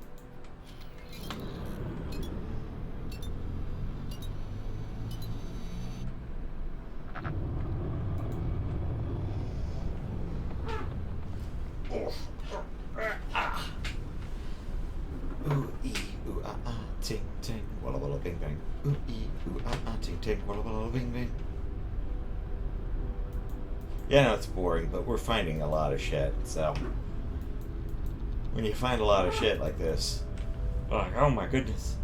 Ooh, ee, ooh, ah, ah, ting, ting, walla, walla, bing, bang. Ooh, ee, ooh, ah, ah, ting, ting, walla, walla, bing, bang. Yeah, no, it's boring, but we're finding a lot of shit, so... When you find a lot of shit like this, like, oh my goodness.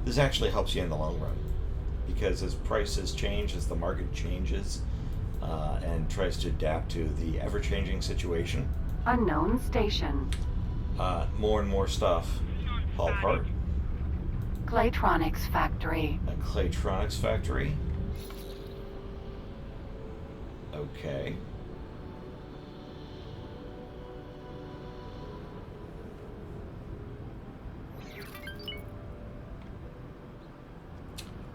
This actually helps you in the long run. Because as prices change, as the market changes, and tries to adapt to the ever-changing situation, Unknown station. more and more stuff fall apart. Claytronics factory. A Claytronics factory. Okay.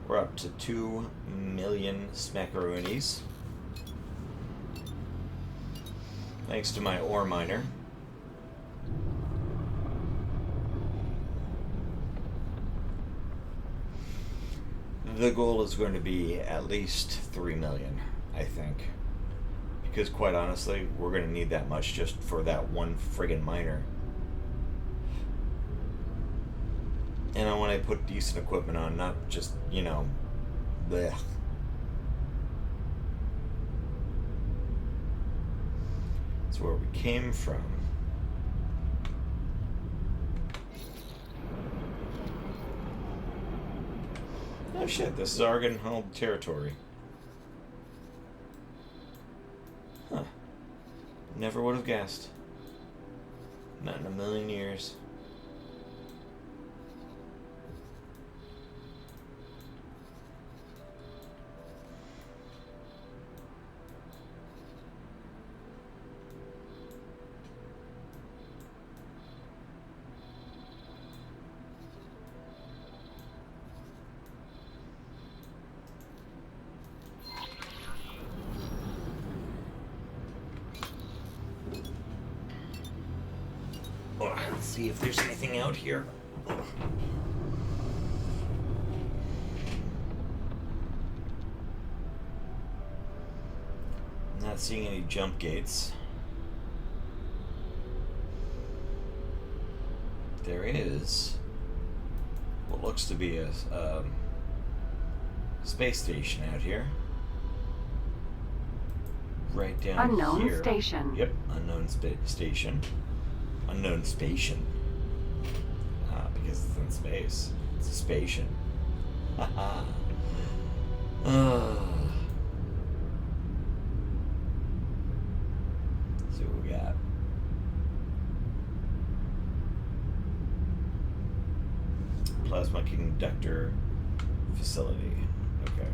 We're up to 2 million smackaroonies. Thanks to my ore miner. The goal is going to be at least 3 million, I think. Because quite honestly, we're going to need that much just for that one friggin' miner. And I want to put decent equipment on, not just, you know, bleh. That's where we came from. Oh shit, this is Argon-held territory. Huh. Never would have guessed. Not in a million years. Let's see if there's anything out here. Not seeing any jump gates. There is what looks to be a space station out here. Right down Unknown here. station. Yep, unknown station. Unknown station. Because it's in space. It's a spation. Haha. See what we got. Plasma conductor facility. Okay.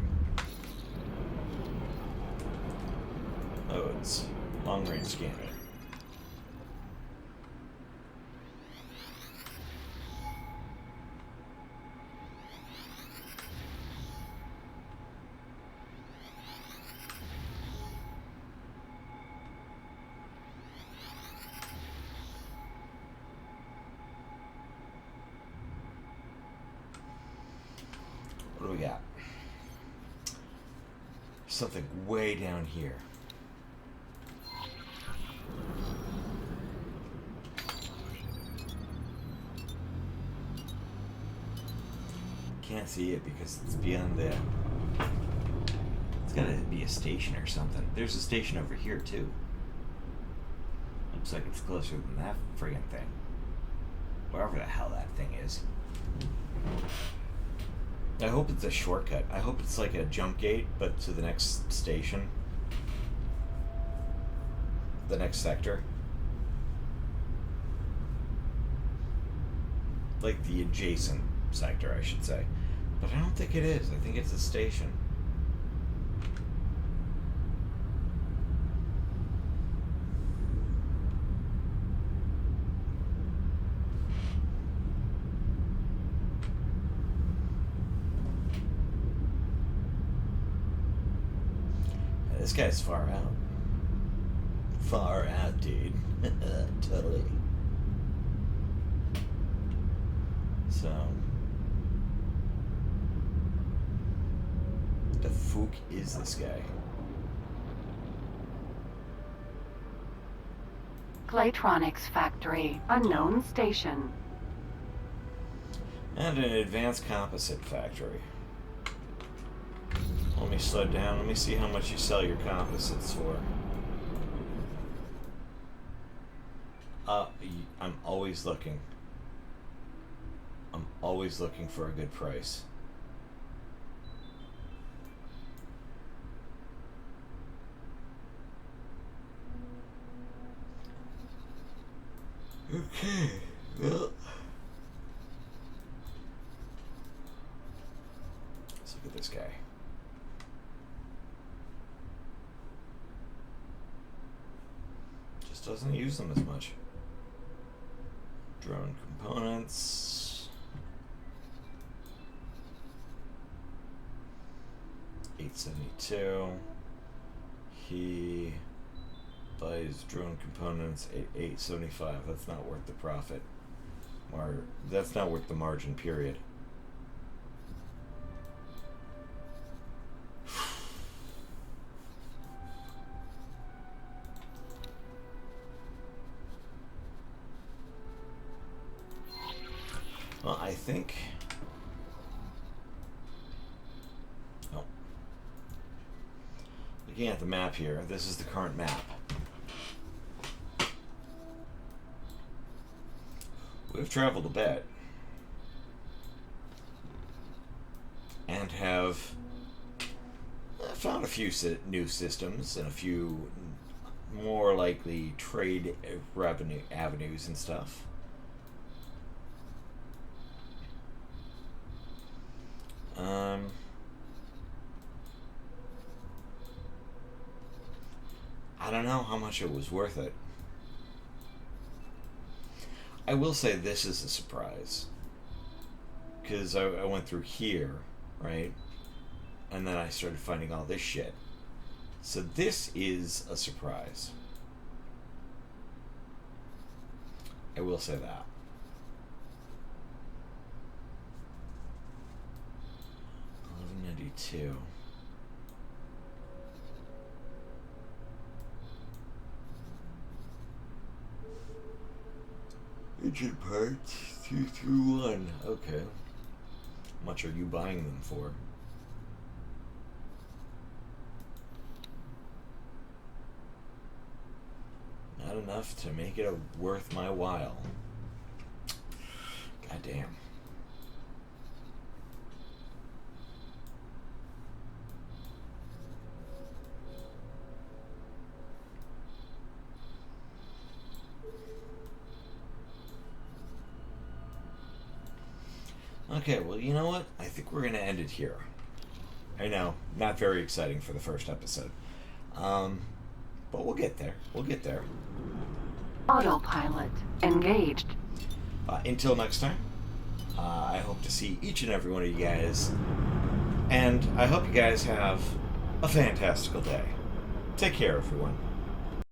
Modes. Long range scanner. What do we got? Something way down here. Can't see it because it's beyond the... It's gotta be a station or something. There's a station over here too. Looks like it's closer than that friggin' thing. Wherever the hell that thing is. I hope it's a shortcut. I hope it's like a jump gate, but to the next station. The next sector. Like the adjacent sector, I should say. But I don't think it is. I think it's a station. This guy's far out. Far out, dude. Totally. So... the fuck is this guy? Claytronics factory. Unknown station. And an advanced composite factory. Let me slow down. Let me see how much you sell your composites for. I'm always looking. I'm always looking for a good price. Okay. Well, let's look at this guy. Just doesn't use them as much. Drone components. 872. He buys drone components at 875. That's not worth the profit. That's not worth the margin, period. Well, I think... Oh. Looking at the map here, this is the current map. We've traveled a bit. And and have found a few new systems and a few more likely trade revenue avenues and stuff. I don't know how much it was worth it. I will say this is a surprise. Because I went through here, right? And then I started finding all this shit. So this is a surprise. I will say that. 1192. Engine parts 221. Okay. How much are you buying them for? Not enough to make it worth my while. God damn. Okay, well, you know what? I think we're going to end it here. I know, not very exciting for the first episode. But we'll get there. We'll get there. Autopilot engaged. Until next time, I hope to see each and every one of you guys. And I hope you guys have a fantastical day. Take care, everyone.